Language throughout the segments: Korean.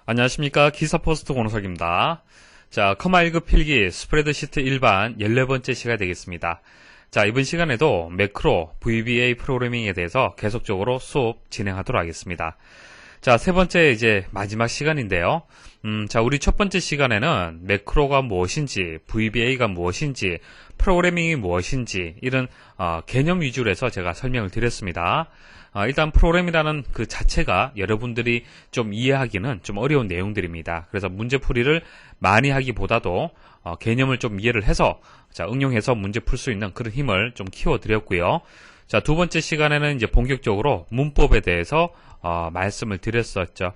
안녕하십니까. 기사포스트 권호석입니다. 자, 커마 1급 필기 스프레드시트 일반 14번째 시간이 되겠습니다. 자, 이번 시간에도 매크로 VBA 프로그래밍에 대해서 계속적으로 수업 진행하도록 하겠습니다. 자, 세 번째 이제 마지막 시간인데요. 자, 우리 첫 번째 시간에는 매크로가 무엇인지, VBA가 무엇인지, 프로그래밍이 무엇인지 이런 개념 위주로 해서 제가 설명을 드렸습니다. 일단 프로그램이라는 그 자체가 여러분들이 좀 이해하기는 좀 어려운 내용들입니다. 그래서 문제풀이를 많이 하기보다도 개념을 좀 이해를 해서 자, 응용해서 문제 풀 수 있는 그런 힘을 좀 키워드렸고요. 자, 두 번째 시간에는 이제 본격적으로 문법에 대해서 말씀을 드렸었죠.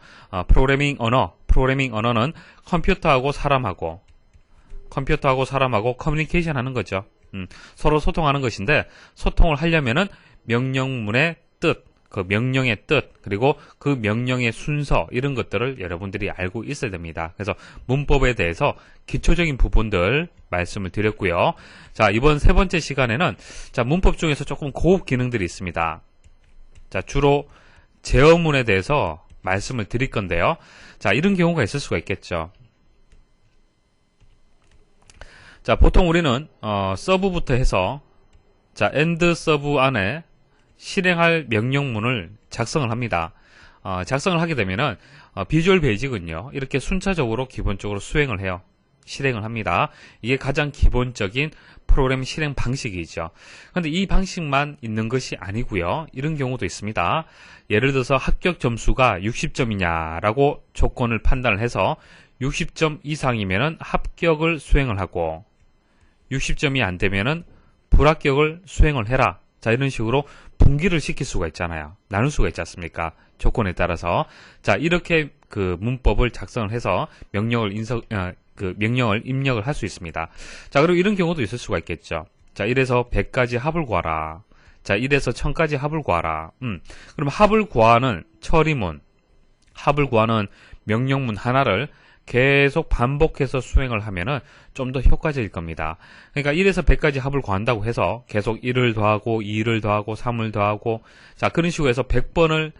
프로그래밍 언어는 컴퓨터하고 사람하고 커뮤니케이션 하는 거죠. 서로 소통하는 것인데, 소통을 하려면은 명령문의 뜻, 그 명령의 뜻, 그리고 그 명령의 순서, 이런 것들을 여러분들이 알고 있어야 됩니다. 그래서 문법에 대해서 기초적인 부분들 말씀을 드렸고요. 자, 이번 세 번째 시간에는 자, 문법 중에서 조금 고급 기능들이 있습니다. 자, 주로 제어문에 대해서 말씀을 드릴 건데요. 자, 이런 경우가 있을 수가 있겠죠. 자, 보통 우리는 서브부터 해서 자, end 서브 안에 실행할 명령문을 작성을 합니다. 작성을 하게 되면은 비주얼 베이직은요, 이렇게 순차적으로 기본적으로 수행을 해요. 실행을 합니다. 이게 가장 기본적인 프로그램 실행 방식이죠. 그런데 이 방식만 있는 것이 아니고요. 이런 경우도 있습니다. 예를 들어서 합격 점수가 60점이냐라고 조건을 판단을 해서 60점 이상이면은 합격을 수행을 하고 60점이 안 되면은 불합격을 수행을 해라. 자, 이런 식으로 분기를 시킬 수가 있잖아요. 나눌 수가 있지 않습니까? 조건에 따라서. 자, 이렇게 그 문법을 작성을 해서 명령을 입력을 할 수 있습니다. 자, 그리고 이런 경우도 있을 수가 있겠죠. 자, 1에서 100까지 합을 구하라. 자, 1에서 1000까지 합을 구하라. 그럼 합을 구하는 처리문, 합을 구하는 명령문 하나를 계속 반복해서 수행을 하면은 좀 더 효과적일 겁니다. 그러니까 1에서 100까지 합을 구한다고 해서 계속 1을 더하고 2를 더하고 3을 더하고 자, 그런 식으로 해서 100번을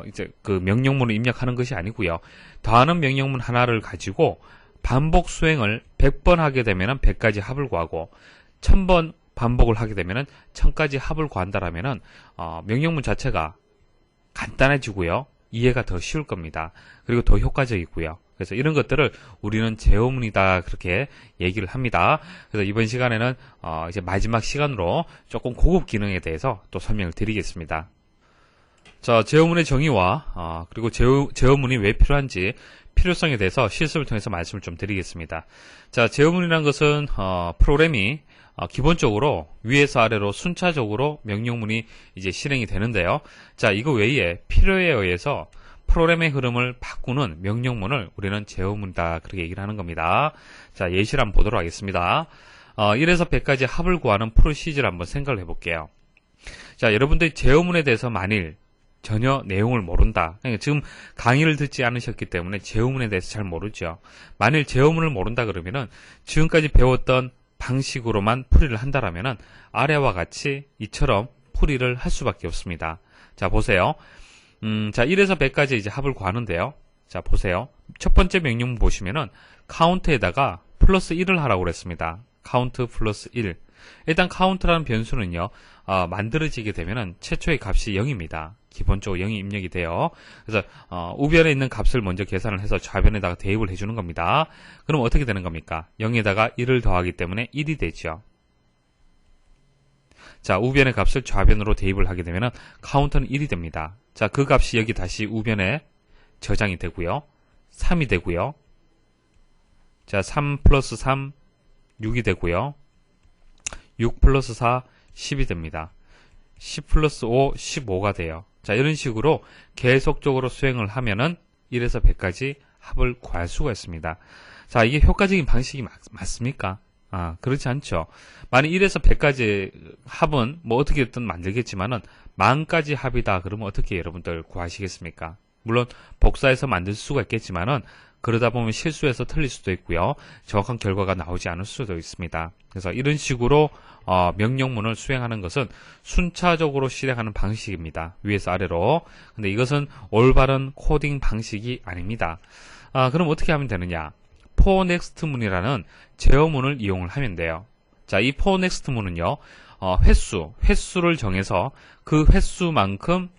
이제 그 명령문을 입력하는 것이 아니고요. 더하는 명령문 하나를 가지고 반복 수행을 100번 하게 되면은 100까지 합을 구하고 1000번 반복을 하게 되면은 1000까지 합을 구한다라면은 명령문 자체가 간단해지고요. 이해가 더 쉬울 겁니다. 그리고 더 효과적이고요. 그래서 이런 것들을 우리는 제어문이다, 그렇게 얘기를 합니다. 그래서 이번 시간에는 이제 마지막 시간으로 조금 고급 기능에 대해서 또 설명을 드리겠습니다. 자, 제어문의 정의와 그리고 제어문이 왜 필요한지 필요성에 대해서 실습을 통해서 말씀을 좀 드리겠습니다. 자, 제어문이라는 것은 프로그램이 기본적으로 위에서 아래로 순차적으로 명령문이 이제 실행이 되는데요. 자, 이거 외에 필요에 의해서 프로그램의 흐름을 바꾸는 명령문을 우리는 제어문이다, 그렇게 얘기를 하는 겁니다. 자, 예시를 한번 보도록 하겠습니다. 1에서 100까지 합을 구하는 프로시저를 한번 생각을 해볼게요. 자, 여러분들이 제어문에 대해서 만일 전혀 내용을 모른다. 그러니까 지금 강의를 듣지 않으셨기 때문에 제어문에 대해서 잘 모르죠. 만일 제어문을 모른다 그러면은 지금까지 배웠던 방식으로만 풀이를 한다라면은 아래와 같이 이처럼 풀이를 할 수밖에 없습니다. 자, 보세요. 자, 1에서 100까지 이제 합을 구하는데요. 자, 보세요. 첫 번째 명령문 보시면은 카운트에다가 플러스 1을 하라고 그랬습니다. 카운트 플러스 1. 일단 카운트라는 변수는요, 만들어지게 되면은 최초의 값이 0입니다. 기본적으로 0이 입력이 돼요. 그래서 우변에 있는 값을 먼저 계산을 해서 좌변에다가 대입을 해주는 겁니다. 그럼 어떻게 되는 겁니까? 0에다가 1을 더하기 때문에 1이 되죠. 자, 우변의 값을 좌변으로 대입을 하게 되면은 카운트는 1이 됩니다. 자, 그 값이 여기 다시 우변에 저장이 되고요. 3이 되고요. 자, 3 플러스 3, 6이 되고요. 6 플러스 4, 10이 됩니다. 10 플러스 5, 15가 돼요. 자, 이런 식으로 계속적으로 수행을 하면은 1에서 100까지 합을 구할 수가 있습니다. 자, 이게 효과적인 방식이 맞습니까? 그렇지 않죠. 만약 1에서 100까지 합은 뭐 어떻게든 만들겠지만은 만까지 합이다 그러면 어떻게 여러분들 구하시겠습니까? 물론 복사해서 만들 수가 있겠지만은 그러다 보면 실수해서 틀릴 수도 있고요. 정확한 결과가 나오지 않을 수도 있습니다. 그래서 이런 식으로 명령문을 수행하는 것은 순차적으로 실행하는 방식입니다. 위에서 아래로. 근데 이것은 올바른 코딩 방식이 아닙니다. 그럼 어떻게 하면 되느냐? for next 문이라는 제어문을 이용을 하면 돼요. 자, 이 for next 문은요, 횟수를 정해서 그 횟수만큼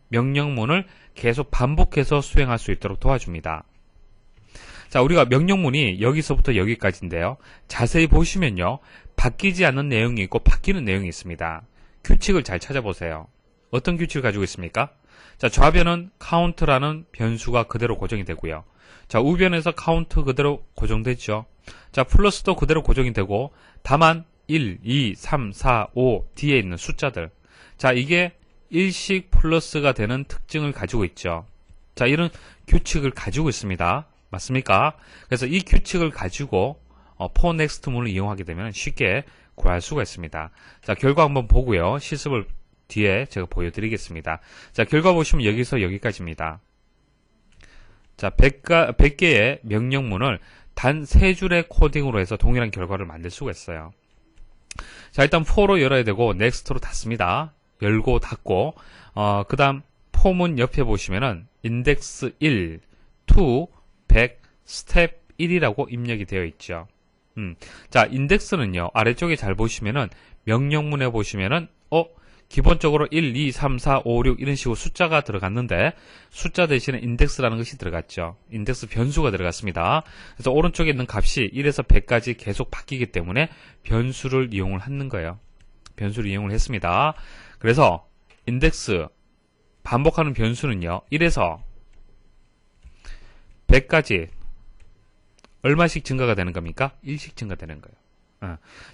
명령문을 계속 반복해서 수행할 수 있도록 도와줍니다. 자, 우리가 명령문이 여기서부터 여기까지인데요. 자세히 보시면요, 바뀌지 않는 내용이 있고 바뀌는 내용이 있습니다. 규칙을 잘 찾아보세요. 어떤 규칙을 가지고 있습니까? 자, 좌변은 count라는 변수가 그대로 고정이 되고요. 자, 우변에서 count 그대로 고정됐죠. 자, 플러스도 그대로 고정이 되고, 다만 1, 2, 3, 4, 5 뒤에 있는 숫자들. 자, 이게 일식 플러스가 되는 특징을 가지고 있죠. 자, 이런 규칙을 가지고 있습니다. 맞습니까? 그래서 이 규칙을 가지고 for next 문을 이용하게 되면 쉽게 구할 수가 있습니다. 자, 결과 한번 보고요. 실습을 뒤에 제가 보여드리겠습니다. 자, 결과 보시면 여기서 여기까지입니다. 자, 100개의 명령문을 단 3줄의 코딩으로 해서 동일한 결과를 만들 수가 있어요. 자, 일단 for로 열어야 되고 next로 닫습니다. 열고 닫고 그 다음 for문 옆에 보시면은 index 1 to 100 스텝 1이라고 입력이 되어 있죠. 자, 인덱스는요, 아래쪽에 잘 보시면은 명령문에 보시면은 기본적으로 1, 2, 3, 4, 5, 6 이런 식으로 숫자가 들어갔는데 숫자 대신에 인덱스라는 것이 들어갔죠. 인덱스 변수가 들어갔습니다. 그래서 오른쪽에 있는 값이 1에서 100까지 계속 바뀌기 때문에 변수를 이용을 하는 거예요. 변수를 이용을 했습니다. 그래서 인덱스 반복하는 변수는요, 1에서 100까지 얼마씩 증가가 되는 겁니까? 1씩 증가되는 거예요.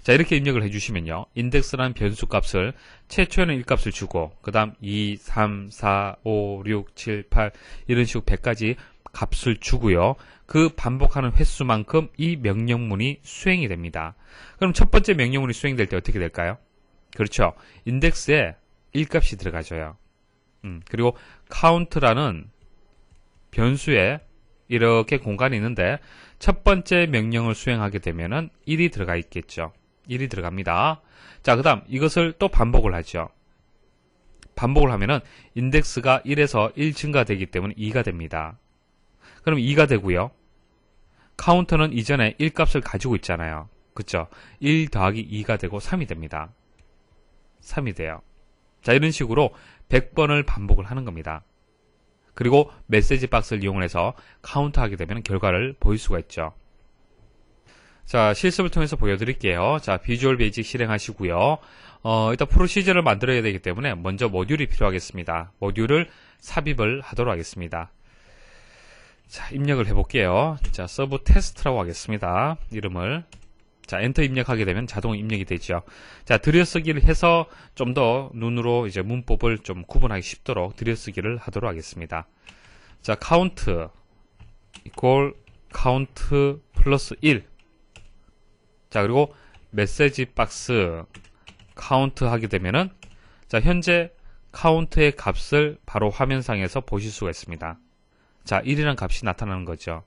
자, 이렇게 입력을 해주시면요, 인덱스라는 변수 값을 최초에는 1값을 주고 그 다음 2, 3, 4, 5, 6, 7, 8 이런 식으로 100까지 값을 주고요, 그 반복하는 횟수만큼 이 명령문이 수행이 됩니다. 그럼 첫 번째 명령문이 수행될 때 어떻게 될까요? 그렇죠, 인덱스에 1값이 들어가져요. 그리고 count라는 변수에 이렇게 공간이 있는데 첫 번째 명령을 수행하게 되면은 1이 들어가 있겠죠. 1이 들어갑니다. 자, 그 다음 이것을 또 반복을 하죠. 반복을 하면은 인덱스가 1에서 1 증가되기 때문에 2가 됩니다. 그럼 2가 되고요. 카운터는 이전에 1값을 가지고 있잖아요. 그쵸? 1 더하기 2가 되고 3이 됩니다. 3이 돼요. 자, 이런 식으로 100번을 반복을 하는 겁니다. 그리고 메시지 박스를 이용해서 카운트하게 되면 결과를 보일 수가 있죠. 자, 실습을 통해서 보여드릴게요. 자, 비주얼 베이직 실행하시고요. 일단 프로시저를 만들어야 되기 때문에 먼저 모듈이 필요하겠습니다. 모듈을 삽입을 하도록 하겠습니다. 자, 입력을 해볼게요. 자, 서브 테스트라고 하겠습니다. 이름을. 자, 엔터 입력하게 되면 자동 입력이 되죠. 자, 들여쓰기를 해서 좀 더 눈으로 이제 문법을 좀 구분하기 쉽도록 들여쓰기를 하도록 하겠습니다. 자, count equal count 플러스 1. 자, 그리고 메시지 박스 count 하게 되면은, 자, 현재 count의 값을 바로 화면상에서 보실 수가 있습니다. 자, 1이라는 값이 나타나는 거죠.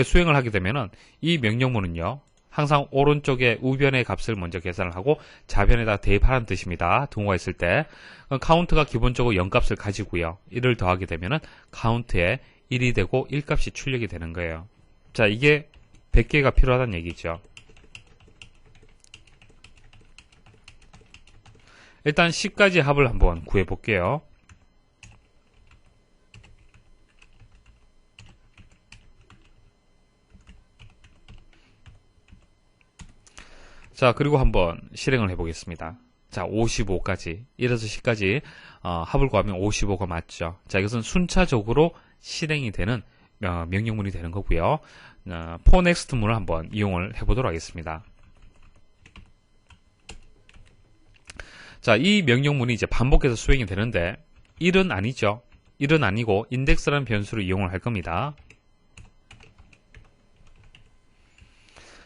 수행을 하게 되면은 이 명령문은요, 항상 오른쪽에 우변의 값을 먼저 계산을 하고 좌변에다 대입하라는 뜻입니다. 등호가 있을 때. 카운트가 기본적으로 0값을 가지고요, 1을 더하게 되면은 카운트에 1이 되고 1값이 출력이 되는 거예요. 자, 이게 100개가 필요하다는 얘기죠. 일단 10가지 합을 한번 구해 볼게요. 자, 그리고 한번 실행을 해보겠습니다. 자, 55까지, 1에서 10까지 합을 구하면 55가 맞죠. 자, 이것은 순차적으로 실행이 되는 명령문이 되는 거고요. for next 문을 한번 이용을 해보도록 하겠습니다. 자, 이 명령문이 이제 반복해서 수행이 되는데 1은 아니죠. 1은 아니고 인덱스라는 변수를 이용을 할 겁니다.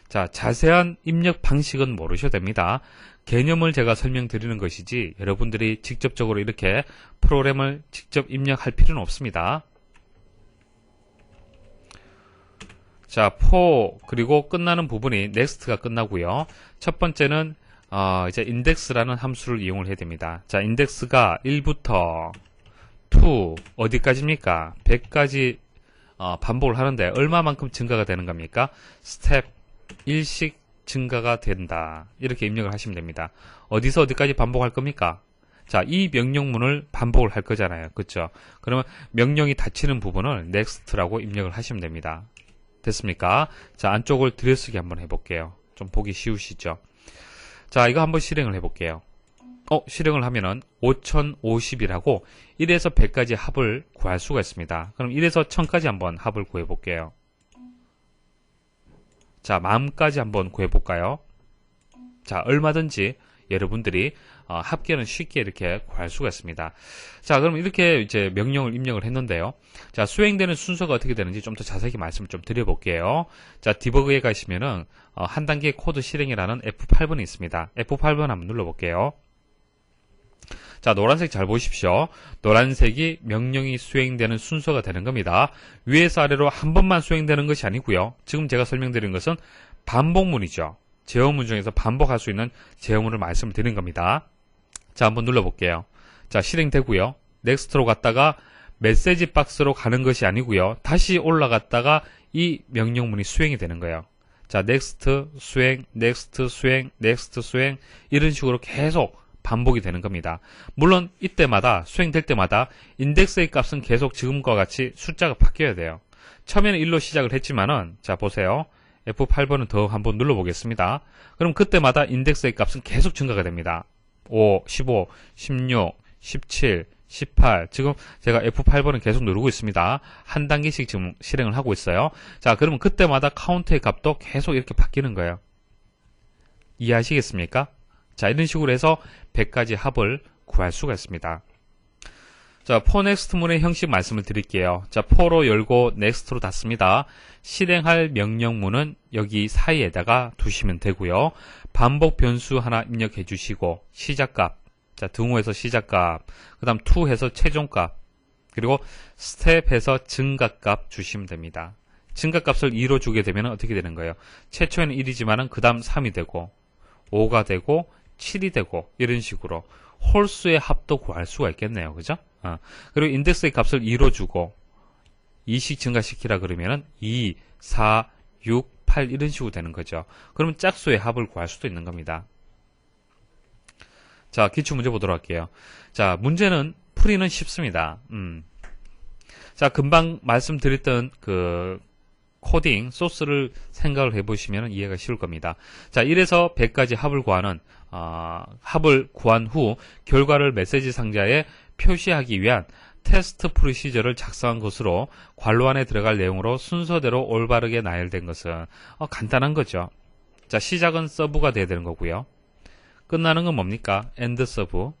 자, 자세한 입력 방식은 모르셔도 됩니다. 개념을 제가 설명드리는 것이지 여러분들이 직접적으로 이렇게 프로그램을 직접 입력할 필요는 없습니다. 자, for 그리고 끝나는 부분이 next가 끝나고요. 첫 번째는 이제 index라는 함수를 이용을 해야 됩니다. 자, index가 1부터 to 어디까지입니까? 100까지 반복을 하는데 얼마만큼 증가가 되는 겁니까? 스텝 1씩 증가가 된다. 이렇게 입력을 하시면 됩니다. 어디서 어디까지 반복할 겁니까? 자, 이 명령문을 반복을 할 거잖아요. 그렇죠? 그러면 명령이 닫히는 부분을 next라고 입력을 하시면 됩니다. 됐습니까? 자, 안쪽을 들여쓰기 한번 해볼게요. 좀 보기 쉬우시죠? 자, 이거 한번 실행을 해볼게요. 실행을 하면은 5050이라고 1에서 100까지 합을 구할 수가 있습니다. 그럼 1에서 1000까지 한번 합을 구해볼게요. 자, 만까지 한번 구해볼까요? 자, 얼마든지 여러분들이 합계는 쉽게 이렇게 구할 수가 있습니다. 자, 그럼 이렇게 이제 명령을 입력을 했는데요. 자, 수행되는 순서가 어떻게 되는지 좀 더 자세히 말씀을 좀 드려볼게요. 자, 디버그에 가시면은 한 단계 코드 실행이라는 F8번이 있습니다. F8번 한번 눌러볼게요. 자, 노란색 잘 보십시오. 노란색이 명령이 수행되는 순서가 되는 겁니다. 위에서 아래로 한 번만 수행되는 것이 아니고요. 지금 제가 설명드린 것은 반복문이죠. 제어문 중에서 반복할 수 있는 제어문을 말씀을 드린 겁니다. 자, 한번 눌러볼게요. 자, 실행되고요. 넥스트로 갔다가 메시지 박스로 가는 것이 아니고요. 다시 올라갔다가 이 명령문이 수행이 되는 거예요. 자, 넥스트 수행, 넥스트 수행, 넥스트 수행 이런 식으로 계속 반복이 되는 겁니다. 물론 이때마다 수행될 때마다 인덱스의 값은 계속 지금과 같이 숫자가 바뀌어야 돼요. 처음에는 1로 시작을 했지만은 자, 보세요. F8번은 더 한번 눌러보겠습니다. 그럼 그때마다 인덱스의 값은 계속 증가가 됩니다. 5, 15, 16, 17, 18 지금 제가 F8번은 계속 누르고 있습니다. 한 단계씩 지금 실행을 하고 있어요. 자, 그러면 그때마다 카운트의 값도 계속 이렇게 바뀌는 거예요. 이해하시겠습니까? 자, 이런 식으로 해서 100가지 합을 구할 수가 있습니다. 자, for next 문의 형식 말씀을 드릴게요. 자, for로 열고 next로 닫습니다. 실행할 명령문은 여기 사이에다가 두시면 되고요. 반복 변수 하나 입력해 주시고 시작값, 자, 등호에서 시작값, 그 다음 to 해서 최종값, 그리고 step 해서 증가값 주시면 됩니다. 증가값을 2로 주게 되면 어떻게 되는 거예요? 최초에는 1이지만은 그 다음 3이 되고 5가 되고 7이 되고 이런 식으로 홀수의 합도 구할 수가 있겠네요. 그죠? 그리고 인덱스의 값을 2로 주고 2씩 증가시키라 그러면은 2, 4, 6, 8 이런 식으로 되는 거죠. 그러면 짝수의 합을 구할 수도 있는 겁니다. 자, 기출문제 보도록 할게요. 자, 문제는 풀이는 쉽습니다. 자, 금방 말씀드렸던 그 코딩, 소스를 생각을 해보시면 이해가 쉬울 겁니다. 자, 1에서 100까지 합을 구하는 합을 구한 후 결과를 메시지 상자에 표시하기 위한 테스트 프로시저를 작성한 것으로 괄호 안에 들어갈 내용으로 순서대로 올바르게 나열된 것은 간단한 거죠. 자, 시작은 서브가 돼야 되는 거고요. 끝나는 건 뭡니까? end 서브.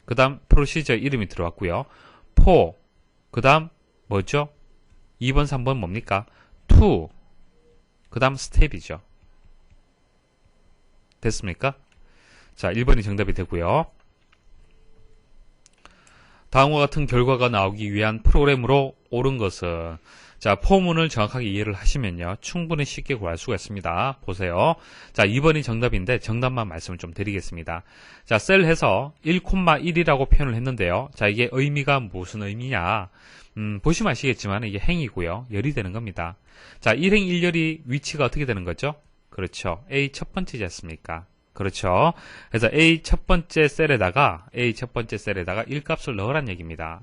그 다음 프로시저 이름이 들어왔고요. for. 그 다음 뭐죠? 2번, 3번 뭡니까? to. 그 다음 스텝이죠. 됐습니까? 자, 1번이 정답이 되고요. 다음과 같은 결과가 나오기 위한 프로그램으로 옳은 것은 자, 포문을 정확하게 이해를 하시면요. 충분히 쉽게 구할 수가 있습니다. 보세요. 자, 2번이 정답인데 정답만 말씀을 좀 드리겠습니다. 자, 셀 해서 1,1이라고 표현을 했는데요. 자, 이게 의미가 무슨 의미냐? 보시면 아시겠지만 이게 행이고요. 열이 되는 겁니다. 자, 1행 1열이 위치가 어떻게 되는 거죠? 그렇죠. A 첫 번째지 않습니까? 그렇죠. 그래서 A 첫 번째 셀에다가 1값을 넣으란 얘기입니다.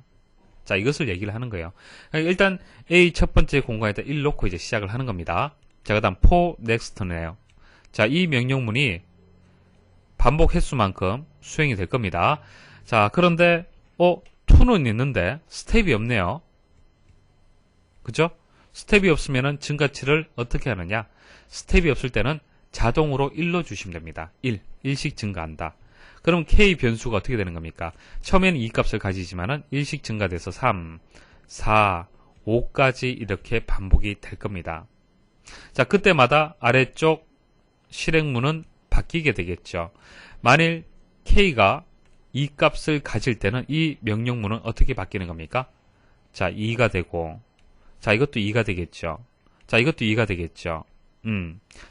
자, 이것을 얘기를 하는 거예요. 일단 A 첫 번째 공간에다 1 놓고 이제 시작을 하는 겁니다. 자, 그 다음 for next네요. 자, 이 명령문이 반복 횟수만큼 수행이 될 겁니다. 자, 그런데 to는 있는데 스텝이 없네요. 그죠? 스텝이 없으면은 증가치를 어떻게 하느냐? 스텝이 없을 때는 자동으로 1로 주시면 됩니다. 1씩 증가한다. 그럼 K 변수가 어떻게 되는 겁니까? 처음에는 2값을 가지지만은 1씩 증가돼서 3, 4, 5까지 이렇게 반복이 될 겁니다. 자, 그때마다 아래쪽 실행문은 바뀌게 되겠죠. 만일 K가 2값을 가질 때는 이 명령문은 어떻게 바뀌는 겁니까? 자, 2가 되고, 자, 이것도 2가 되겠죠. 자, 이것도 2가 되겠죠.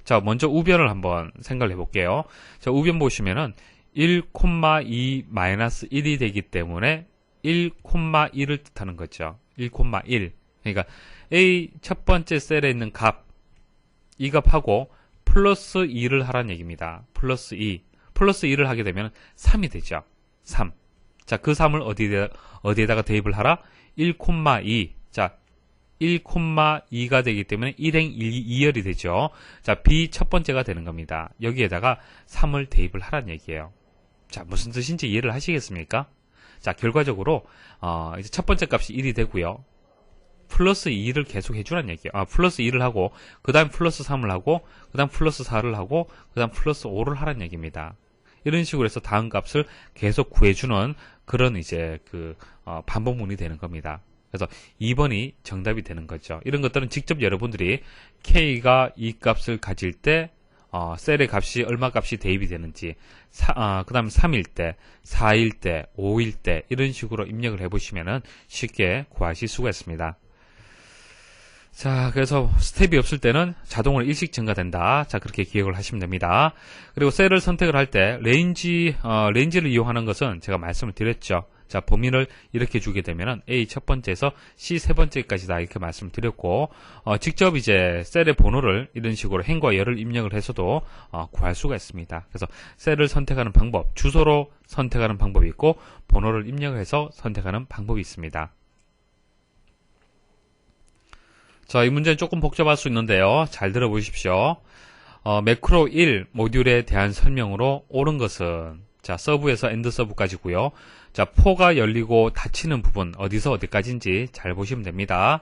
자, 먼저 우변을 한번 생각을 해볼게요. 자, 우변 보시면은 1,2-1이 되기 때문에 1,1을 뜻하는 거죠. 1,1. 그러니까 A 첫 번째 셀에 있는 값, 이 값하고 플러스 2를 하라는 얘기입니다. 플러스 2. 플러스 2를 하게 되면 3이 되죠. 3. 자, 그 3을 어디에다가 대입을 하라? 1,2. 자, 1,2가 되기 때문에 1행 2열이 되죠. 자, B 첫 번째가 되는 겁니다. 여기에다가 3을 대입을 하라는 얘기예요. 자, 무슨 뜻인지 이해를 하시겠습니까? 자, 결과적으로 이제 첫 번째 값이 1이 되고요. 플러스 2를 계속 해주라는 얘기예요. 플러스 2를 하고, 그 다음 플러스 3을 하고, 그 다음 플러스 4를 하고, 그 다음 플러스 5를 하라는 얘기입니다. 이런 식으로 해서 다음 값을 계속 구해주는 그런 이제 반복문이 되는 겁니다. 그래서 2번이 정답이 되는 거죠. 이런 것들은 직접 여러분들이 K가 이 값을 가질 때, 셀의 값이 얼마 값이 대입이 되는지, 그 다음 3일 때, 4일 때, 5일 때, 이런 식으로 입력을 해보시면은 쉽게 구하실 수가 있습니다. 자, 그래서 스텝이 없을 때는 자동으로 일씩 증가된다. 자, 그렇게 기억을 하시면 됩니다. 그리고 셀을 선택을 할 때 레인지를 이용하는 것은 제가 말씀을 드렸죠. 자, 범위를 이렇게 주게 되면은 A 첫 번째에서 C 세 번째까지 다 이렇게 말씀을 드렸고, 직접 이제 셀의 번호를 이런 식으로 행과 열을 입력을 해서도 구할 수가 있습니다. 그래서 셀을 선택하는 방법, 주소로 선택하는 방법이 있고, 번호를 입력해서 선택하는 방법이 있습니다. 자, 이 문제는 조금 복잡할 수 있는데요. 잘 들어보십시오. 매크로 1 모듈에 대한 설명으로 옳은 것은, 자, 서브에서 엔드 서브까지고요. 자, 포가 열리고 닫히는 부분 어디서 어디까지인지 잘 보시면 됩니다.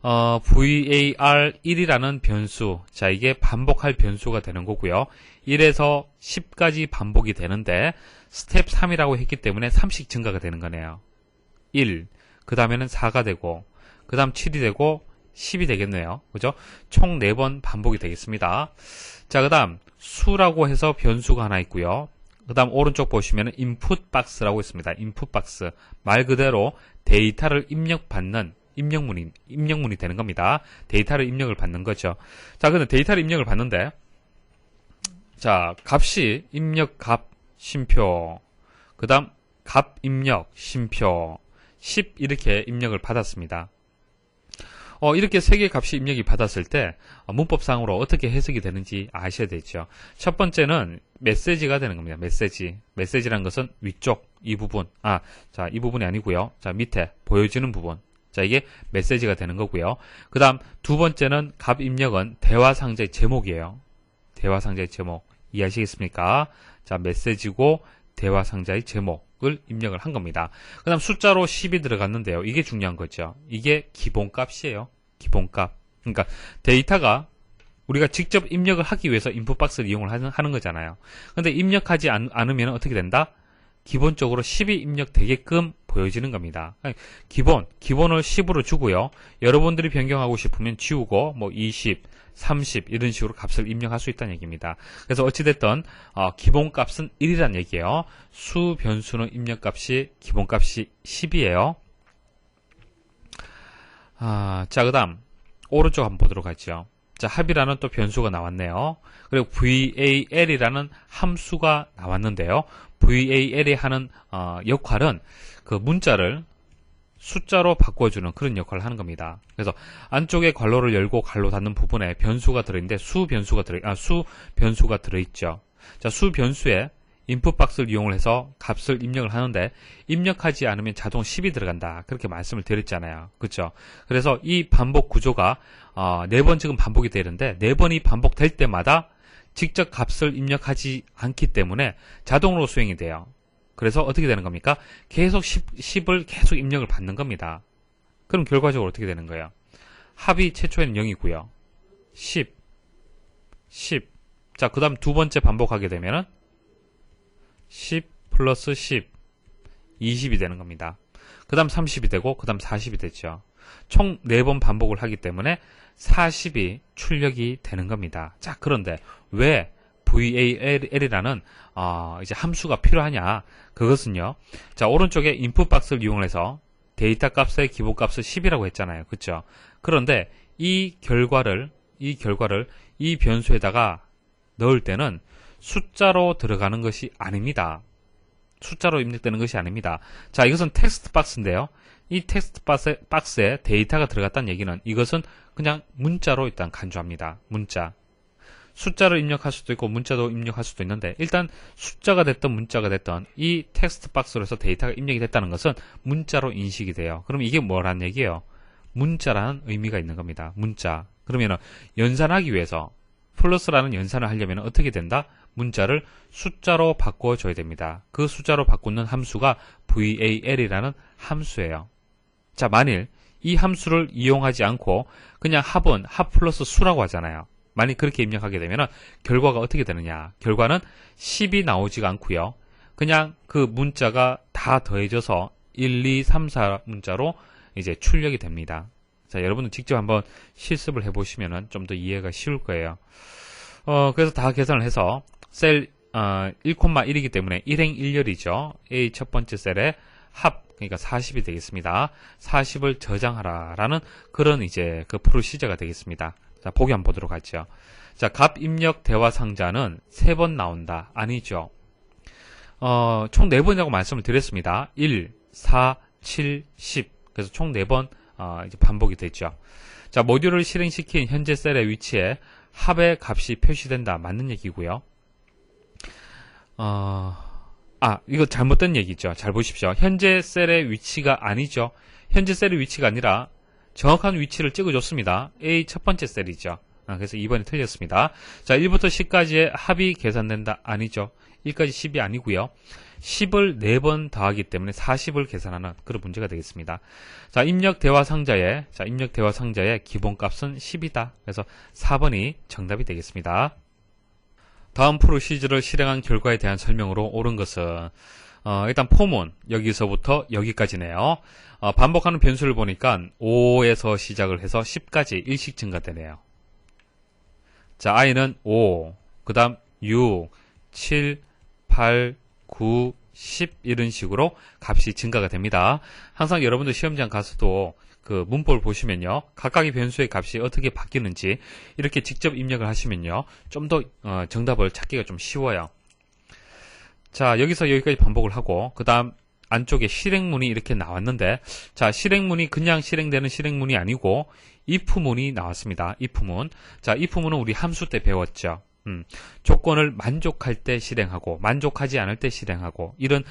var1이라는 변수, 자, 이게 반복할 변수가 되는 거고요. 1에서 10까지 반복이 되는데 스텝 3이라고 했기 때문에 3씩 증가가 되는 거네요. 1, 그 다음에는 4가 되고, 그 다음 7이 되고 10이 되겠네요. 그죠? 총 4번 반복이 되겠습니다. 자, 그 다음 수라고 해서 변수가 하나 있고요. 그 다음 오른쪽 보시면 인풋 박스라고 있습니다. 인풋 박스. 말 그대로 데이터를 입력받는 입력문이 되는 겁니다. 데이터를 입력을 받는 거죠. 자, 근데 데이터를 입력을 받는데, 자, 값이 입력 값 쉼표, 그 다음 값 입력 쉼표 10 이렇게 입력을 받았습니다. 이렇게 세 개의 값이 입력이 받았을 때 문법상으로 어떻게 해석이 되는지 아셔야 되죠. 첫 번째는 메시지가 되는 겁니다. 메시지란 것은 위쪽 이 부분, 자, 이 부분이 아니고요. 자, 밑에 보여지는 부분. 자, 이게 메시지가 되는 거고요. 그 다음 두 번째는 값 입력은 대화 상자의 제목이에요. 대화 상자의 제목. 이해하시겠습니까? 자, 메시지고 대화 상자의 제목을 입력을 한 겁니다. 그 다음 숫자로 10이 들어갔는데요. 이게 중요한 거죠. 이게 기본값이에요. 기본값. 그러니까 데이터가 우리가 직접 입력을 하기 위해서 인풋박스를 이용을 하는 거잖아요. 근데 입력하지 않으면 어떻게 된다? 기본적으로 10이 입력되게끔 보여지는 겁니다. 기본을 10으로 주고요. 여러분들이 변경하고 싶으면 지우고 20, 30 이런 식으로 값을 입력할 수 있다는 얘기입니다. 그래서 어찌됐든 기본값은 1이라는 얘기예요. 수 변수는 입력값이 기본값이 10이에요. 자, 그 다음 오른쪽 한번 보도록 하죠. 자, 합이라는 또 변수가 나왔네요. 그리고 val이라는 함수가 나왔는데요. val이 하는 역할은 그 문자를 숫자로 바꿔주는 그런 역할을 하는 겁니다. 그래서 안쪽에 괄호를 열고 괄호 닫는 부분에 변수가 들어있는데 수 변수가 들어있죠. 자, 수 변수에 인풋 박스를 이용을 해서 값을 입력을 하는데 입력하지 않으면 자동 10이 들어간다. 그렇게 말씀을 드렸잖아요. 그렇죠? 그래서 이 반복 구조가 4번 지금 반복이 되는데 4번이 반복될 때마다 직접 값을 입력하지 않기 때문에 자동으로 수행이 돼요. 그래서 어떻게 되는 겁니까? 계속 10을 계속 입력을 받는 겁니다. 그럼 결과적으로 어떻게 되는 거예요? 합이 최초에는 0이고요. 10. 자, 그 다음 두 번째 반복하게 되면은 10 플러스 10, 20이 되는 겁니다. 그 다음 30이 되고, 그 다음 40이 됐죠. 총 4번 반복을 하기 때문에 40이 출력이 되는 겁니다. 자, 그런데 왜 val이라는 이제 함수가 필요하냐? 그것은요. 자, 오른쪽에 인풋 박스를 이용해서 데이터 값의 기본값을 10이라고 했잖아요. 그렇죠? 그런데 이 결과를 이 변수에다가 넣을 때는 숫자로 들어가는 것이 아닙니다. 숫자로 입력되는 것이 아닙니다. 자, 이것은 텍스트 박스인데요. 이 텍스트 박스에 데이터가 들어갔다는 얘기는 이것은 그냥 문자로 일단 간주합니다. 문자. 숫자를 입력할 수도 있고 문자도 입력할 수도 있는데 일단 숫자가 됐든 문자가 됐든 이 텍스트 박스로 해서 데이터가 입력이 됐다는 것은 문자로 인식이 돼요. 그럼 이게 뭐라는 얘기예요? 문자라는 의미가 있는 겁니다. 문자. 그러면 연산하기 위해서 플러스라는 연산을 하려면 어떻게 된다? 문자를 숫자로 바꿔줘야 됩니다. 그 숫자로 바꾸는 함수가 VAL이라는 함수예요. 자, 만일 이 함수를 이용하지 않고 그냥 합은 합 플러스 수라고 하잖아요. 만약 그렇게 입력하게 되면 결과가 어떻게 되느냐? 결과는 10이 나오지가 않고요. 그냥 그 문자가 다 더해져서 1, 2, 3, 4 문자로 이제 출력이 됩니다. 자, 여러분들 직접 한번 실습을 해보시면 좀 더 이해가 쉬울 거예요. 그래서 다 계산을 해서 셀 1,1이기 때문에 1행 1열이죠. A 첫 번째 셀에 합, 그러니까 40이 되겠습니다. 40을 저장하라 라는 그런 이제 그 프로시저가 되겠습니다. 자, 보기 한번 보도록 하죠. 자, 값 입력 대화 상자는 3번 나온다. 아니죠. 총 4번이라고 말씀을 드렸습니다. 1, 4, 7, 10. 그래서 총 4번 이제 반복이 됐죠. 자, 모듈을 실행시킨 현재 셀의 위치에 합의 값이 표시된다. 맞는 얘기고요. 이거 잘못된 얘기죠. 잘 보십시오. 현재 셀의 위치가 아니죠. 현재 셀의 위치가 아니라 정확한 위치를 찍어줬습니다. A 첫 번째 셀이죠. 그래서 2번이 틀렸습니다. 자, 1부터 10까지의 합이 계산된다. 아니죠. 1까지 10이 아니고요. 10을 4번 더하기 때문에 40을 계산하는 그런 문제가 되겠습니다. 자, 입력 대화 상자의 기본값은 10이다. 그래서 4번이 정답이 되겠습니다. 다음 프로시저를 실행한 결과에 대한 설명으로 옳은 것은 일단 폼은 여기서부터 여기까지네요. 반복하는 변수를 보니까 5에서 시작을 해서 10까지 일씩 증가되네요. 자, i는 5, 그 다음 6, 7, 8, 9, 10 이런 식으로 값이 증가가 됩니다. 항상 여러분들 시험장 가서도 그 문법을 보시면요, 각각의 변수의 값이 어떻게 바뀌는지 이렇게 직접 입력을 하시면요, 좀 더 정답을 찾기가 좀 쉬워요. 자, 여기서 여기까지 반복을 하고 그 다음 안쪽에 실행문이 이렇게 나왔는데, 자, 실행문이 그냥 실행되는 실행문이 아니고 if문이 나왔습니다. if문. 자, if문은 우리 함수 때 배웠죠. 조건을 만족할 때 실행하고 만족하지 않을 때 실행하고 이런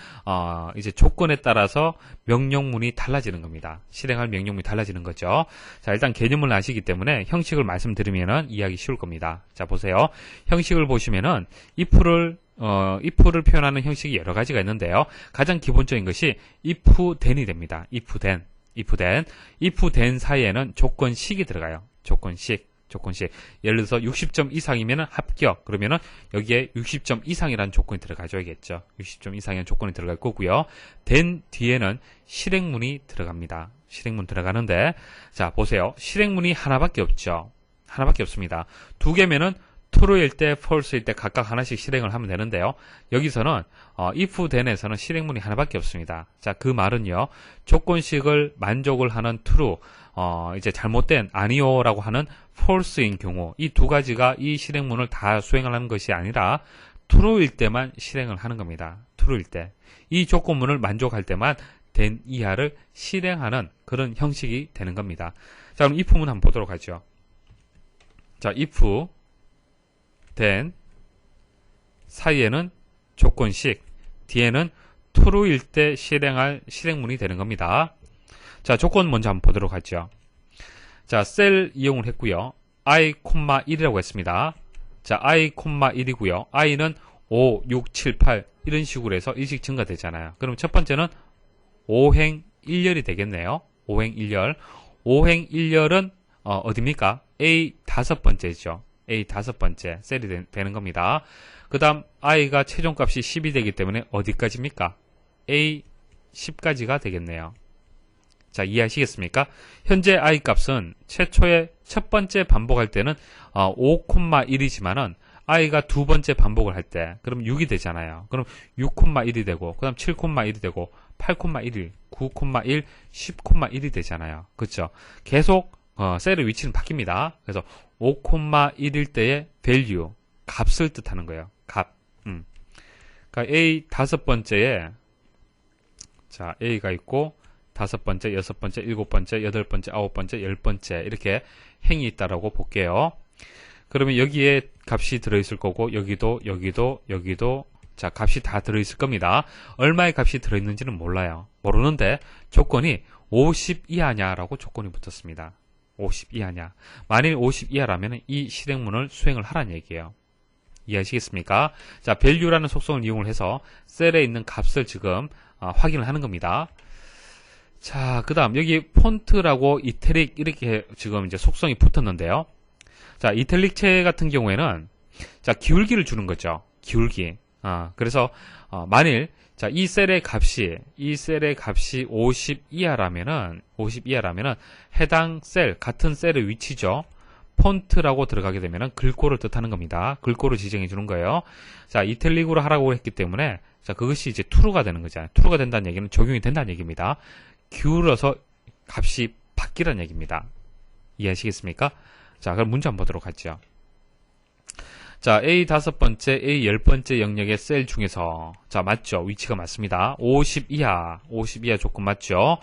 이제 조건에 따라서 명령문이 달라지는 겁니다. 실행할 명령문이 달라지는 거죠. 자, 일단 개념을 아시기 때문에 형식을 말씀드리면은 이해하기 쉬울 겁니다. 자, 보세요. 형식을 보시면은 if를 표현하는 형식이 여러 가지가 있는데요. 가장 기본적인 것이 if then이 됩니다. if then 사이에는 조건식이 들어가요. 조건식. 예를 들어서 60점 이상이면 합격. 그러면은 여기에 60점 이상이라는 조건이 들어가줘야겠죠. 60점 이상이라는 조건이 들어갈 거고요. then 뒤에는 실행문이 들어갑니다. 실행문 들어가는데, 자, 보세요. 실행문이 하나밖에 없죠. 하나밖에 없습니다. 2개면은 true일 때, false일 때 각각 하나씩 실행을 하면 되는데요. 여기서는 if then에서는 실행문이 하나밖에 없습니다. 자, 그 말은요, 조건식을 만족을 하는 true, 이제 잘못된 아니오라고 하는 false인 경우, 이 두 가지가 이 실행문을 다 수행을 하는 것이 아니라 true일 때만 실행을 하는 겁니다. true일 때. 이 조건문을 만족할 때만 then 이하를 실행하는 그런 형식이 되는 겁니다. 자, 그럼 if문 한번 보도록 하죠. 자, if then 사이에는 조건식, 뒤에는 true일 때 실행할 실행문이 되는 겁니다. 자, 조건 먼저 한번 보도록 하죠. 자, 셀 이용을 했고요. i,1이라고 했습니다. 자, i,1이고요. i는 5, 6, 7, 8 이런 식으로 해서 일씩 증가되잖아요. 그럼 첫 번째는 5행 1열이 되겠네요. 5행 1열. 5행 1열은 어디입니까? A 다섯 번째죠. A 다섯 번째 셀이 되는 겁니다. 그 다음 i가 최종값이 10이 되기 때문에 어디까지입니까? A 10까지가 되겠네요. 자, 이해하시겠습니까? 현재 i 값은 최초의 첫 번째 반복할 때는 5,1이지만은 i가 두 번째 반복을 할 때 그럼 6이 되잖아요. 그럼 6,1이 되고 그 다음 7,1이 되고 8,1, 9,1, 10,1이 되잖아요. 그렇죠? 계속 셀의 위치는 바뀝니다. 그래서 5,1일 때의 value, 값을 뜻하는 거예요. 값. 그러니까 A 다섯 번째에, 자, A가 있고, 다섯 번째, 여섯 번째, 일곱 번째, 여덟 번째, 아홉 번째, 열 번째, 이렇게 행이 있다라고 볼게요. 그러면 여기에 값이 들어있을 거고, 여기도, 자, 값이 다 들어있을 겁니다. 얼마의 값이 들어있는지는 몰라요. 모르는데, 조건이 50 이하냐라고 조건이 붙었습니다. 50 이하냐. 만일 50 이하라면 이 실행문을 수행을 하라는 얘기예요. 이해하시겠습니까? 자, value라는 속성을 이용을 해서 셀에 있는 값을 지금 확인을 하는 겁니다. 자, 그 다음 여기 폰트라고 이탈릭 이렇게 지금 이제 속성이 붙었는데요. 자, 이탈릭체 같은 경우에는 자, 기울기를 주는 거죠. 기울기. 그래서 만일 자, 이 셀의 값이 50 이하라면은 해당 셀, 같은 셀의 위치죠. 폰트라고 들어가게 되면은 글꼴을 뜻하는 겁니다. 글꼴을 지정해 주는 거예요. 자, 이탈릭으로 하라고 했기 때문에 자, 그것이 이제 true가 되는 거잖아요. true가 된다는 얘기는 적용이 된다는 얘기입니다. 기울어서 값이 바뀌라는 얘기입니다. 이해하시겠습니까? 자, 그럼 문제 한번 보도록 하죠. 자, A 다섯 번째, A 열 번째 영역의 셀 중에서, 자, 맞죠? 위치가 맞습니다. 50 이하 조건 맞죠?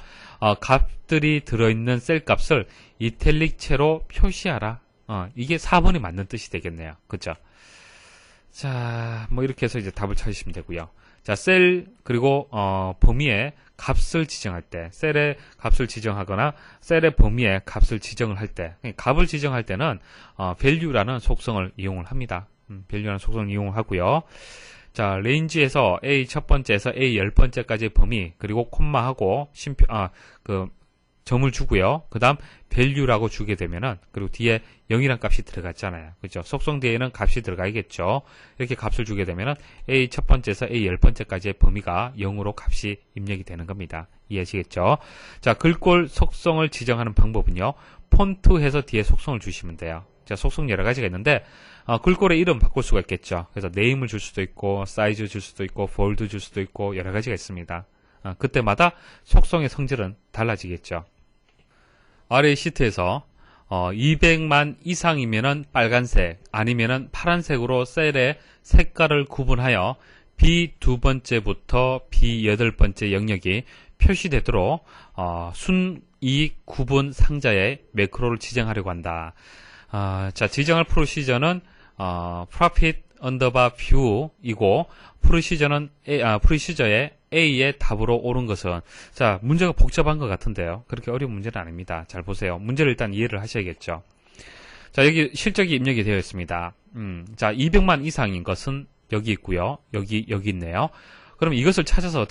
값들이 들어있는 셀 값을 이탈릭체로 표시하라. 이게 4번이 맞는 뜻이 되겠네요. 그죠? 자, 뭐 이렇게 해서 이제 답을 찾으시면 되고요. 자, 셀, 그리고, 범위에 값을 지정할 때, 셀의 값을 지정하거나, 셀의 범위에 값을 지정을 할 때, 값을 지정할 때는, value라는 속성을 이용을 합니다. value라는 속성을 이용을 하고요. 자, 레인지에서 A 첫 번째에서 A 열 번째까지의 범위, 그리고 콤마하고, 점을 주고요. 그 다음 value라고 주게 되면은, 그리고 뒤에 0이란 값이 들어갔잖아요. 그죠? 속성 뒤에는 값이 들어가야겠죠. 이렇게 값을 주게 되면은 A 첫 번째에서 A 열 번째까지의 범위가 0으로 값이 입력이 되는 겁니다. 이해하시겠죠? 자, 글꼴 속성을 지정하는 방법은요. 폰트해서 뒤에 속성을 주시면 돼요. 자, 속성 여러 가지가 있는데, 글꼴의 이름 바꿀 수가 있겠죠. 그래서 네임을 줄 수도 있고, 사이즈 줄 수도 있고, 볼드 줄 수도 있고, 여러 가지가 있습니다. 그때마다 속성의 성질은 달라지겠죠. 아래 시트에서 200만 이상이면은 빨간색 아니면은 파란색으로 셀의 색깔을 구분하여 B 두 번째부터 B 여덟 번째 영역이 표시되도록 순위 구분 상자에 매크로를 지정하려고 한다. 자, 지정할 프로시저는 profit underbar view이고 프로시저의 A의 답으로 옳은 것은, 자, 문제가 복잡한 것 같은데요. 그렇게 어려운 문제는 아닙니다. 잘 보세요. 문제를 일단 이해를 하셔야겠죠. 자, 여기 실적이 입력이 되어 있습니다. 자, 200만 이상인 것은 여기 있고요. 여기 있네요. 그럼 이것을 찾아서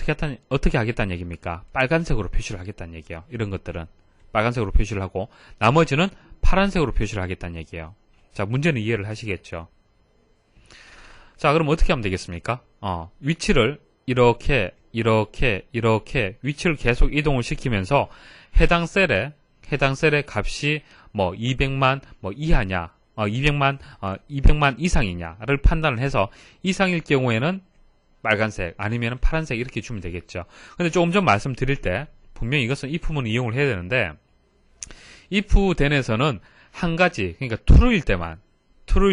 어떻게 하겠다는 얘기입니까? 빨간색으로 표시를 하겠다는 얘기예요. 이런 것들은 빨간색으로 표시를 하고, 나머지는 파란색으로 표시를 하겠다는 얘기예요. 자, 문제는 이해를 하시겠죠. 자, 그럼 어떻게 하면 되겠습니까? 위치를 이렇게 위치를 계속 이동을 시키면서 해당 셀의 값이 뭐 200만 뭐 이하냐, 200만 이상이냐를 판단을 해서 이상일 경우에는 빨간색 아니면 파란색 이렇게 주면 되겠죠. 근데 조금 전 말씀드릴 때 분명히 이것은 if문을 이용을 해야 되는데, if then에서는 한 가지, 그러니까 true일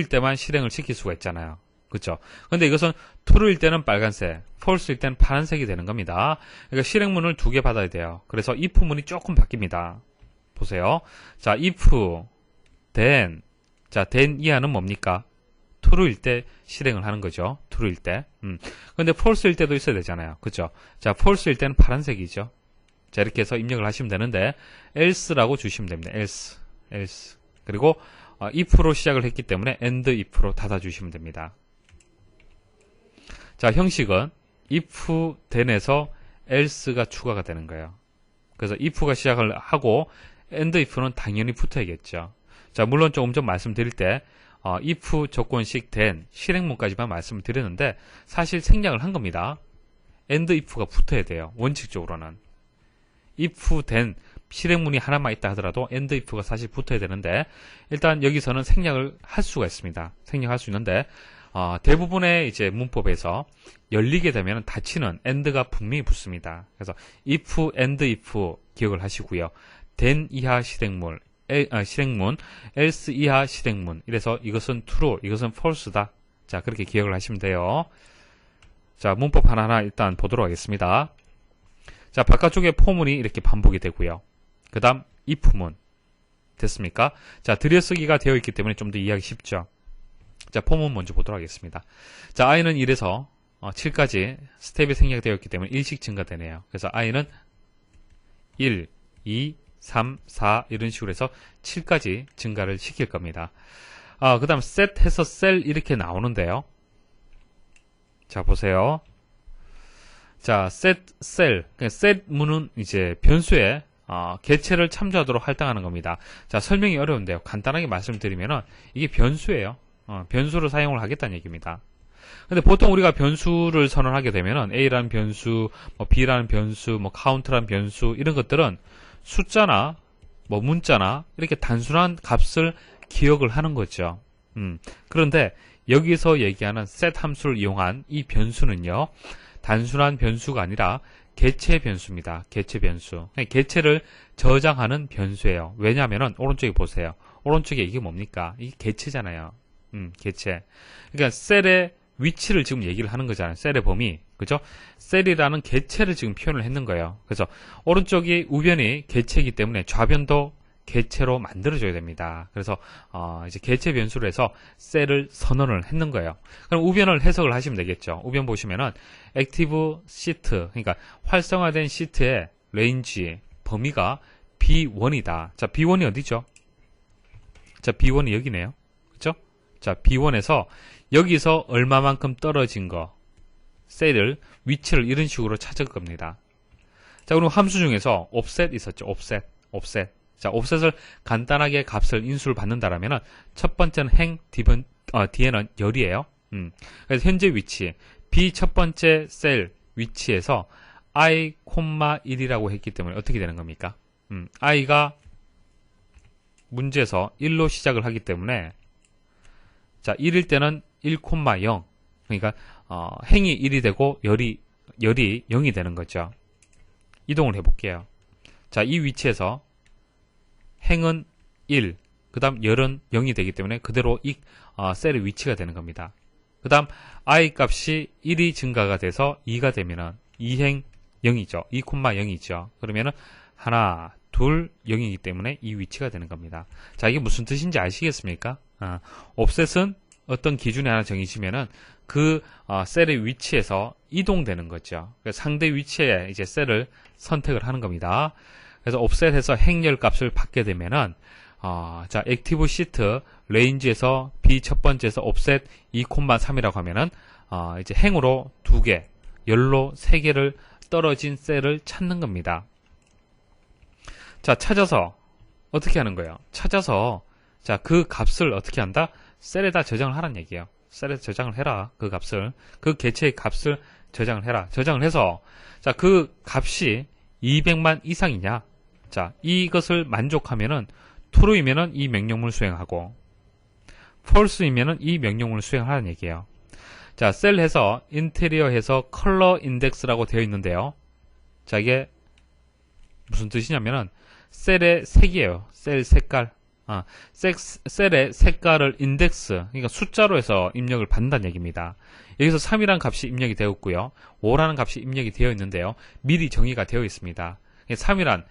때만 실행을 시킬 수가 있잖아요. 그렇죠? 근데 이것은 true일 때는 빨간색, false일 때는 파란색이 되는 겁니다. 그러니까 실행문을 두 개 받아야 돼요. 그래서 if문이 조금 바뀝니다. 보세요. 자, if then, 자, then 이하는 뭡니까? true일 때 실행을 하는 거죠. true일 때. 근데 false일 때도 있어야 되잖아요. 그렇죠? 자, false일 때는 파란색이죠. 자, 이렇게 해서 입력을 하시면 되는데, else라고 주시면 됩니다. else. 그리고 if로 시작을 했기 때문에 and if로 닫아주시면 됩니다. 자, 형식은 if then에서 else가 추가가 되는 거예요. 그래서 if가 시작을 하고 and if는 당연히 붙어야겠죠. 자, 물론 조금 전 말씀드릴 때 if 조건식 then 실행문까지만 말씀을 드렸는데 사실 생략을 한 겁니다. and if가 붙어야 돼요. 원칙적으로는. if then 실행문이 하나만 있다 하더라도 and if가 사실 붙어야 되는데, 일단 여기서는 생략을 할 수가 있습니다. 생략할 수 있는데, 대부분의 이제 문법에서 열리게 되면 닫히는 and가 분명히 붙습니다. 그래서 if and if 기억을 하시고요. then 이하 실행문, 실행문, else 이하 실행문. 이래서 이것은 true, 이것은 false다. 자, 그렇게 기억을 하시면 돼요. 자, 문법 하나하나 일단 보도록 하겠습니다. 자, 바깥쪽에 포문이 이렇게 반복이 되고요. 그 다음 if문. 됐습니까? 자, 들여쓰기가 되어 있기 때문에 좀 더 이해하기 쉽죠. 자, 포문 먼저 보도록 하겠습니다. 자, i는 1에서 7까지 스텝이 생략되어 있기 때문에 1씩 증가되네요. 그래서 i는 1, 2, 3, 4 이런 식으로 해서 7까지 증가를 시킬 겁니다. 그 다음 set 해서 cell 이렇게 나오는데요. 자, 보세요. 자, set cell. set 문은 이제 변수에 개체를 참조하도록 할당하는 겁니다. 자, 설명이 어려운데요. 간단하게 말씀드리면은 이게 변수예요. 변수를 사용을 하겠다는 얘기입니다. 근데 보통 우리가 변수를 선언하게 되면은 A라는 변수, 뭐 B라는 변수, 뭐 count라는 변수 이런 것들은 숫자나 뭐 문자나 이렇게 단순한 값을 기억을 하는 거죠. 그런데 여기서 얘기하는 set 함수를 이용한 이 변수는요, 단순한 변수가 아니라 개체 변수입니다. 개체 변수. 개체를 저장하는 변수예요. 왜냐하면은 오른쪽에 보세요. 오른쪽에 이게 뭡니까? 이게 개체잖아요. 개체. 그러니까 셀의 위치를 지금 얘기를 하는 거잖아요. 셀의 범위. 그죠? 셀이라는 개체를 지금 표현을 했는 거예요. 그래서 오른쪽이 우변이 개체이기 때문에 좌변도 개체로 만들어줘야 됩니다. 그래서 이제 개체 변수로 해서 셀을 선언을 했는 거예요. 그럼 우변을 해석을 하시면 되겠죠. 우변 보시면은 액티브 시트, 그러니까 활성화된 시트의 레인지, 범위가 B1이다. 자, B1이 어디죠? 자, B1이 여기네요. 그죠? 자, B1에서 여기서 얼마만큼 떨어진 거, 셀을, 위치를 이런 식으로 찾을 겁니다. 자, 그럼 함수 중에서 offset 있었죠. offset. 자, offset을 간단하게 값을 인수를 받는다라면은 첫 번째는 행, 뒤에는 열이에요. 그래서 현재 위치, B 첫 번째 셀 위치에서 i, 1이라고 했기 때문에 어떻게 되는 겁니까? i가 문제에서 1로 시작을 하기 때문에 자, 1일 때는 1,0 그러니까 행이 1이 되고 열이 0이 되는 거죠. 이동을 해볼게요. 자, 이 위치에서 행은 1, 그 다음 열은 0이 되기 때문에 그대로 이 셀의 위치가 되는 겁니다. 그 다음 i 값이 1이 증가가 돼서 2가 되면은 2행 0이죠. 2,0이죠. 그러면은 하나, 둘, 0이기 때문에 이 위치가 되는 겁니다. 자, 이게 무슨 뜻인지 아시겠습니까? offset은 어떤 기준에 하나 정해지면은 그 셀의 위치에서 이동되는 거죠. 상대 위치에 이제 셀을 선택을 하는 겁니다. 그래서 offset해서 행열 값을 받게 되면은 자, 액티브 시트 레인지에서 B 첫 번째에서 offset 2,3이라고 하면은 이제 행으로 2개, 열로 3개를 떨어진 셀을 찾는 겁니다. 자, 찾아서 어떻게 하는 거예요? 찾아서 자, 그 값을 어떻게 한다? 셀에다 저장을 하라는 얘기예요. 셀에 저장을 해라. 그 값을. 그 개체의 값을 저장을 해라. 저장을 해서 자, 그 값이 200만 이상이냐? 자, 이것을 만족하면은 true이면은 이 명령문을 수행하고 false이면은 이 명령문을 수행하라는 얘기예요. 자, 셀 해서 인테리어 해서 컬러 인덱스라고 되어 있는데요. 자, 이게 무슨 뜻이냐면은 셀의 색이에요. 셀 색깔. 셀의 색깔을 인덱스, 그러니까 숫자로 해서 입력을 받는다는 얘기입니다. 여기서 3이라는 값이 입력이 되어 있고요. 5라는 값이 입력이 되어 있는데요. 미리 정의가 되어 있습니다. 3이란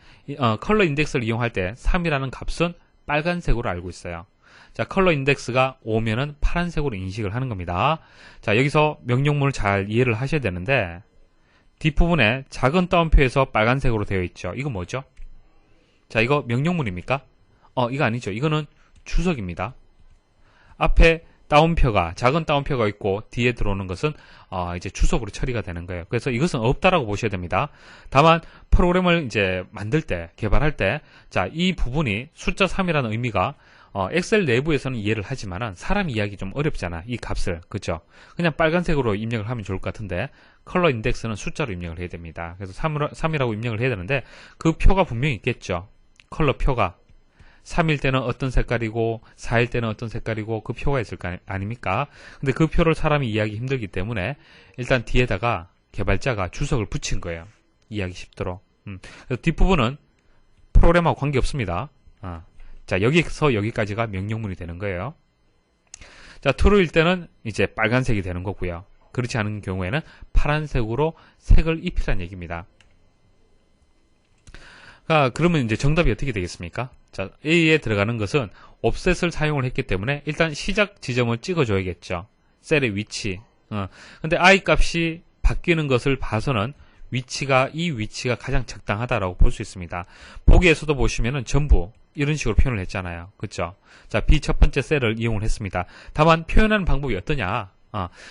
컬러 인덱스를 이용할 때 3이라는 값은 빨간색으로 알고 있어요. 자, 컬러 인덱스가 5면은 파란색으로 인식을 하는 겁니다. 자, 여기서 명령문을 잘 이해를 하셔야 되는데 뒷부분에 작은 따옴표에서 빨간색으로 되어 있죠. 이거 뭐죠? 자, 이거 명령문입니까? 이거 아니죠. 이거는 주석입니다. 앞에 따옴표가, 작은 따옴표가 있고 뒤에 들어오는 것은 이제 주석으로 처리가 되는 거예요. 그래서 이것은 없다라고 보셔야 됩니다. 다만 프로그램을 이제 만들 때, 개발할 때, 자, 이 부분이 숫자 3이라는 의미가 엑셀 내부에서는 이해를 하지만은 사람 이해하기 좀 어렵잖아. 이 값을. 그죠? 그냥 빨간색으로 입력을 하면 좋을 것 같은데 컬러 인덱스는 숫자로 입력을 해야 됩니다. 그래서 3이라고 입력을 해야 되는데 그 표가 분명히 있겠죠. 컬러 표가. 3일 때는 어떤 색깔이고 4일 때는 어떤 색깔이고 그 표가 있을 거 아닙니까? 근데 그 표를 사람이 이해하기 힘들기 때문에 일단 뒤에다가 개발자가 주석을 붙인 거예요. 이해하기 쉽도록. 그래서 뒷부분은 프로그램하고 관계없습니다. 자, 여기서 여기까지가 명령문이 되는 거예요. 자, true일 때는 이제 빨간색이 되는 거고요. 그렇지 않은 경우에는 파란색으로 색을 입히라는 얘기입니다. 그러면 이제 정답이 어떻게 되겠습니까? 자, A에 들어가는 것은 offset을 사용을 했기 때문에 일단 시작 지점을 찍어줘야겠죠. 셀의 위치. 근데 I 값이 바뀌는 것을 봐서는 이 위치가 가장 적당하다라고 볼 수 있습니다. 보기에서도 보시면은 전부 이런 식으로 표현을 했잖아요. 그쵸? 자, B 첫 번째 셀을 이용을 했습니다. 다만 표현하는 방법이 어떠냐?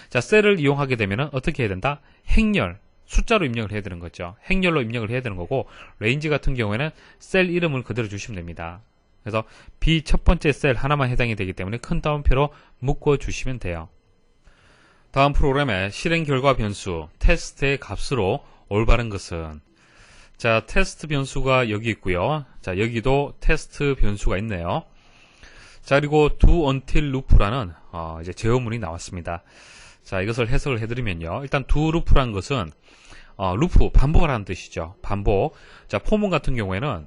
자, 셀을 이용하게 되면은 어떻게 해야 된다? 행렬, 숫자로 입력을 해야 되는 거죠. 행렬로 입력을 해야 되는 거고, 레인지 같은 경우에는 셀 이름을 그대로 주시면 됩니다. 그래서 B 첫 번째 셀 하나만 해당이 되기 때문에 큰 따옴표로 묶어 주시면 돼요. 다음 프로그램의 실행 결과 변수, 테스트의 값으로 올바른 것은, 자, 테스트 변수가 여기 있고요. 자, 여기도 테스트 변수가 있네요. 자, 그리고 do until loop라는 이제 제어문이 나왔습니다. 자, 이것을 해석을 해드리면요. 일단 do loop란 것은 루프, 반복을 하는 뜻이죠. 반복. 자, 폼은 같은 경우에는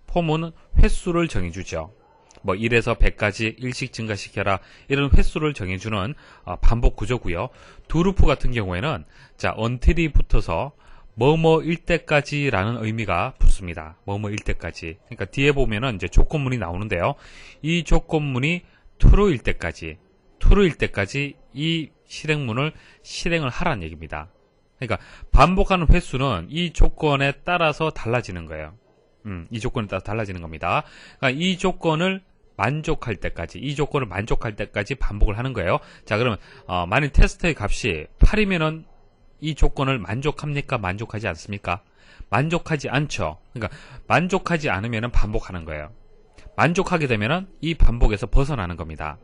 폼은 횟수를 정해주죠. 뭐 1에서 100까지 일씩 증가시켜라, 이런 횟수를 정해주는 반복 구조고요. do loop 같은 경우에는 자, until이 붙어서 뭐뭐일 때까지라는 의미가 붙습니다. 뭐뭐일 때까지. 그러니까 뒤에 보면은 이제 조건문이 나오는데요. 이 조건문이 true일 때까지 이 실행문을 실행을 하라는 얘기입니다. 그러니까 반복하는 횟수는 이 조건에 따라서 달라지는 거예요. 이 조건에 따라서 달라지는 겁니다. 그러니까 이 조건을 만족할 때까지 반복을 하는 거예요. 자, 그러면 만약 테스트의 값이 8이면은 이 조건을 만족합니까? 만족하지 않습니까? 만족하지 않죠. 그러니까 만족하지 않으면 반복하는 거예요. 만족하게 되면 이 반복에서 벗어나는 겁니다.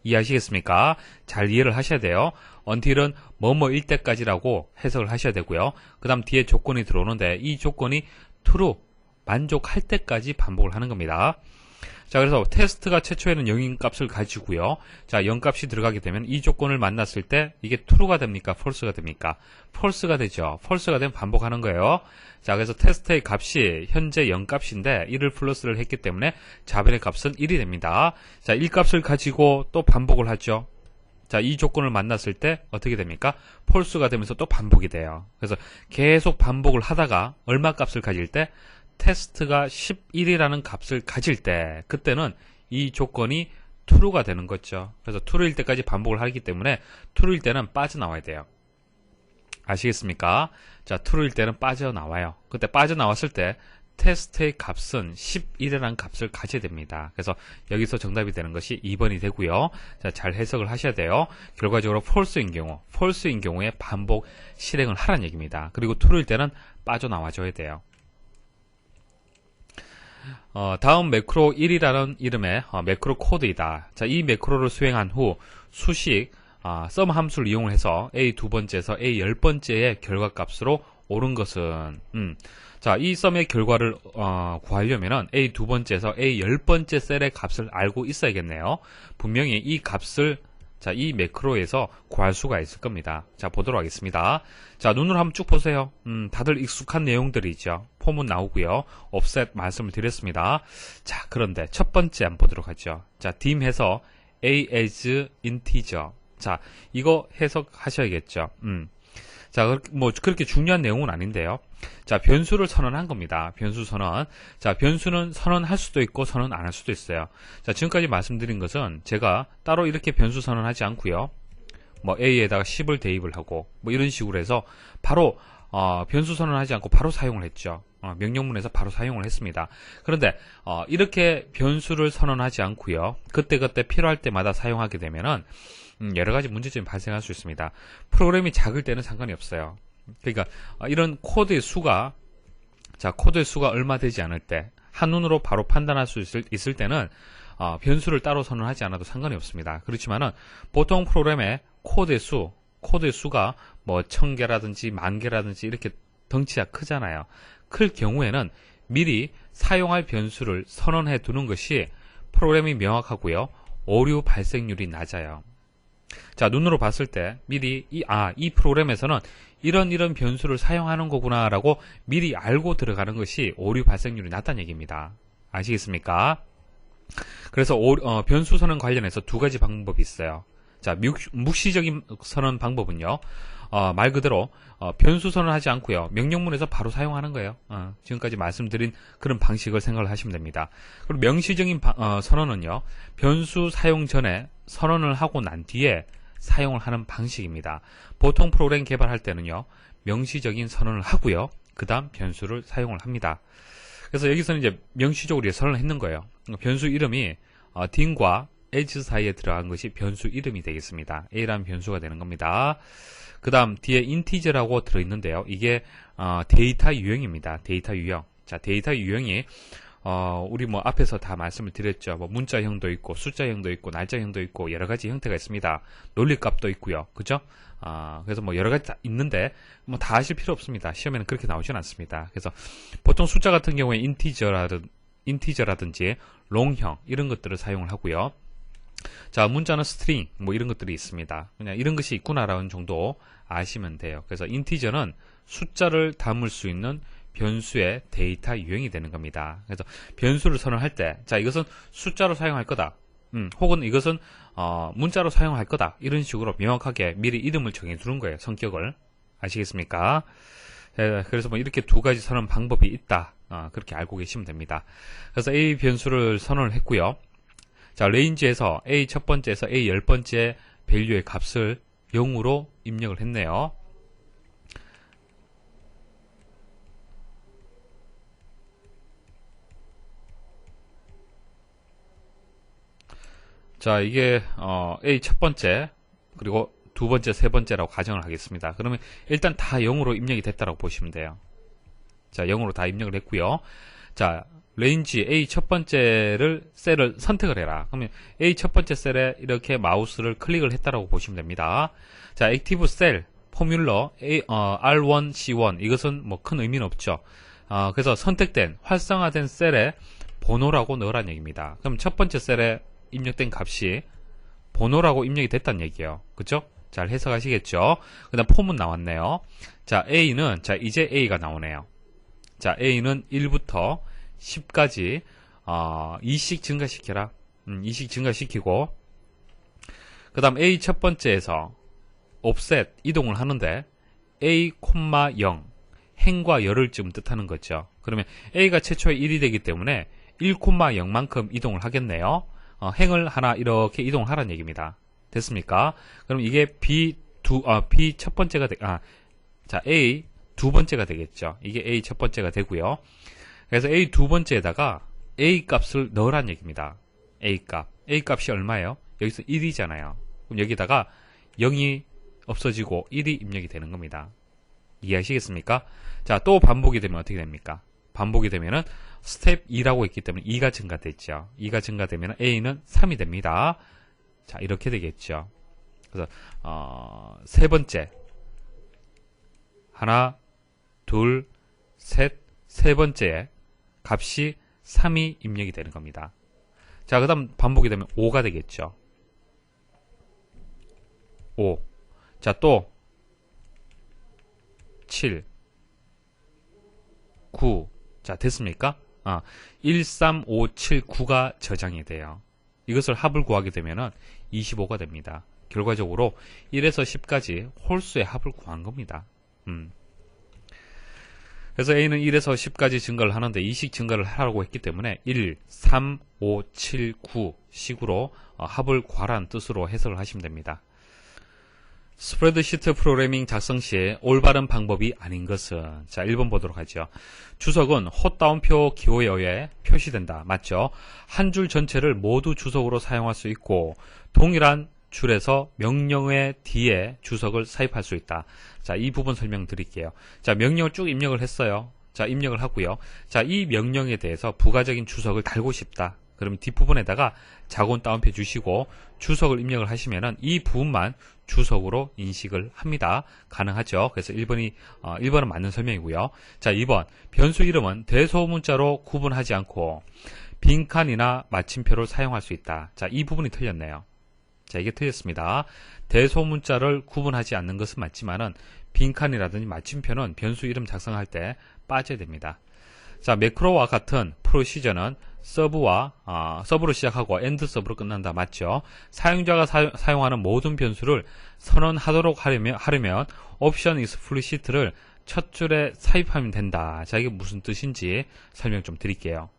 이해하시겠습니까? 잘 이해를 하셔야 돼요. until은 뭐뭐일 때까지라고 해석을 하셔야 되고요. 그 다음 뒤에 조건이 들어오는데 이 조건이 true, 만족할 때까지 반복을 하는 겁니다. 자, 그래서 테스트가 최초에는 0인 값을 가지고요. 자, 0 값이 들어가게 되면 이 조건을 만났을 때 이게 true가 됩니까? false가 됩니까? false가 되죠. false가 되면 반복하는 거예요. 자, 그래서 테스트의 값이 현재 0 값인데 1을 플러스를 했기 때문에 자변의 값은 1이 됩니다. 자, 1 값을 가지고 또 반복을 하죠. 자, 이 조건을 만났을 때 어떻게 됩니까? false가 되면서 또 반복이 돼요. 그래서 계속 반복을 하다가 얼마 값을 가질 때? 테스트가 11이라는 값을 가질 때, 그때는 이 조건이 true가 되는 거죠. 그래서 true일 때까지 반복을 하기 때문에 true일 때는 빠져나와야 돼요. 아시겠습니까? 자, true일 때는 빠져나와요. 그때 빠져나왔을 때 테스트의 값은 11이라는 값을 가져야 됩니다. 그래서 여기서 정답이 되는 것이 2번이 되고요. 자, 잘 해석을 하셔야 돼요. 결과적으로 false인 경우에 반복 실행을 하라는 얘기입니다. 그리고 true일 때는 빠져나와줘야 돼요. 다음 매크로 1이라는 이름의 매크로 코드이다. 자, 이 매크로를 수행한 후 수식 sum 함수를 이용을 해서 A 두 번째에서 A 10번째의 결과값으로 옳은 것은 자, 이 썸의 결과를 구하려면은 A 두 번째에서 A 10번째 셀의 값을 알고 있어야겠네요. 분명히 이 값을 자, 이 매크로에서 구할 수가 있을 겁니다. 자, 보도록 하겠습니다. 자, 눈으로 한번 쭉 보세요. 다들 익숙한 내용들이죠. 폼은 나오고요. offset 말씀을 드렸습니다. 자, 그런데 첫 번째 한번 보도록 하죠. 자, dim해서 a as integer. 자, 이거 해석하셔야겠죠. 자, 뭐 그렇게 중요한 내용은 아닌데요. 자, 변수를 선언한 겁니다. 변수 선언. 자, 변수는 선언할 수도 있고 선언 안 할 수도 있어요. 자, 지금까지 말씀드린 것은 제가 따로 이렇게 변수 선언하지 않고요. 뭐 A에다가 10을 대입을 하고 뭐 이런 식으로 해서 바로 변수 선언하지 않고 바로 사용을 했죠. 명령문에서 바로 사용을 했습니다. 그런데 이렇게 변수를 선언하지 않고요. 그때그때 필요할 때마다 사용하게 되면은 여러가지 문제점이 발생할 수 있습니다. 프로그램이 작을 때는 상관이 없어요. 그러니까 이런 코드의 수가 얼마 되지 않을 때 한눈으로 바로 판단할 수 있을 때는 변수를 따로 선언하지 않아도 상관이 없습니다. 그렇지만은 보통 프로그램의 코드의 수가 뭐 1000개라든지 10,000개라든지 이렇게 덩치가 크잖아요. 클 경우에는 미리 사용할 변수를 선언해 두는 것이 프로그램이 명확하고요. 오류 발생률이 낮아요. 자, 눈으로 봤을 때 미리 이 프로그램에서는 이런 변수를 사용하는 거구나 라고 미리 알고 들어가는 것이 오류 발생률이 낮다는 얘기입니다. 아시겠습니까? 그래서 변수 선언 관련해서 두 가지 방법이 있어요. 자, 묵시적인 선언 방법은요, 말 그대로 변수 선언하지 않고요, 명령문에서 바로 사용하는 거예요. 지금까지 말씀드린 그런 방식을 생각을 하시면 됩니다. 그리고 명시적인 선언은요, 변수 사용 전에 선언을 하고 난 뒤에 사용을 하는 방식입니다. 보통 프로그램 개발할 때는요, 명시적인 선언을 하고요, 그 다음 변수를 사용을 합니다. 그래서 여기서는 이제 명시적으로 선언을 했는 거예요. 변수 이름이 딩과 as 사이에 들어간 것이 변수 이름이 되겠습니다. a라는 변수가 되는 겁니다. 그 다음 뒤에 인티저라고 들어있는데요. 이게 데이터 유형입니다. 데이터 유형. 자, 데이터 유형이 우리 뭐 앞에서 다 말씀을 드렸죠. 뭐 문자형도 있고 숫자형도 있고 날짜형도 있고 여러 가지 형태가 있습니다. 논리값도 있고요. 그죠? 그래서 뭐 여러 가지 다 있는데 뭐 다 아실 필요 없습니다. 시험에는 그렇게 나오진 않습니다. 그래서 보통 숫자 같은 경우에 인티저라든지 롱형 이런 것들을 사용을 하고요. 자, 문자는 스트링 뭐 이런 것들이 있습니다. 그냥 이런 것이 있구나라는 정도 아시면 돼요. 그래서 인티저는 숫자를 담을 수 있는 변수의 데이터 유형이 되는 겁니다. 그래서 변수를 선언할 때, 자, 이것은 숫자로 사용할 거다. 혹은 이것은 문자로 사용할 거다. 이런 식으로 명확하게 미리 이름을 정해두는 거예요. 성격을. 아시겠습니까? 그래서 뭐 이렇게 두 가지 선언 방법이 있다. 그렇게 알고 계시면 됩니다. 그래서 A 변수를 선언을 했고요. 자, 레인지에서 A 첫 번째에서 A 10번째 밸류의 값을 0으로 입력을 했네요. 자, 이게 A 첫 번째 그리고 두 번째, 세 번째라고 가정을 하겠습니다. 그러면 일단 다 0으로 입력이 됐다고 보시면 돼요. 자, 0으로 다 입력을 했고요. 자, 레인지 A 첫 번째를 셀을 선택을 해라. 그러면 A 첫 번째 셀에 이렇게 마우스를 클릭을 했다라고 보시면 됩니다. 자, 액티브 셀 포뮬러 R1, C1 이것은 뭐 큰 의미는 없죠. 그래서 선택된 활성화된 셀에 번호라고 넣으라는 얘기입니다. 그럼 첫 번째 셀에 입력된 값이 번호라고 입력이 됐다는 얘기예요. 그쵸? 잘 해석하시겠죠? 그 다음 폼은 나왔네요. 자, A는, 자, 이제 A가 나오네요. 자, A는 1부터 10까지, 2씩 증가시켜라. 2씩 증가시키고, 그 다음 A 첫 번째에서 offset, 이동을 하는데, A, 0, 행과 열을 좀 뜻하는 거죠. 그러면 A가 최초에 1이 되기 때문에 1, 0만큼 이동을 하겠네요. 행을 하나 이렇게 이동을 하라는 얘기입니다. 됐습니까? 그럼 이게 B 첫 번째가 자, A 두 번째가 되겠죠. 이게 A 첫 번째가 되고요. 그래서 A 두 번째에다가 A 값을 넣으라는 얘기입니다. A 값이 얼마예요? 여기서 1이잖아요. 그럼 여기다가 0이 없어지고 1이 입력이 되는 겁니다. 이해하시겠습니까? 자, 또 반복이 되면 어떻게 됩니까? 반복이 되면은 스텝 2라고 했기 때문에 2가 증가됐죠. 2가 증가되면 A는 3이 됩니다. 자, 이렇게 되겠죠. 그래서 세 번째 하나, 둘, 셋, 세 번째에 값이 3이 입력이 되는 겁니다. 자, 그 다음 반복이 되면 5가 되겠죠. 5. 자, 또 7, 9. 자, 됐습니까? 1, 3, 5, 7, 9가 저장이 돼요. 이것을 합을 구하게 되면은 25가 됩니다. 결과적으로 1에서 10까지 홀수의 합을 구한 겁니다. 그래서 A는 1에서 10까지 증가를 하는데 2씩 증가를 하라고 했기 때문에 1, 3, 5, 7, 9 식으로 합을 구하라는 뜻으로 해석을 하시면 됩니다. 스프레드시트 프로그래밍 작성 시에 올바른 방법이 아닌 것은, 자, 1번 보도록 하죠. 주석은 헛다운표 기호에 의해 표시된다. 맞죠? 한 줄 전체를 모두 주석으로 사용할 수 있고 동일한 줄에서 명령의 뒤에 주석을 삽입할 수 있다. 자, 이 부분 설명드릴게요. 자, 명령을 쭉 입력을 했어요. 자, 입력을 하고요. 자, 이 명령에 대해서 부가적인 주석을 달고 싶다. 그러면 뒷부분에다가 자곤 다운표 주시고 주석을 입력을 하시면은 이 부분만 주석으로 인식을 합니다. 가능하죠. 그래서 1번은 맞는 설명이고요. 자, 2번. 변수 이름은 대소문자로 구분하지 않고 빈칸이나 마침표를 사용할 수 있다. 자, 이 부분이 틀렸네요. 자, 이게 틀렸습니다. 대소문자를 구분하지 않는 것은 맞지만은 빈칸이라든지 마침표는 변수 이름 작성할 때 빠져야 됩니다. 자, 매크로와 같은 프로시저는 서브로 시작하고 엔드 서브로 끝난다. 맞죠? 사용자가 사용하는 모든 변수를 선언하도록 하려면 옵션 explicit를 첫 줄에 삽입하면 된다. 자, 이게 무슨 뜻인지 설명 좀 드릴게요.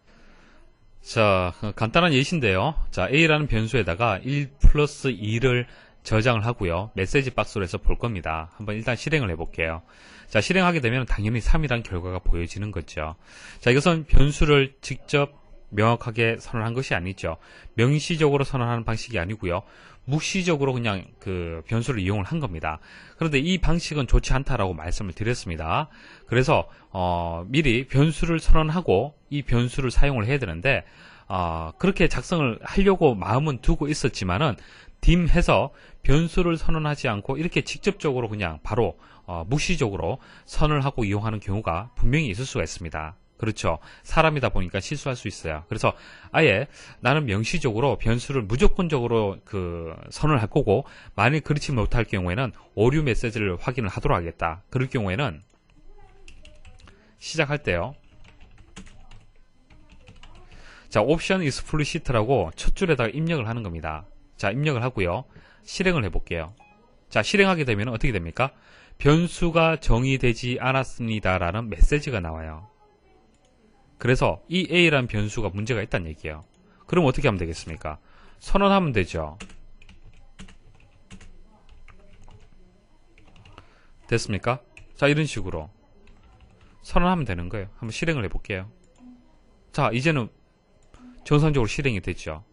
자, 간단한 예시인데요. 자, A라는 변수에다가 1 플러스 2를 저장을 하고요. 메시지 박스로 해서 볼 겁니다. 한번 일단 실행을 해볼게요. 자, 실행하게 되면 당연히 3이라는 결과가 보여지는 거죠. 자, 이것은 변수를 직접 명확하게 선언한 것이 아니죠. 명시적으로 선언하는 방식이 아니고요. 묵시적으로 그냥 그 변수를 이용을 한 겁니다. 그런데 이 방식은 좋지 않다라고 말씀을 드렸습니다. 그래서 미리 변수를 선언하고 이 변수를 사용을 해야 되는데 그렇게 작성을 하려고 마음은 두고 있었지만은 딤해서 변수를 선언하지 않고 이렇게 직접적으로 그냥 바로 묵시적으로 선언을 하고 이용하는 경우가 분명히 있을 수가 있습니다. 그렇죠. 사람이다 보니까 실수할 수 있어요. 그래서 아예 나는 명시적으로 변수를 무조건적으로 선언을 할 거고, 만일 그렇지 못할 경우에는 오류 메시지를 확인을 하도록 하겠다. 그럴 경우에는 시작할 때요. 자, 옵션 explicit라고 첫 줄에다가 입력을 하는 겁니다. 자, 입력을 하고요. 실행을 해볼게요. 자, 실행하게 되면 어떻게 됩니까? 변수가 정의되지 않았습니다라는 메시지가 나와요. 그래서 이 A라는 변수가 문제가 있다는 얘기예요. 그럼 어떻게 하면 되겠습니까? 선언하면 되죠. 됐습니까? 자, 이런 식으로 선언하면 되는 거예요. 한번 실행을 해볼게요. 자, 이제는 정상적으로 실행이 됐죠.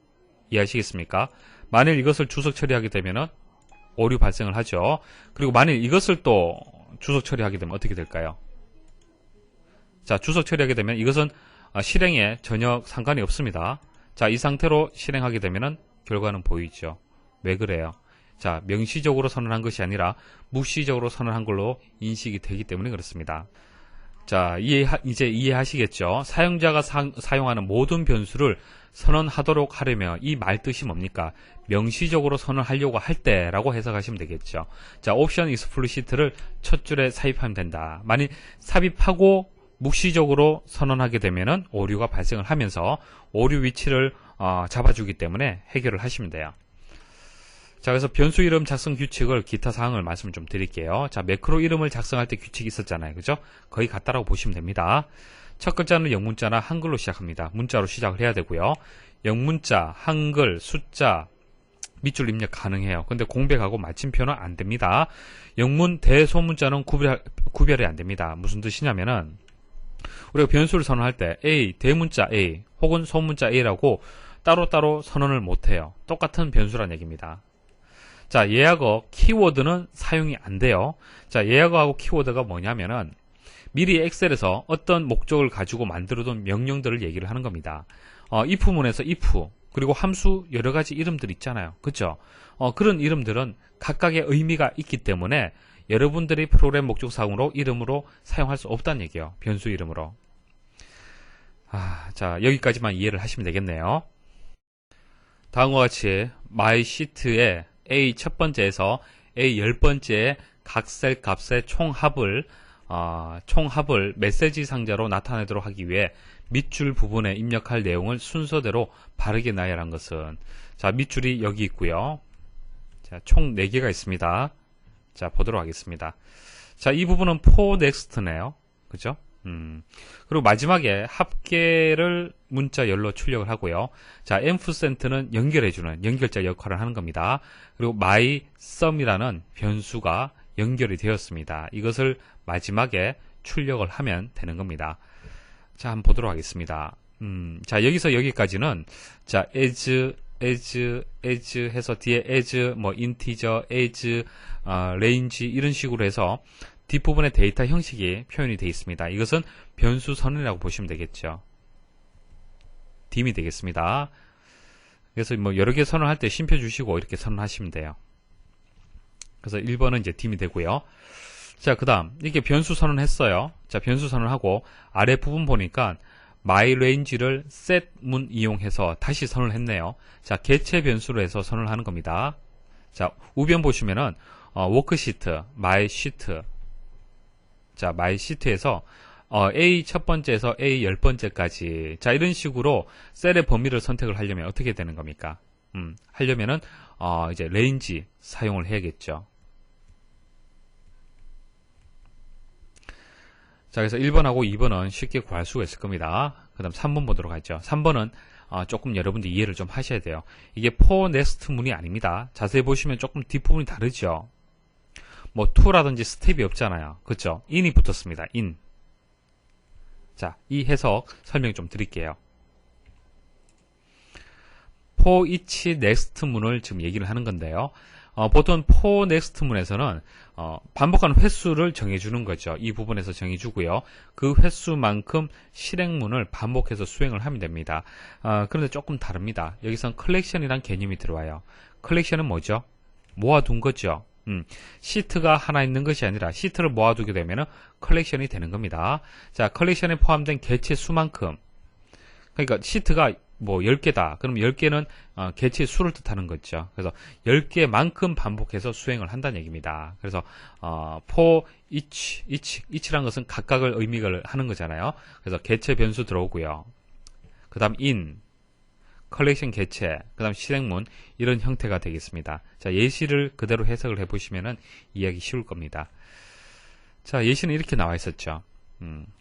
이해하시겠습니까? 만일 이것을 주석 처리하게 되면 오류 발생을 하죠. 그리고 만일 이것을 또 주석 처리하게 되면 어떻게 될까요? 자, 주석 처리하게 되면 이것은 실행에 전혀 상관이 없습니다. 자, 이 상태로 실행하게 되면 결과는 보이죠. 왜 그래요? 자, 명시적으로 선언한 것이 아니라 묵시적으로 선언한 걸로 인식이 되기 때문에 그렇습니다. 자, 이제 이해하시겠죠? 사용자가 사용하는 모든 변수를 선언하도록 하려면 이 말 뜻이 뭡니까? 명시적으로 선언하려고 할 때라고 해석하시면 되겠죠. 자, 옵션 explicit를 첫 줄에 삽입하면 된다. 만일 삽입하고 묵시적으로 선언하게 되면은 오류가 발생을 하면서 오류 위치를 잡아주기 때문에 해결을 하시면 돼요. 자, 그래서 변수 이름 작성 규칙을 기타 사항을 말씀을 좀 드릴게요. 자, 매크로 이름을 작성할 때 규칙이 있었잖아요. 그죠? 거의 같다라고 보시면 됩니다. 첫 글자는 영문자나 한글로 시작합니다. 문자로 시작을 해야 되고요. 영문자, 한글, 숫자, 밑줄 입력 가능해요. 근데 공백하고 마침표는 안 됩니다. 영문, 대소문자는 구별이 안 됩니다. 무슨 뜻이냐면은 우리가 변수를 선언할 때 A, 대문자 A 혹은 소문자 A라고 따로따로 선언을 못해요. 똑같은 변수란 얘기입니다. 자, 예약어, 키워드는 사용이 안 돼요. 자, 예약어하고 키워드가 뭐냐면은 미리 엑셀에서 어떤 목적을 가지고 만들어둔 명령들을 얘기를 하는 겁니다. if문에서 if, 그리고 함수 여러가지 이름들 있잖아요. 그쵸? 그런 이름들은 각각의 의미가 있기 때문에 여러분들이 프로그램 목적사항으로 이름으로 사용할 수 없다는 얘기예요. 변수 이름으로. 자, 여기까지만 이해를 하시면 되겠네요. 다음과 같이 my sheet에 A 첫 번째에서 A 10번째의 각 셀 값의 총합을 메시지 상자로 나타내도록 하기 위해 밑줄 부분에 입력할 내용을 순서대로 바르게 나열한 것은, 자, 밑줄이 여기 있고요. 자, 총 4개가 있습니다. 자, 보도록 하겠습니다. 자, 이 부분은 for next네요. 그죠? 그리고 마지막에 합계를 문자 열로 출력을 하고요. 자, 앰프센트는 연결해주는 연결자 역할을 하는 겁니다. 그리고 my sum이라는 변수가 연결이 되었습니다. 이것을 마지막에 출력을 하면 되는 겁니다. 자, 한번 보도록 하겠습니다. 자, 여기서 여기까지는, 자, as 해서 뒤에 as, integer, as, range 이런 식으로 해서 뒷부분에 데이터 형식이 표현이 되어 있습니다. 이것은 변수 선언이라고 보시면 되겠죠. 딤이 되겠습니다. 그래서 여러 개 선언할 때 쉼표 주시고 이렇게 선언하시면 돼요. 그래서 1번은 이제 딤이 되고요. 자, 그 다음 이게 변수 선언했어요. 자, 변수 선언하고 아래 부분 보니까 myRange를 set문 이용해서 다시 선언을 했네요. 자, 개체 변수로 해서 선언을 하는 겁니다. 자, 우변 보시면은 워크시트, mySheet. 자, mySheet에서 A 첫 번째에서 A 10번째까지. 자, 이런 식으로 셀의 범위를 선택을 하려면 어떻게 되는 겁니까? 하려면은, 이제 레인지 사용을 해야겠죠. 자, 그래서 1번하고 2번은 쉽게 구할 수가 있을 겁니다. 그 다음 3번 보도록 하죠. 3번은 조금 여러분들 이해를 좀 하셔야 돼요. 이게 for next 문이 아닙니다. 자세히 보시면 조금 뒷부분이 다르죠. 뭐 to라든지 스텝이 없잖아요. 그렇죠? in이 붙었습니다. in. 자, 이 해석 설명 좀 드릴게요. for each next 문을 지금 얘기를 하는 건데요. 보통 for next 문에서는 반복하는 횟수를 정해주는 거죠. 이 부분에서 정해주고요. 그 횟수만큼 실행문을 반복해서 수행을 하면 됩니다. 그런데 조금 다릅니다. 여기선 컬렉션이란 개념이 들어와요. 컬렉션은 뭐죠? 모아둔 거죠. 시트가 하나 있는 것이 아니라 시트를 모아두게 되면 컬렉션이 되는 겁니다. 자, 컬렉션에 포함된 개체 수만큼, 그러니까 시트가 뭐 10개다. 그럼 10개는 개체 수를 뜻하는 거죠. 그래서 10개만큼 반복해서 수행을 한다는 얘기입니다. 그래서 for each라는 것은 각각을 의미를 하는 거잖아요. 그래서 개체 변수 들어오고요. 그 다음 in, 컬렉션 개체, 그 다음 실행문, 이런 형태가 되겠습니다. 자, 예시를 그대로 해석을 해보시면 이해하기 쉬울 겁니다. 자, 예시는 이렇게 나와 있었죠.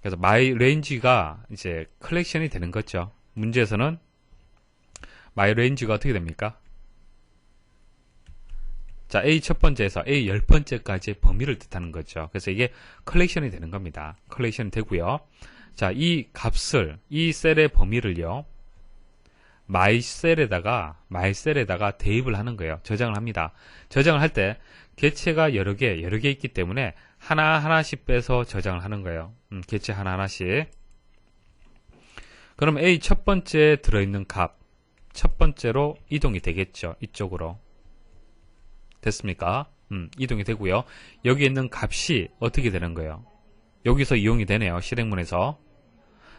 그래서 my range가 이제 컬렉션이 되는 거죠. 문제에서는 my range가 어떻게 됩니까? 자, A 첫 번째에서 A 10번째까지의 범위를 뜻하는 거죠. 그래서 이게 컬렉션이 되는 겁니다. 컬렉션이 되고요. 자, 이 값을, 이 셀의 범위를요, my셀에다가 대입을 하는 거예요. 저장을 합니다. 저장을 할 때 개체가 여러 개 있기 때문에 하나하나씩 빼서 저장을 하는 거예요. 개체 하나하나씩. 그럼 A 첫 번째에 들어있는 값, 첫 번째로 이동이 되겠죠. 이쪽으로. 됐습니까? 이동이 되고요. 여기 있는 값이 어떻게 되는 거예요? 여기서 이용이 되네요. 실행문에서.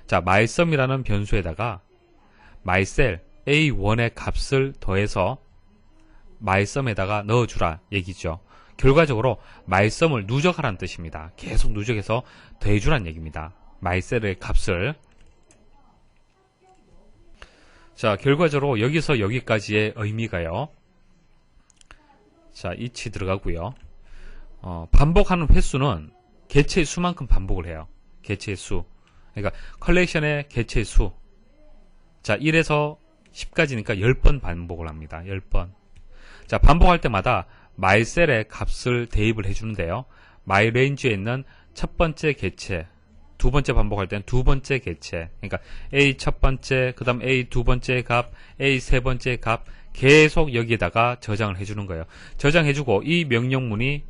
자, mySum이라는 변수에다가 myCell A1의 값을 더해서 mySum에다가 넣어주라 얘기죠. 결과적으로 mySum을 누적하라는 뜻입니다. 계속 누적해서 더해주라는 얘기입니다. myCell의 값을. 자, 결과적으로 여기서 여기까지의 의미가요. 자, each 들어가고요. 반복하는 횟수는 개체의 수만큼 반복을 해요. 개체의 수. 그러니까 컬렉션의 개체의 수. 자, 1에서 10까지니까 10번 반복을 합니다. 10번. 자, 반복할 때마다 myCell의 값을 대입을 해주는데요. myRange에 있는 첫 번째 개체, 두 번째 반복할 때는 두 번째 개체, 그러니까 A 첫 번째, 그 다음 A 두 번째 값, A 세 번째 값, 계속 여기에다가 저장을 해주는 거예요. 저장해주고 이 명령문이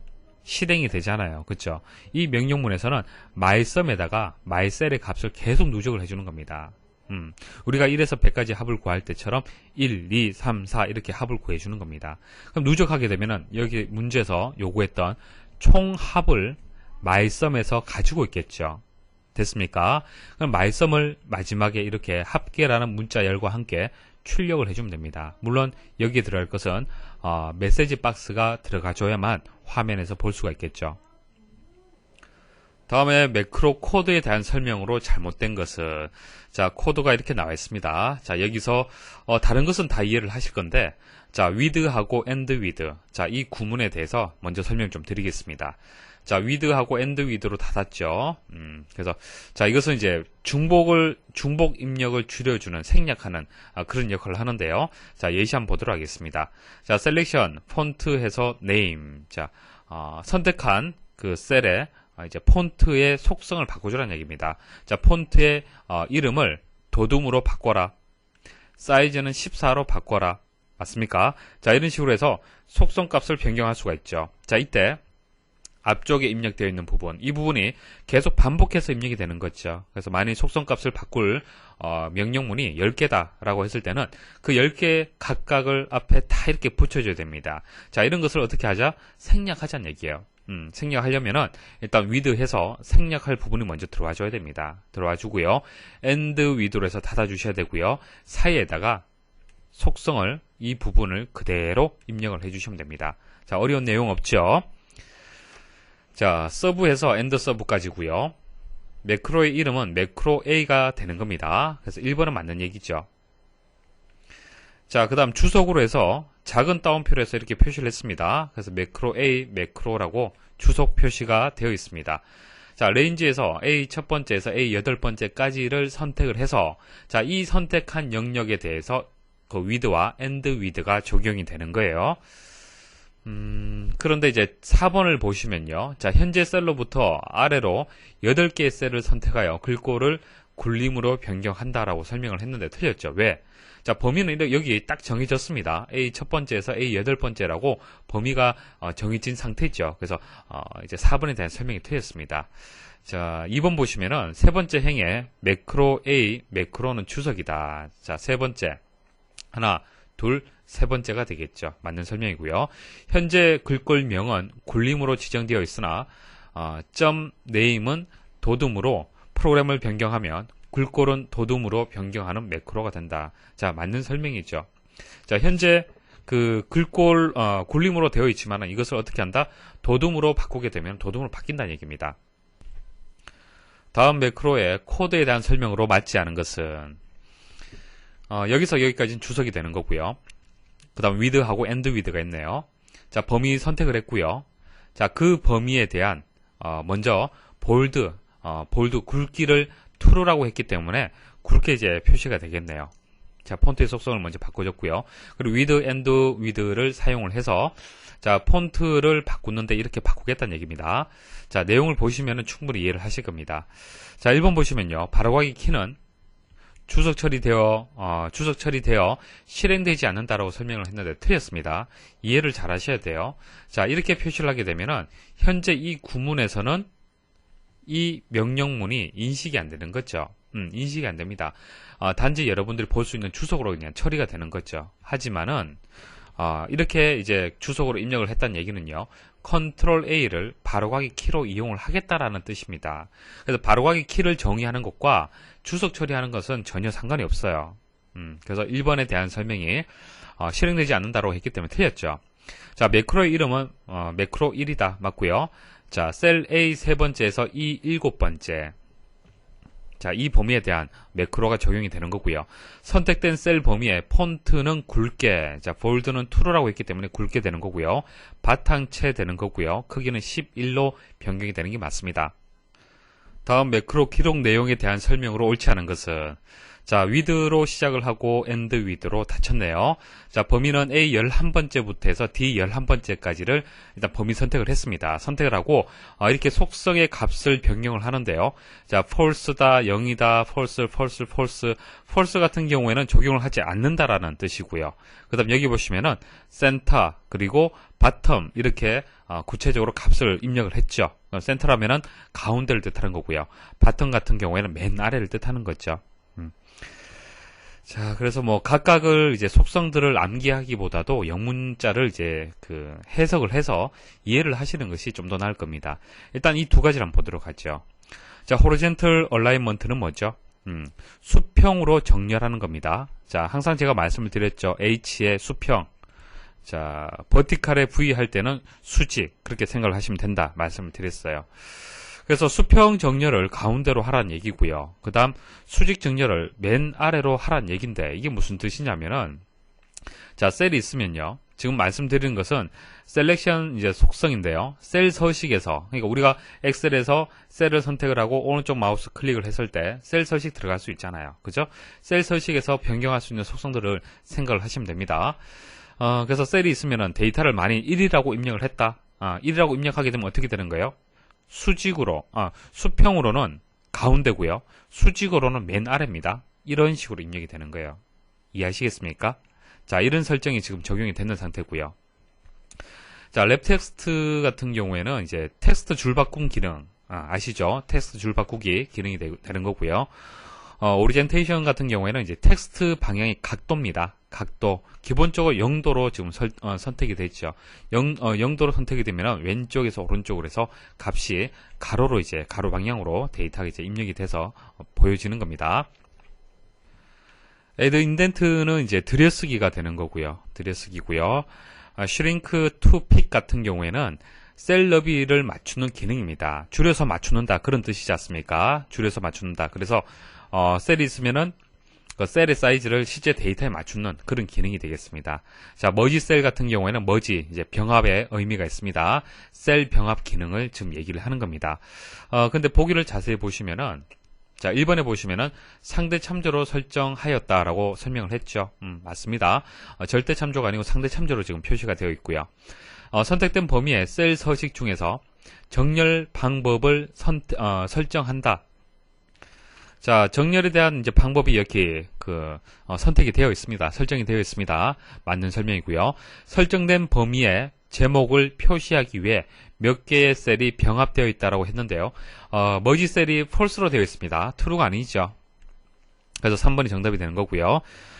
실행이 되잖아요. 그렇죠? 이 명령문에서는 mySum에다가 myCell의 값을 계속 누적을 해주는 겁니다. 우리가 1에서 100까지 합을 구할 때처럼 1, 2, 3, 4 이렇게 합을 구해주는 겁니다. 그럼 누적하게 되면은 여기 문제에서 요구했던 총 합을 mySum에서 가지고 있겠죠. 됐습니까? 그럼 mySum을 마지막에 이렇게 합계라는 문자열과 함께 출력을 해주면 됩니다. 물론 여기에 들어갈 것은 메시지 박스가 들어가줘야만 화면에서 볼 수가 있겠죠. 다음에 매크로 코드에 대한 설명으로 잘못된 것은, 자, 코드가 이렇게 나와 있습니다. 자, 여기서 다른 것은 다 이해를 하실 건데, 자, with하고 and with, 자, 이 구문에 대해서 먼저 설명 좀 드리겠습니다. 자, with하고 and with로 닫았죠. 그래서 자, 이것은 이제 중복 입력을 줄여주는, 생략하는 그런 역할을 하는데요. 자, 예시 한번 보도록 하겠습니다. 자, 셀렉션 폰트해서 name, 자, 선택한 그 셀에 이제 폰트의 속성을 바꿔주라는 얘기입니다. 자, 폰트의 이름을 도둠으로 바꿔라. 사이즈는 14로 바꿔라. 맞습니까? 자, 이런 식으로 해서 속성 값을 변경할 수가 있죠. 자, 이때 앞쪽에 입력되어 있는 부분, 이 부분이 계속 반복해서 입력이 되는 거죠. 그래서 만약 속성 값을 바꿀 명령문이 10개다 라고 했을 때는 그 10개 각각을 앞에 다 이렇게 붙여줘야 됩니다. 자, 이런 것을 어떻게 하자? 생략하자는 얘기예요. 생략하려면은 일단 with 해서 생략할 부분이 먼저 들어와 줘야 됩니다. 들어와 주고요. and with로 해서 닫아 주셔야 되고요. 사이에다가 속성을, 이 부분을 그대로 입력을 해 주시면 됩니다. 자, 어려운 내용 없죠? 자, 서브에서 end 서브까지고요. 매크로의 이름은 매크로 A가 되는 겁니다. 그래서 1번은 맞는 얘기죠. 자, 그 다음 주석으로 해서 작은 따옴표로 해서 이렇게 표시를 했습니다. 그래서 매크로 A, 매크로라고 주석 표시가 되어 있습니다. 자, 레인지에서 A 첫 번째에서 A 여덟 번째까지를 선택을 해서 자, 이 선택한 영역에 대해서 그 width와 end width가 적용이 되는 거예요. 그런데 이제 4번을 보시면요. 자, 현재 셀로부터 아래로 8개의 셀을 선택하여 글꼴을 굴림으로 변경한다라고 설명을 했는데 틀렸죠. 왜? 자, 범위는 여기 딱 정해졌습니다. A 첫 번째에서 A 여덟 번째라고 범위가 정해진 상태죠. 그래서 이제 4번에 대한 설명이 틀렸습니다. 자, 2번 보시면은 세 번째 행에 매크로 A, 매크로는 주석이다. 자, 세 번째. 하나, 둘, 세 번째가 되겠죠. 맞는 설명이고요. 현재 글꼴명은 굴림으로 지정되어 있으나 점 네임은 도둠으로 프로그램을 변경하면 글꼴은 도둠으로 변경하는 매크로가 된다. 자, 맞는 설명이죠. 자, 현재 그 글꼴 굴림으로 되어 있지만 이것을 어떻게 한다? 도둠으로 바꾸게 되면 도둠으로 바뀐다는 얘기입니다. 다음 매크로의 코드에 대한 설명으로 맞지 않은 것은 여기서 여기까지는 주석이 되는 거고요. 그 다음 width하고 end width가 있네요. 자, 범위 선택을 했고요. 자, 그 범위에 대한 먼저 볼드 굵기를 true라고 했기 때문에 굵게 이제 표시가 되겠네요. 자, 폰트의 속성을 먼저 바꿔줬고요. 그리고 width, end width를 사용을 해서 자, 폰트를 바꾸는데 이렇게 바꾸겠다는 얘기입니다. 자, 내용을 보시면 충분히 이해를 하실 겁니다. 자, 1번 보시면요. 바로가기 키는 주석 처리되어 실행되지 않는다라고 설명을 했는데 틀렸습니다. 이해를 잘 하셔야 돼요. 자, 이렇게 표시를 하게 되면은 현재 이 구문에서는 이 명령문이 인식이 안 되는 거죠. 인식이 안 됩니다. 단지 여러분들이 볼 수 있는 주석으로 그냥 처리가 되는 거죠. 하지만은 이렇게 이제 주석으로 입력을 했다는 얘기는요. 컨트롤 A를 바로가기 키로 이용을 하겠다라는 뜻입니다. 그래서 바로가기 키를 정의하는 것과 주석 처리하는 것은 전혀 상관이 없어요. 그래서 1번에 대한 설명이 실행되지 않는다고 했기 때문에 틀렸죠. 자, 매크로의 이름은 매크로 1이다. 맞고요. 자, 셀 A 세 번째에서 E 일곱 번째. 자, 이 범위에 대한 매크로가 적용이 되는 거고요. 선택된 셀 범위에 폰트는 굵게, 자, 볼드는 true라고 했기 때문에 굵게 되는 거고요. 바탕체 되는 거고요. 크기는 11로 변경이 되는 게 맞습니다. 다음 매크로 기록 내용에 대한 설명으로 옳지 않은 것은 자, width로 시작을 하고 end width로 닫혔네요. 자, 범위는 A 11번째부터 해서 D 11번째까지를 일단 범위 선택을 했습니다. 선택을 하고 이렇게 속성의 값을 변경을 하는데요. 자, false다, 0이다, false, false, false, false 같은 경우에는 적용을 하지 않는다라는 뜻이고요. 그 다음 여기 보시면은 center 그리고 bottom 이렇게 구체적으로 값을 입력을 했죠. 센터라면은 가운데를 뜻하는 거고요. bottom 같은 경우에는 맨 아래를 뜻하는 거죠. 자, 그래서 뭐 각각을 이제 속성들을 암기하기보다도 영문자를 이제 그 해석을 해서 이해를 하시는 것이 좀 더 나을 겁니다. 일단 이 두 가지를 한번 보도록 하죠. 자, horizontal alignment는 뭐죠? 수평으로 정렬하는 겁니다. 자, 항상 제가 말씀을 드렸죠. H의 수평. 자, vertical의 V 할 때는 수직 그렇게 생각을 하시면 된다 말씀을 드렸어요. 그래서 수평 정렬을 가운데로 하라는 얘기고요. 그 다음 수직 정렬을 맨 아래로 하라는 얘기인데 이게 무슨 뜻이냐면은 자, 셀이 있으면요. 지금 말씀드리는 것은 셀렉션 이제 속성인데요. 셀 서식에서 그러니까 우리가 엑셀에서 셀을 선택을 하고 오른쪽 마우스 클릭을 했을 때 셀 서식 들어갈 수 있잖아요. 그죠? 셀 서식에서 변경할 수 있는 속성들을 생각을 하시면 됩니다. 그래서 셀이 있으면은 데이터를 만일 1이라고 입력을 했다. 1이라고 입력하게 되면 어떻게 되는 거예요? 수직으로, 수평으로는 가운데고요. 수직으로는 맨 아래입니다. 이런 식으로 입력이 되는 거예요. 이해하시겠습니까? 자, 이런 설정이 지금 적용이 되는 상태고요. 자, 랩 텍스트 같은 경우에는 이제 텍스트 줄바꿈 기능, 아시죠? 텍스트 줄바꾸기 기능이 되는 거고요. 오리젠테이션 같은 경우에는 이제 텍스트 방향이 각도입니다. 각도. 기본적으로 0도로 지금 선택이 됐죠. 0도로 선택이 되면 왼쪽에서 오른쪽으로 해서 값이 가로로 이제 가로 방향으로 데이터가 이제 입력이 돼서 보여지는 겁니다. add indent는 이제 들여쓰기가 되는 거고요. 들여쓰기고요. shrink to fit 같은 경우에는 셀 너비를 맞추는 기능입니다. 줄여서 맞추는다 그런 뜻이지 않습니까? 줄여서 맞추는다. 그래서 셀이 있으면은 그 셀의 사이즈를 실제 데이터에 맞추는 그런 기능이 되겠습니다. 자, 머지 셀 같은 경우에는 머지, 이제 병합의 의미가 있습니다. 셀 병합 기능을 지금 얘기를 하는 겁니다. 근데 보기를 자세히 보시면은, 자, 1번에 보시면은 상대 참조로 설정하였다라고 설명을 했죠. 맞습니다. 절대 참조가 아니고 상대 참조로 지금 표시가 되어 있고요. 선택된 범위의 셀 서식 중에서 정렬 방법을 설정한다. 자, 정렬에 대한 이제 방법이 이렇게 선택이 되어 있습니다. 설정이 되어 있습니다. 맞는 설명이고요. 설정된 범위에 제목을 표시하기 위해 몇 개의 셀이 병합되어 있다라고 했는데요. 머지 셀이 false로 되어 있습니다. true가 아니죠. 그래서 3번이 정답이 되는 거고요.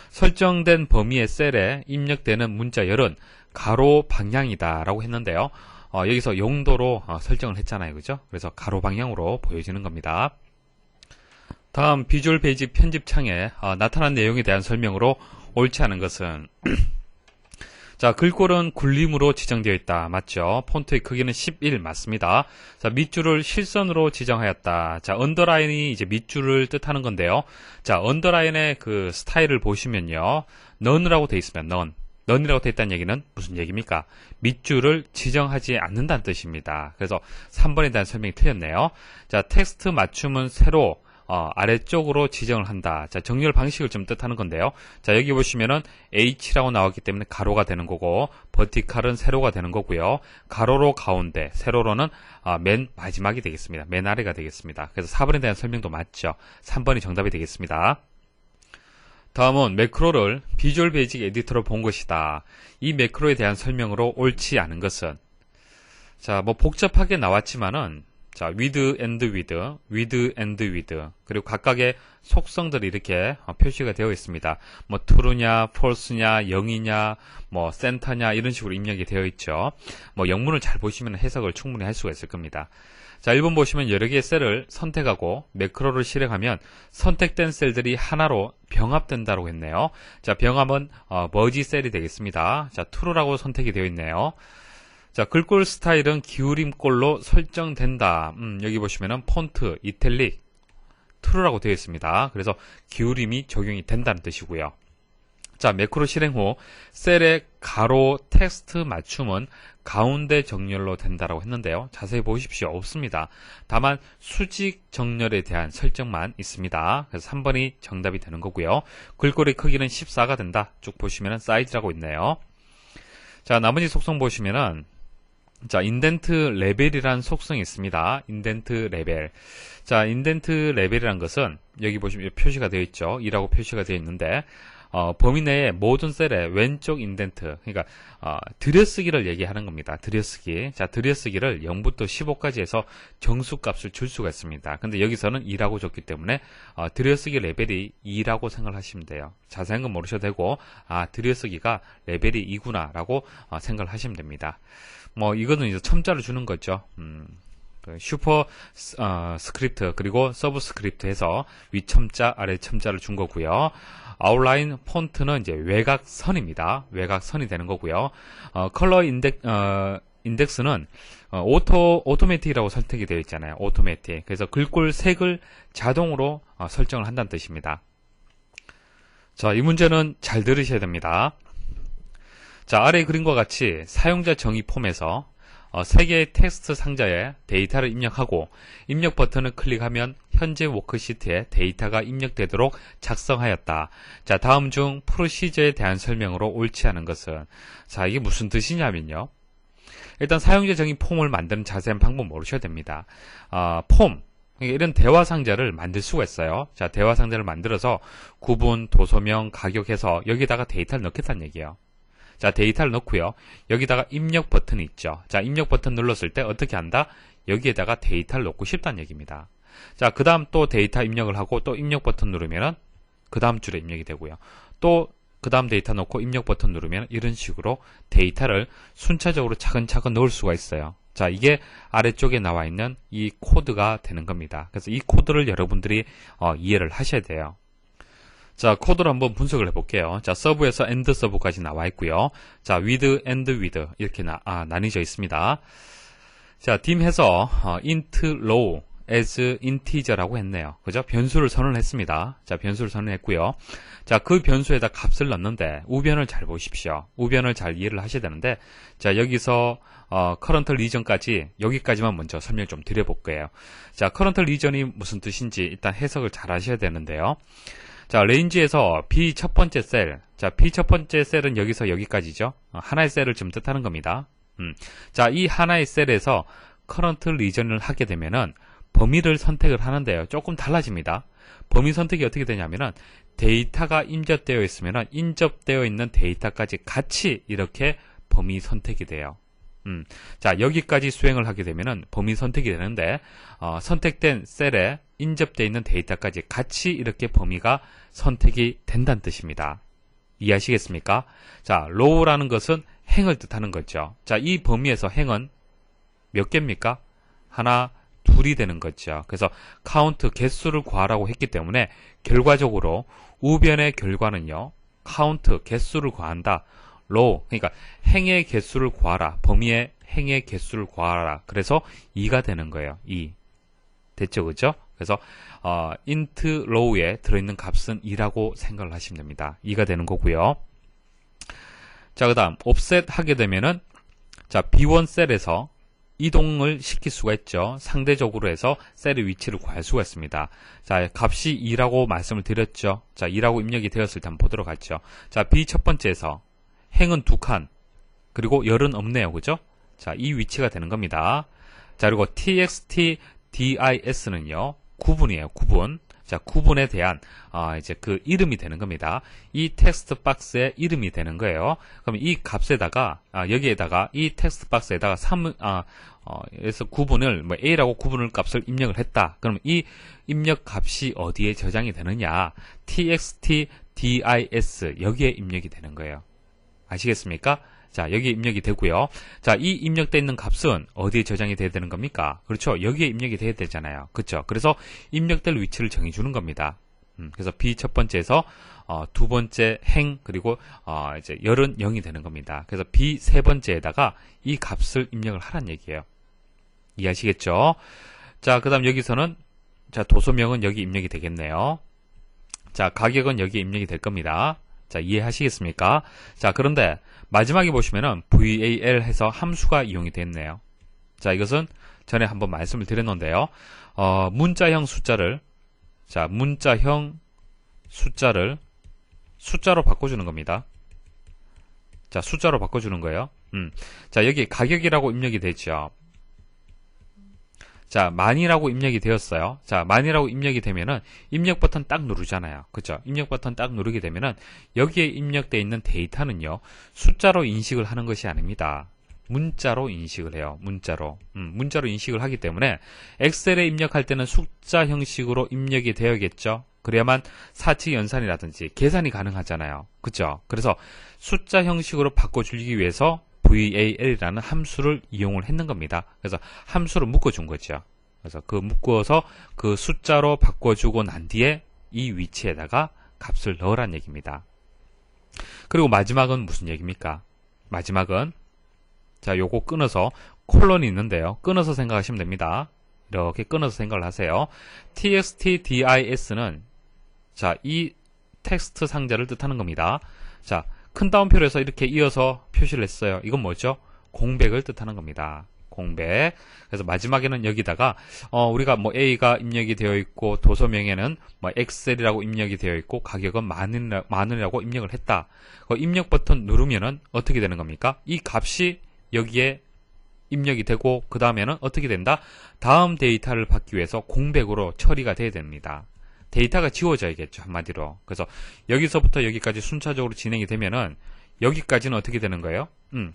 설정된 범위의 셀에 입력되는 문자열은 가로 방향이다라고 했는데요. 여기서 용도로 설정을 했잖아요. 그죠? 그래서 가로 방향으로 보여지는 겁니다. 다음 비주얼 베이직 편집 창에 나타난 내용에 대한 설명으로 옳지 않은 것은 자, 글꼴은 굴림으로 지정되어 있다. 맞죠? 폰트의 크기는 11 맞습니다. 자, 밑줄을 실선으로 지정하였다. 자, 언더라인이 이제 밑줄을 뜻하는 건데요. 자, 언더라인의 그 스타일을 보시면요. none이라고 되어 있으면 none이라고 되어 있다는 얘기는 무슨 얘기입니까? 밑줄을 지정하지 않는다는 뜻입니다. 그래서 3번에 대한 설명이 틀렸네요. 자, 텍스트 맞춤은 세로 아래쪽으로 지정을 한다. 자, 정렬 방식을 좀 뜻하는 건데요. 자, 여기 보시면은 H라고 나왔기 때문에 가로가 되는 거고, 버티칼은 세로가 되는 거고요. 가로로 가운데, 세로로는 맨 마지막이 되겠습니다. 맨 아래가 되겠습니다. 그래서 4번에 대한 설명도 맞죠. 3번이 정답이 되겠습니다. 다음은 매크로를 비주얼 베이직 에디터로 본 것이다. 이 매크로에 대한 설명으로 옳지 않은 것은, 자, 뭐 복잡하게 나왔지만은, 자, with and with, 그리고 각각의 속성들이 이렇게 표시가 되어 있습니다. 뭐 true냐, false냐, 0이냐, 뭐 center냐 이런 식으로 입력이 되어 있죠. 뭐 영문을 잘 보시면 해석을 충분히 할 수가 있을 겁니다. 자, 1번 보시면 여러 개의 셀을 선택하고 매크로를 실행하면 선택된 셀들이 하나로 병합된다고 했네요. 자, 병합은 머지 셀이 되겠습니다. 자, true라고 선택이 되어 있네요. 자, 글꼴 스타일은 기울임꼴로 설정된다. 여기 보시면은 폰트, 이탈릭, true라고 되어 있습니다. 그래서 기울임이 적용이 된다는 뜻이고요. 자, 매크로 실행 후 셀의 가로 텍스트 맞춤은 가운데 정렬로 된다라고 했는데요. 자세히 보십시오. 없습니다. 다만 수직 정렬에 대한 설정만 있습니다. 그래서 3번이 정답이 되는 거고요. 글꼴의 크기는 14가 된다. 쭉 보시면은 사이즈라고 있네요. 자, 나머지 속성 보시면은 자, 인덴트 레벨이라는 속성이 있습니다. 인덴트 레벨. 자, 인덴트 레벨이란 것은 여기 보시면 표시가 되어 있죠. 2라고 표시가 되어 있는데 범위 내의 모든 셀의 왼쪽 인덴트, 그러니까 들여쓰기를 얘기하는 겁니다. 들여쓰기. 자, 들여쓰기를 0부터 15까지 해서 정수값을 줄 수가 있습니다. 근데 여기서는 2라고 줬기 때문에 들여쓰기 레벨이 2라고 생각하시면 돼요. 자세한 건 모르셔도 되고 들여쓰기가 레벨이 2구나 라고 생각을 하시면 됩니다. 뭐 이거는 이제 첨자를 주는 거죠. 슈퍼 스크립트 그리고 서브 스크립트 해서 위 첨자 아래 첨자를 준 거고요. 아웃라인 폰트는 이제 외곽선입니다. 외곽선이 되는 거고요. 컬러 인덱스는 오토매틱이라고 선택이 되어 있잖아요. 오토매틱. 그래서 글꼴 색을 자동으로 설정을 한다는 뜻입니다. 자, 이 문제는 잘 들으셔야 됩니다. 자, 아래 그림과 같이 사용자 정의 폼에서 3개의 텍스트 상자에 데이터를 입력하고 입력 버튼을 클릭하면 현재 워크시트에 데이터가 입력되도록 작성하였다. 자, 다음 중 프로시저에 대한 설명으로 옳지 않은 것은, 자, 이게 무슨 뜻이냐면요. 일단 사용자 정의 폼을 만드는 자세한 방법 모르셔야 됩니다. 폼, 이런 대화 상자를 만들 수가 있어요. 자, 대화 상자를 만들어서 구분, 도소명, 가격해서 여기다가 데이터를 넣겠다는 얘기예요. 자, 데이터를 넣고요. 여기다가 입력 버튼이 있죠. 자, 입력 버튼 눌렀을 때 어떻게 한다? 여기에다가 데이터를 넣고 싶다는 얘기입니다. 자, 그 다음 또 데이터 입력을 하고 또 입력 버튼 누르면은 그 다음 줄에 입력이 되고요. 또 그 다음 데이터 넣고 입력 버튼 누르면 이런 식으로 데이터를 순차적으로 차근차근 넣을 수가 있어요. 자, 이게 아래쪽에 나와 있는 이 코드가 되는 겁니다. 그래서 이 코드를 여러분들이 이해를 하셔야 돼요. 자, 코드를 한번 분석을 해볼게요. 자, 서브에서 엔드 서브까지 나와 있고요. 자, with and with 이렇게 나뉘어져 있습니다. 자, dim해서 int row as integer라고 했네요. 그죠? 변수를 선언했습니다. 자, 변수를 선언했고요. 자, 그 변수에다 값을 넣는데 우변을 잘 보십시오. 우변을 잘 이해를 하셔야 되는데, 자, 여기서 current region까지 여기까지만 먼저 설명 좀 드려볼 거예요. 자, current region이 무슨 뜻인지 일단 해석을 잘 하셔야 되는데요. 자, range에서 B 첫 번째 셀, 자, B 첫 번째 셀은 여기서 여기까지죠. 하나의 셀을 지금 뜻하는 겁니다. 자, 이 하나의 셀에서 current region을 하게 되면은 범위를 선택을 하는데요. 조금 달라집니다. 범위 선택이 어떻게 되냐면은 데이터가 인접되어 있으면은 인접되어 있는 데이터까지 같이 이렇게 범위 선택이 돼요. 자, 여기까지 수행을 하게 되면은 범위 선택이 되는데, 선택된 셀에 인접되어 있는 데이터까지 같이 이렇게 범위가 선택이 된다는 뜻입니다. 이해하시겠습니까? 자, row라는 것은 행을 뜻하는 거죠. 자, 이 범위에서 행은 몇 개입니까? 하나, 둘이 되는 거죠. 그래서 count 개수를 구하라고 했기 때문에 결과적으로 우변의 결과는요, count 개수를 구한다. row, 그러니까 행의 개수를 구하라. 범위의 행의 개수를 구하라. 그래서 2가 되는 거예요. 2. 됐죠, 그죠? 그래서 int row에 들어있는 값은 2라고 생각을 하시면 됩니다. 2가 되는 거고요. 자, 그 다음 offset 하게 되면은, 자, B1 셀에서 이동을 시킬 수가 있죠. 상대적으로 해서 셀의 위치를 구할 수가 있습니다. 자, 값이 2라고 말씀을 드렸죠. 자, 2라고 입력이 되었을 때 한번 보도록 하죠. 자, B 첫 번째에서 행은 2칸, 그리고 열은 없네요. 그죠? 자, 이 위치가 되는 겁니다. 자, 그리고 txt dis는요, 구분이에요. 구분. 자, 구분에 대한 이제 그 이름이 되는 겁니다. 이 텍스트 박스의 이름이 되는 거예요. 그럼 이 값에다가 여기에다가 이 텍스트 박스에다가 그래서 구분을 뭐 a라고 구분을 값을 입력을 했다. 그럼 이 입력 값이 어디에 저장이 되느냐? txt dis 여기에 입력이 되는 거예요. 아시겠습니까? 자, 여기에 입력이 되고요. 자, 이 입력되어 있는 값은 어디에 저장이 돼야 되는 겁니까? 그렇죠. 여기에 입력이 돼야 되잖아요. 그렇죠. 그래서 입력될 위치를 정해주는 겁니다. 그래서 B 첫 번째에서 두 번째 행, 그리고 이제 열은 0이 되는 겁니다. 그래서 B 세 번째에다가 이 값을 입력을 하란 얘기예요. 이해하시겠죠? 자, 그 다음 여기서는, 자, 도소명은 여기 입력이 되겠네요. 자, 가격은 여기에 입력이 될 겁니다. 자, 이해하시겠습니까? 자, 그런데 마지막에 보시면은 VAL 해서 함수가 이용이 됐네요. 자, 이것은 전에 한번 말씀을 드렸는데요. 문자형 숫자를, 자, 문자형 숫자를 숫자로 바꿔주는 겁니다. 자, 숫자로 바꿔주는 거예요. 자, 여기 가격이라고 입력이 되죠. 자, 만이라고 입력이 되었어요. 자, 만이라고 입력이 되면은 입력 버튼 딱 누르잖아요. 그쵸? 입력 버튼 딱 누르게 되면은 여기에 입력되어 있는 데이터는요, 숫자로 인식을 하는 것이 아닙니다. 문자로 인식을 해요. 문자로. 문자로 인식을 하기 때문에 엑셀에 입력할 때는 숫자 형식으로 입력이 되어야겠죠. 그래야만 사칙 연산이라든지 계산이 가능하잖아요. 그쵸? 그래서 숫자 형식으로 바꿔주기 위해서 VAL이라는 함수를 이용을 했는 겁니다. 그래서 함수를 묶어준 거죠. 그래서 그 묶어서 그 숫자로 바꿔주고 난 뒤에 이 위치에다가 값을 넣으란 얘기입니다. 그리고 마지막은 무슨 얘기입니까? 마지막은, 자, 요거 끊어서 콜론이 있는데요. 끊어서 생각하시면 됩니다. 이렇게 끊어서 생각을 하세요. txt dis는, 자, 이 텍스트 상자를 뜻하는 겁니다. 자, 큰 따옴표로 해서 이렇게 이어서 표시를 했어요. 이건 뭐죠? 공백을 뜻하는 겁니다. 공백. 그래서 마지막에는 여기다가 우리가 뭐 A가 입력이 되어 있고 도서명에는 뭐 엑셀이라고 입력이 되어 있고 가격은 만원이라고 입력을 했다. 그 입력 버튼 누르면은 어떻게 되는 겁니까? 이 값이 여기에 입력이 되고 그 다음에는 어떻게 된다? 다음 데이터를 받기 위해서 공백으로 처리가 돼야 됩니다. 데이터가 지워져야겠죠, 한마디로. 그래서 여기서부터 여기까지 순차적으로 진행이 되면은 여기까지는 어떻게 되는 거예요?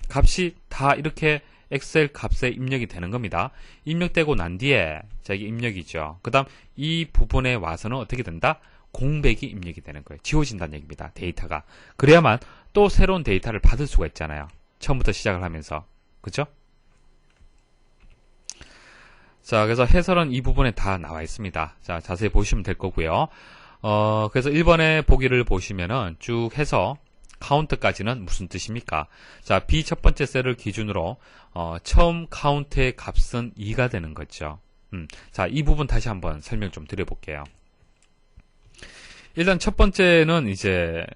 값이 다 이렇게 엑셀 값에 입력이 되는 겁니다. 입력되고 난 뒤에, 자, 이게 입력이죠. 그 다음 이 부분에 와서는 어떻게 된다? 공백이 입력이 되는 거예요. 지워진다는 얘기입니다, 데이터가. 그래야만 또 새로운 데이터를 받을 수가 있잖아요. 처음부터 시작을 하면서. 그죠? 자, 그래서 해설은 이 부분에 다 나와 있습니다. 자, 자세히 보시면 될 거고요. 그래서 1번의 보기를 보시면은 쭉 해서 카운트까지는 무슨 뜻입니까? 자, B 첫 번째 셀을 기준으로 처음 카운트의 값은 2가 되는 거죠. 자, 이 부분 다시 한번 설명 좀 드려볼게요. 일단 첫 번째는 이제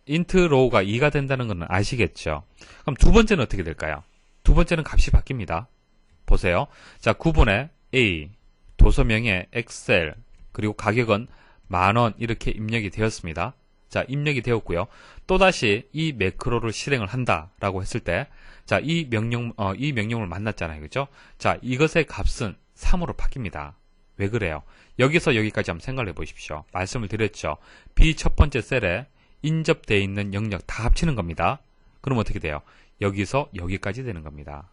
int row가 2가 된다는 건 아시겠죠? 그럼 두 번째는 어떻게 될까요? 두 번째는 값이 바뀝니다. 보세요. 자, 9번에 A, 도서명에 엑셀, 그리고 가격은 10,000원 이렇게 입력이 되었습니다. 자, 입력이 되었고요. 또다시 이 매크로를 실행을 한다라고 했을 때, 자, 이 명령을 만났잖아요. 그죠? 자, 이것의 값은 3으로 바뀝니다. 왜 그래요? 여기서 여기까지 한번 생각을 해보십시오. 말씀을 드렸죠. B 첫 번째 셀에 인접되어 있는 영역 다 합치는 겁니다. 그럼 어떻게 돼요? 여기서 여기까지 되는 겁니다.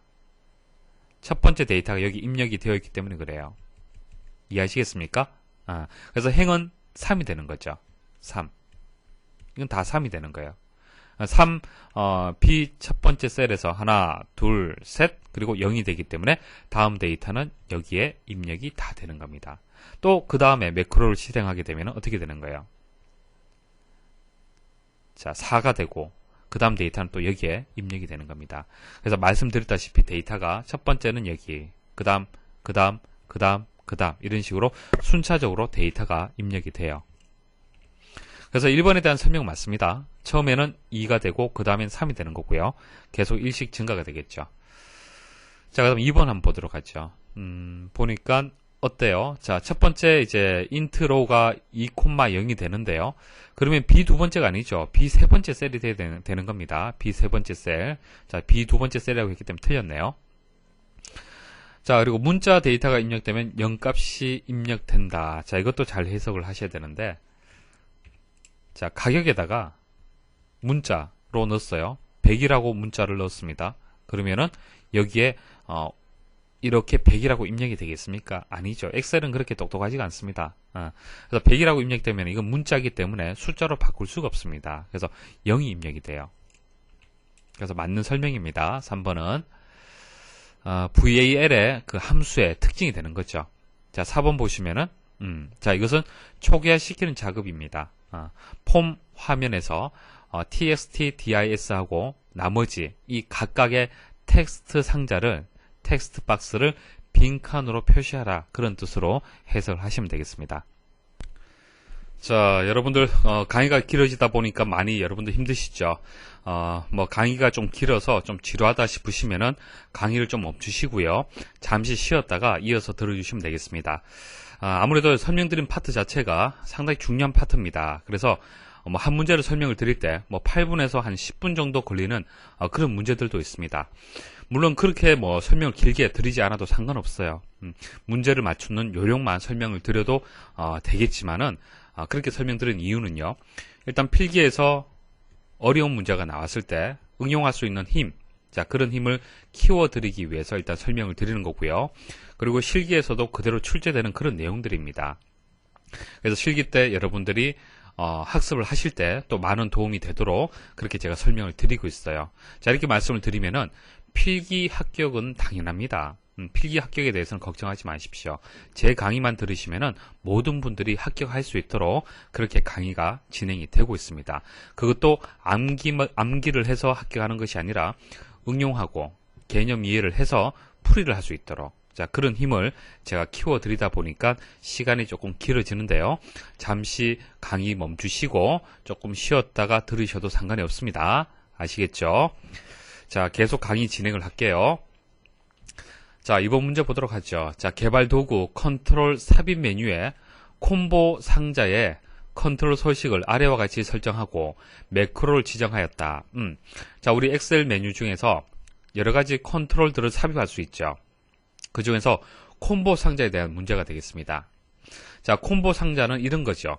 첫 번째 데이터가 여기 입력이 되어 있기 때문에 그래요. 이해하시겠습니까? 그래서 행은 3이 되는 거죠. 3. 이건 다 3이 되는 거예요. 3, B 첫 번째 셀에서 하나, 둘, 셋, 그리고 0이 되기 때문에 다음 데이터는 여기에 입력이 다 되는 겁니다. 또 그 다음에 매크로를 실행하게 되면 어떻게 되는 거예요? 자, 4가 되고 그 다음 데이터는 또 여기에 입력이 되는 겁니다. 그래서 말씀드렸다시피 데이터가 첫 번째는 여기, 그 다음 이런 식으로 순차적으로 데이터가 입력이 돼요. 그래서 1번에 대한 설명 맞습니다. 처음에는 2가 되고 그 다음엔 3이 되는 거고요. 계속 일씩 증가가 되겠죠. 자, 그럼 2번 한번 보도록 하죠. 보니까 어때요? 자, 첫 번째 이제 int row가 2,0이 되는데요. 그러면 B 두 번째가 아니죠. B 세 번째 셀이 되는 겁니다. B 세 번째 셀. 자, B 두 번째 셀이라고 했기 때문에 틀렸네요. 자, 그리고 문자 데이터가 입력되면 0값이 입력된다. 자, 이것도 잘 해석을 하셔야 되는데, 자, 가격에다가 문자로 넣었어요. 100이라고 문자를 넣었습니다. 그러면은 여기에 이렇게 100이라고 입력이 되겠습니까? 아니죠. 엑셀은 그렇게 똑똑하지가 않습니다. 그래서 100이라고 입력되면 이건 문자이기 때문에 숫자로 바꿀 수가 없습니다. 그래서 0이 입력이 돼요. 그래서 맞는 설명입니다. 3번은 VAL의 그 함수의 특징이 되는 거죠. 자, 4번 보시면은 자, 이것은 초기화시키는 작업입니다. 폼 화면에서 txt, dis하고 나머지 이 각각의 텍스트 상자를 텍스트 박스를 빈칸으로 표시하라, 그런 뜻으로 해석을 하시면 되겠습니다. 자, 여러분들 강의가 길어지다 보니까 많이 여러분들 힘드시죠? 뭐 강의가 좀 길어서 좀 지루하다 싶으시면은 강의를 좀 멈추시고요. 잠시 쉬었다가 이어서 들어주시면 되겠습니다. 아무래도 설명드린 파트 자체가 상당히 중요한 파트입니다. 그래서 뭐 한 문제를 설명을 드릴 때 뭐 8분에서 한 10분 정도 걸리는 그런 문제들도 있습니다. 물론 그렇게 뭐 설명을 길게 드리지 않아도 상관없어요. 문제를 맞추는 요령만 설명을 드려도 되겠지만은 그렇게 설명드린 이유는요. 일단 필기에서 어려운 문제가 나왔을 때 응용할 수 있는 힘, 자, 그런 힘을 키워드리기 위해서 일단 설명을 드리는 거고요. 그리고 실기에서도 그대로 출제되는 그런 내용들입니다. 그래서 실기 때 여러분들이 학습을 하실 때 또 많은 도움이 되도록 그렇게 제가 설명을 드리고 있어요. 자, 이렇게 말씀을 드리면은 필기 합격은 당연합니다. 필기 합격에 대해서는 걱정하지 마십시오. 제 강의만 들으시면은 모든 분들이 합격할 수 있도록 그렇게 강의가 진행이 되고 있습니다. 그것도 암기를 해서 합격하는 것이 아니라 응용하고 개념 이해를 해서 풀이를 할 수 있도록, 자, 그런 힘을 제가 키워드리다 보니까 시간이 조금 길어지는데요. 잠시 강의 멈추시고 조금 쉬었다가 들으셔도 상관이 없습니다. 아시겠죠? 자, 계속 강의 진행을 할게요. 자, 이번 문제 보도록 하죠. 자, 개발 도구 컨트롤 삽입 메뉴에 콤보 상자에 컨트롤 서식을 아래와 같이 설정하고 매크로를 지정하였다. 자, 우리 엑셀 메뉴 중에서 여러 가지 컨트롤들을 삽입할 수 있죠. 그 중에서 콤보 상자에 대한 문제가 되겠습니다. 자, 콤보 상자는 이런 거죠.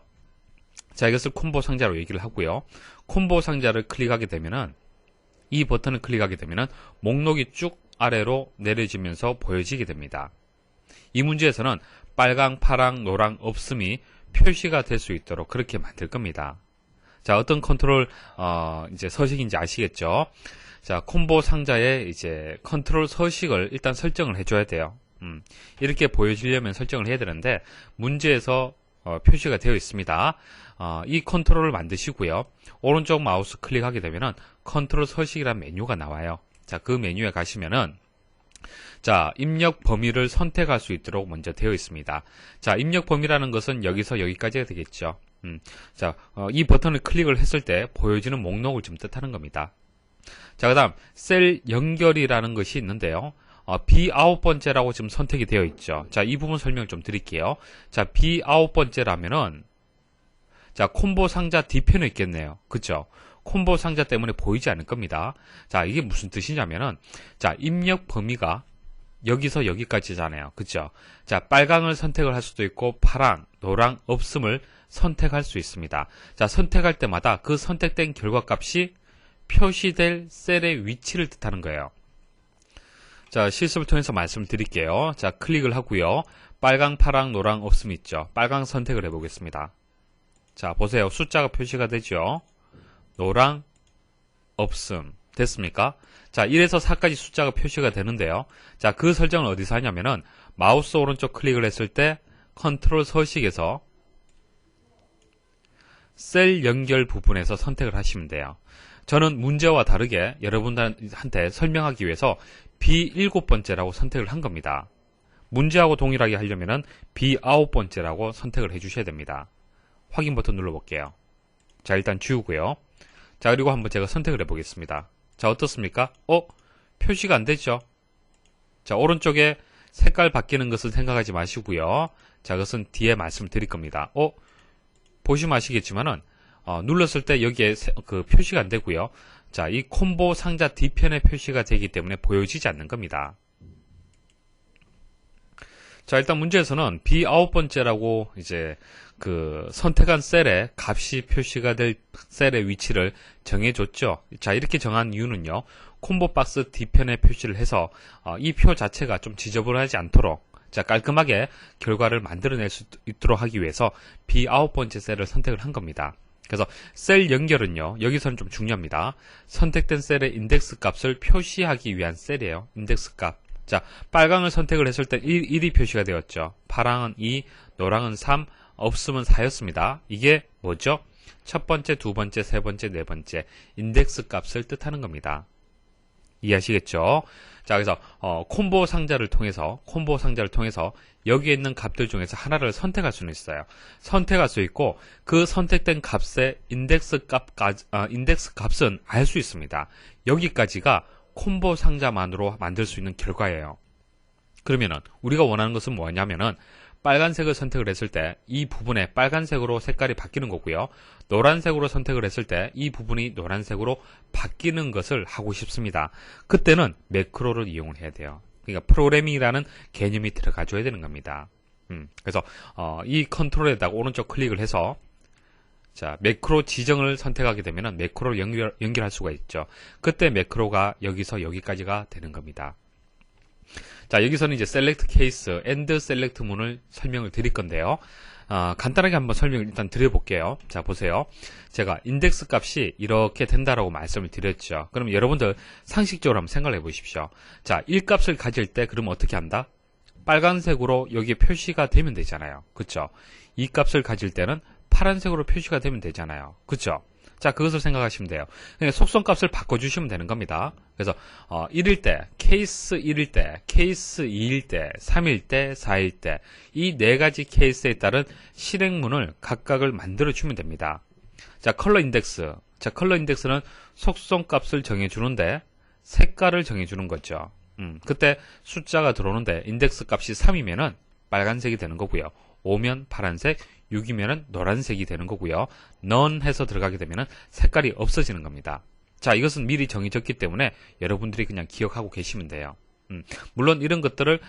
자, 이것을 콤보 상자로 얘기를 하고요. 콤보 상자를 클릭하게 되면은, 이 버튼을 클릭하게 되면은 목록이 쭉 아래로 내려지면서 보여지게 됩니다. 이 문제에서는 빨강, 파랑, 노랑 없음이 표시가 될 수 있도록 그렇게 만들 겁니다. 자, 어떤 컨트롤 이제 서식인지 아시겠죠? 자, 콤보 상자에 이제 컨트롤 서식을 일단 설정을 해줘야 돼요. 이렇게 보여지려면 설정을 해야 되는데 문제에서 표시가 되어 있습니다. 이 컨트롤을 만드시고요. 오른쪽 마우스 클릭하게 되면은 컨트롤 서식이라는 메뉴가 나와요. 자, 그 메뉴에 가시면은 자, 입력 범위를 선택할 수 있도록 먼저 되어 있습니다. 자, 입력 범위라는 것은 여기서 여기까지가 되겠죠. 자, 이 버튼을 클릭을 했을 때 보여지는 목록을 좀 뜻하는 겁니다. 자, 그 다음 셀 연결이라는 것이 있는데요. B9번째라고 지금 선택이 되어 있죠. 자, 이 부분 설명을 좀 드릴게요. 자, B9번째라면은 자, 콤보 상자 뒤편에 있겠네요. 그쵸? 콤보 상자 때문에 보이지 않을 겁니다. 자, 이게 무슨 뜻이냐면은 자, 입력 범위가 여기서 여기까지잖아요. 그쵸? 자, 빨강을 선택을 할 수도 있고 파랑, 노랑, 없음을 선택할 수 있습니다. 자, 선택할 때마다 그 선택된 결과값이 표시될 셀의 위치를 뜻하는 거예요. 자, 실습을 통해서 말씀드릴게요. 자, 클릭을 하고요. 빨강, 파랑, 노랑, 없음 있죠. 빨강 선택을 해보겠습니다. 자, 보세요. 숫자가 표시가 되죠. 노랑, 없음. 됐습니까? 자, 1에서 4까지 숫자가 표시가 되는데요. 자, 그 설정을 어디서 하냐면은 마우스 오른쪽 클릭을 했을 때 컨트롤 서식에서 셀 연결 부분에서 선택을 하시면 돼요. 저는 문제와 다르게 여러분들한테 설명하기 위해서 B7번째라고 선택을 한 겁니다. 문제하고 동일하게 하려면은 B9번째라고 선택을 해주셔야 됩니다. 확인 버튼 눌러볼게요. 자, 일단 지우고요. 자, 그리고 한번 제가 선택을 해보겠습니다. 자, 어떻습니까? 표시가 안 되죠? 자, 오른쪽에 색깔 바뀌는 것을 생각하지 마시고요. 자, 그것은 뒤에 말씀드릴 겁니다. 보시면 아시겠지만은, 눌렀을 때 여기에 그 표시가 안 되고요. 자, 이 콤보 상자 뒤편에 표시가 되기 때문에 보여지지 않는 겁니다. 자, 일단 문제에서는 B9번째라고 이제 그 선택한 셀에 값이 표시가 될 셀의 위치를 정해줬죠. 자, 이렇게 정한 이유는요. 콤보 박스 뒤편에 표시를 해서 이 표 자체가 좀 지저분하지 않도록 자, 깔끔하게 결과를 만들어낼 수 있도록 하기 위해서 B9번째 셀을 선택을 한 겁니다. 그래서 셀 연결은요. 여기서는 좀 중요합니다. 선택된 셀의 인덱스 값을 표시하기 위한 셀이에요. 인덱스 값. 자, 빨강을 선택을 했을 때 1이 표시가 되었죠. 파랑은 2, 노랑은 3, 없음은 4였습니다. 이게 뭐죠? 첫 번째, 두 번째, 세 번째, 네 번째 인덱스 값을 뜻하는 겁니다. 이해하시겠죠? 자, 그래서 콤보 상자를 통해서 여기에 있는 값들 중에서 하나를 선택할 수는 있어요. 선택할 수 있고 그 선택된 값의 인덱스 값은 알 수 있습니다. 여기까지가 콤보 상자만으로 만들 수 있는 결과예요. 그러면은 우리가 원하는 것은 뭐냐면은 빨간색을 선택을 했을 때 이 부분에 빨간색으로 색깔이 바뀌는 거고요. 노란색으로 선택을 했을 때 이 부분이 노란색으로 바뀌는 것을 하고 싶습니다. 그때는 매크로를 이용을 해야 돼요. 그러니까 프로그래밍이라는 개념이 들어가줘야 되는 겁니다. 그래서 이 컨트롤에다가 오른쪽 클릭을 해서 자, 매크로 지정을 선택하게 되면 매크로를 연결할 수가 있죠. 그때 매크로가 여기서 여기까지가 되는 겁니다. 자, 여기서는 이제 셀렉트 케이스, 엔드 셀렉트 문을 설명을 드릴 건데요. 간단하게 한번 설명을 일단 드려볼게요. 자, 보세요. 제가 인덱스 값이 이렇게 된다라고 말씀을 드렸죠. 그럼 여러분들 상식적으로 한번 생각을 해보십시오. 자, 1값을 가질 때 그러면 어떻게 한다? 빨간색으로 여기에 표시가 되면 되잖아요. 그쵸? 2값을 가질 때는 파란색으로 표시가 되면 되잖아요. 그쵸? 자, 그것을 생각하시면 돼요. 그러니까 속성값을 바꿔주시면 되는 겁니다. 그래서 1일 때, 케이스 1일 때, 케이스 2일 때, 3일 때, 4일 때 이 네 가지 케이스에 따른 실행문을 각각을 만들어주면 됩니다. 자, 컬러 인덱스. 자, 컬러 인덱스는 속성값을 정해주는데 색깔을 정해주는 거죠. 그때 숫자가 들어오는데 인덱스 값이 3이면은 빨간색이 되는 거고요. 5면 파란색, 6이면은 노란색이 되는 거고요. none 해서 들어가게 되면은 색깔이 없어지는 겁니다. 자, 이것은 미리 정해졌기 때문에 여러분들이 그냥 기억하고 계시면 돼요. 물론 이런 것들을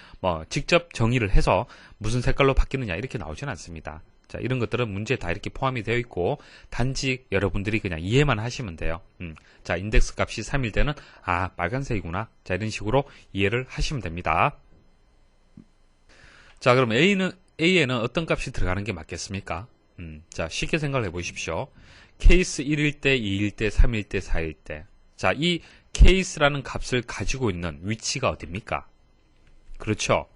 직접 정의를 해서 무슨 색깔로 바뀌느냐 이렇게 나오지는 않습니다. 자, 이런 것들은 문제에 다 이렇게 포함이 되어 있고 단지 여러분들이 그냥 이해만 하시면 돼요. 자, 인덱스 값이 3일 때는 빨간색이구나. 자, 이런 식으로 이해를 하시면 됩니다. 자, 그럼 A에는 어떤 값이 들어가는 게 맞겠습니까? 자, 쉽게 생각을 해보십시오. 케이스 1일 때, 2일 때, 3일 때, 4일 때. 자, 이 케이스라는 값을 가지고 있는 위치가 어딥니까? 그렇죠.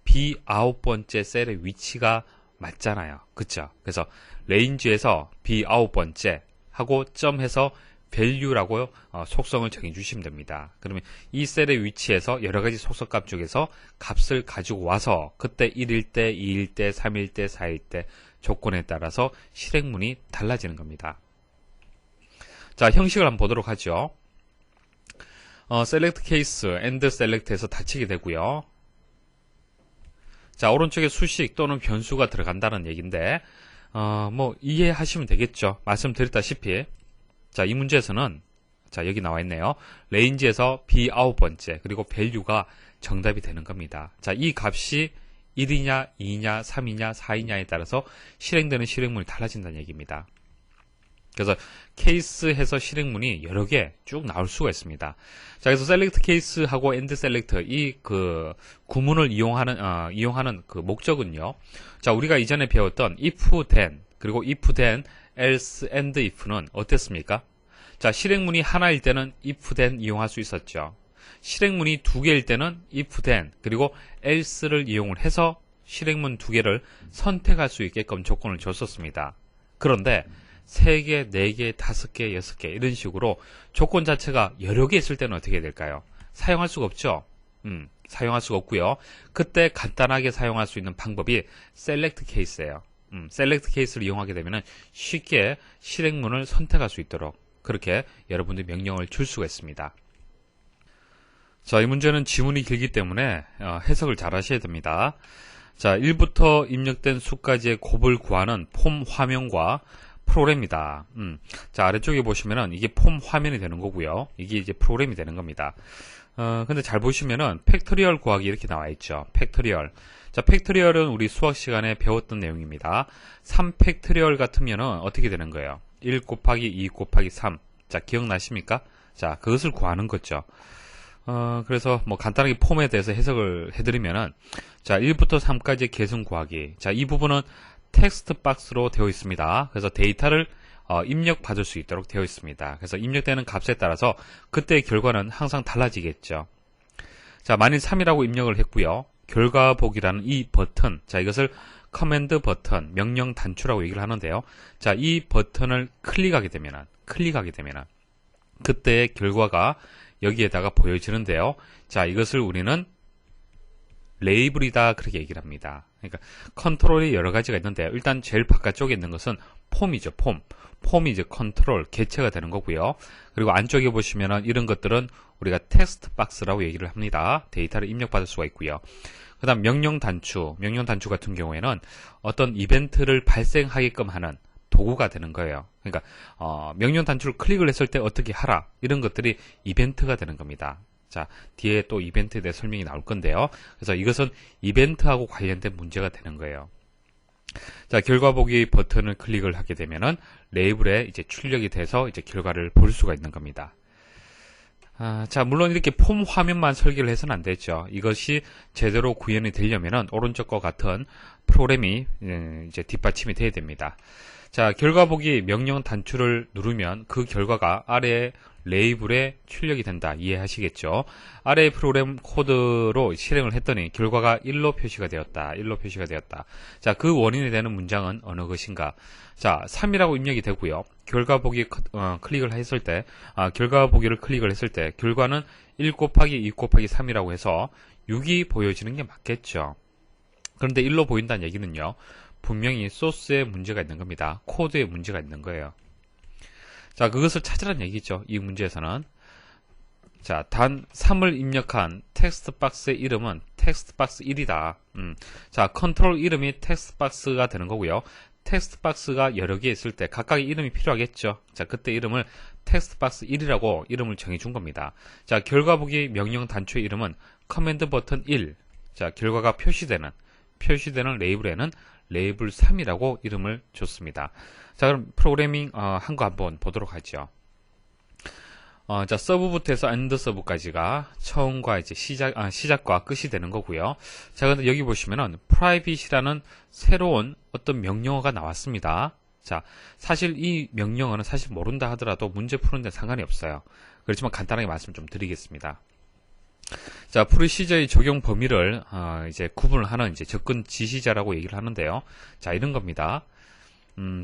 B9번째 셀의 위치가 맞잖아요. 그쵸? 그래서 range에서 b9번째 하고 점해서 value라고 속성을 정해주시면 됩니다. 그러면 이 셀의 위치에서 여러가지 속성값 중에서 값을 가지고 와서 그때 1일 때, 2일 때, 3일 때, 4일 때 조건에 따라서 실행문이 달라지는 겁니다. 자, 형식을 한번 보도록 하죠. select case, and select에서 닫히게 되고요. 자, 오른쪽에 수식 또는 변수가 들어간다는 얘기인데, 뭐, 이해하시면 되겠죠. 말씀드렸다시피. 자, 이 문제에서는, 자, 여기 나와 있네요. range에서 b9번째, 그리고 value가 정답이 되는 겁니다. 자, 이 값이 1이냐, 2냐, 3이냐, 4이냐에 따라서 실행되는 실행문이 달라진다는 얘기입니다. 그래서 케이스해서 실행문이 여러 개 쭉 나올 수가 있습니다. 자, 그래서 select case하고 and select 이 그 구문을 이용하는 그 목적은요. 자, 우리가 이전에 배웠던 if then 그리고 if then else and if는 어땠습니까? 자, 실행문이 하나일 때는 if then 이용할 수 있었죠. 실행문이 두 개일 때는 if then 그리고 else를 이용을 해서 실행문 두 개를 선택할 수 있게끔 조건을 줬었습니다. 그런데 3개, 4개, 5개, 6개 이런 식으로 조건 자체가 여러 개 있을 때는 어떻게 될까요? 사용할 수가 없죠. 사용할 수가 없고요. 그때 간단하게 사용할 수 있는 방법이 select case예요. select case를 이용하게 되면 쉽게 실행문을 선택할 수 있도록 그렇게 여러분들이 명령을 줄 수가 있습니다. 자, 이 문제는 지문이 길기 때문에 해석을 잘 하셔야 됩니다. 자, 1부터 입력된 수까지의 곱을 구하는 폼 화면과 프로그램이다. 자, 아래쪽에 보시면은 이게 폼 화면이 되는 거고요. 이게 이제 프로그램이 되는 겁니다. 근데 잘 보시면은 팩토리얼 구하기 이렇게 나와 있죠. 팩토리얼. 자, 팩토리얼은 우리 수학 시간에 배웠던 내용입니다. 3팩토리얼 같으면은 어떻게 되는 거예요? 1 곱하기 2 곱하기 3. 자, 기억나십니까? 자, 그것을 구하는 거죠. 그래서 뭐 간단하게 폼에 대해서 해석을 해드리면은 자, 1부터 3까지의 계승 구하기. 자, 이 부분은 텍스트 박스로 되어 있습니다. 그래서 데이터를 입력 받을 수 있도록 되어 있습니다. 그래서 입력되는 값에 따라서 그때의 결과는 항상 달라지겠죠. 자, 만일 3이라고 입력을 했고요. 결과 보기라는 이 버튼, 자, 이것을 커맨드 버튼, 명령 단추라고 얘기를 하는데요. 자, 이 버튼을 클릭하게 되면은 그때의 결과가 여기에다가 보여지는데요. 자, 이것을 우리는 레이블이다 그렇게 얘기를 합니다. 그러니까 컨트롤이 여러 가지가 있는데 일단 제일 바깥쪽에 있는 것은 폼이죠. 폼이 이제 컨트롤 개체가 되는 거고요. 그리고 안쪽에 보시면은 이런 것들은 우리가 텍스트 박스라고 얘기를 합니다. 데이터를 입력받을 수가 있고요. 그다음 명령 단추 같은 경우에는 어떤 이벤트를 발생하게끔 하는 도구가 되는 거예요. 그러니까 명령 단추를 클릭을 했을 때 어떻게 하라 이런 것들이 이벤트가 되는 겁니다. 자, 뒤에 또 이벤트에 대해 설명이 나올 건데요. 그래서 이것은 이벤트하고 관련된 문제가 되는 거예요. 자, 결과 보기 버튼을 클릭을 하게 되면은 레이블에 이제 출력이 돼서 이제 결과를 볼 수가 있는 겁니다. 자, 물론 이렇게 폼 화면만 설계를 해서는 안 되죠. 이것이 제대로 구현이 되려면은 오른쪽과 같은 프로그램이 이제 뒷받침이 돼야 됩니다. 자, 결과 보기 명령 단추를 누르면 그 결과가 아래에 레이블에 출력이 된다. 이해하시겠죠? 아래의 프로그램 코드로 실행을 했더니 결과가 1로 표시가 되었다. 자, 그 원인이 되는 문장은 어느 것인가? 자, 3이라고 입력이 되고요. 결과 보기 클릭을 했을 때, 결과 보기를 클릭을 했을 때 결과는 1 곱하기 2 곱하기 3이라고 해서 6이 보여지는 게 맞겠죠. 그런데 1로 보인다는 얘기는요. 분명히 소스에 문제가 있는 겁니다. 코드에 문제가 있는 거예요. 자, 그것을 찾으라는 얘기죠. 이 문제에서는. 자, 단 3을 입력한 텍스트 박스의 이름은 텍스트 박스 1이다. 자, 컨트롤 이름이 텍스트 박스가 되는 거고요. 텍스트 박스가 여러 개 있을 때 각각의 이름이 필요하겠죠. 자, 그때 이름을 텍스트 박스 1이라고 이름을 정해준 겁니다. 자, 결과 보기 명령 단추의 이름은 커맨드 버튼 1. 자, 결과가 표시되는 레이블에는 레이블 3이라고 이름을 줬습니다. 자, 그럼 프로그래밍 한 거 한번 보도록 하죠. 자, 서브부터 해서 엔드 서브까지가 처음과 이제 시작과 끝이 되는 거고요. 자, 근데 여기 보시면은 private이라는 새로운 어떤 명령어가 나왔습니다. 자, 사실 이 명령어는 사실 모른다 하더라도 문제 푸는 데 상관이 없어요. 그렇지만 간단하게 말씀 좀 드리겠습니다. 자, 프로시저의 적용 범위를 이제 구분을 하는 이제 접근 지시자라고 얘기를 하는데요. 자, 이런 겁니다.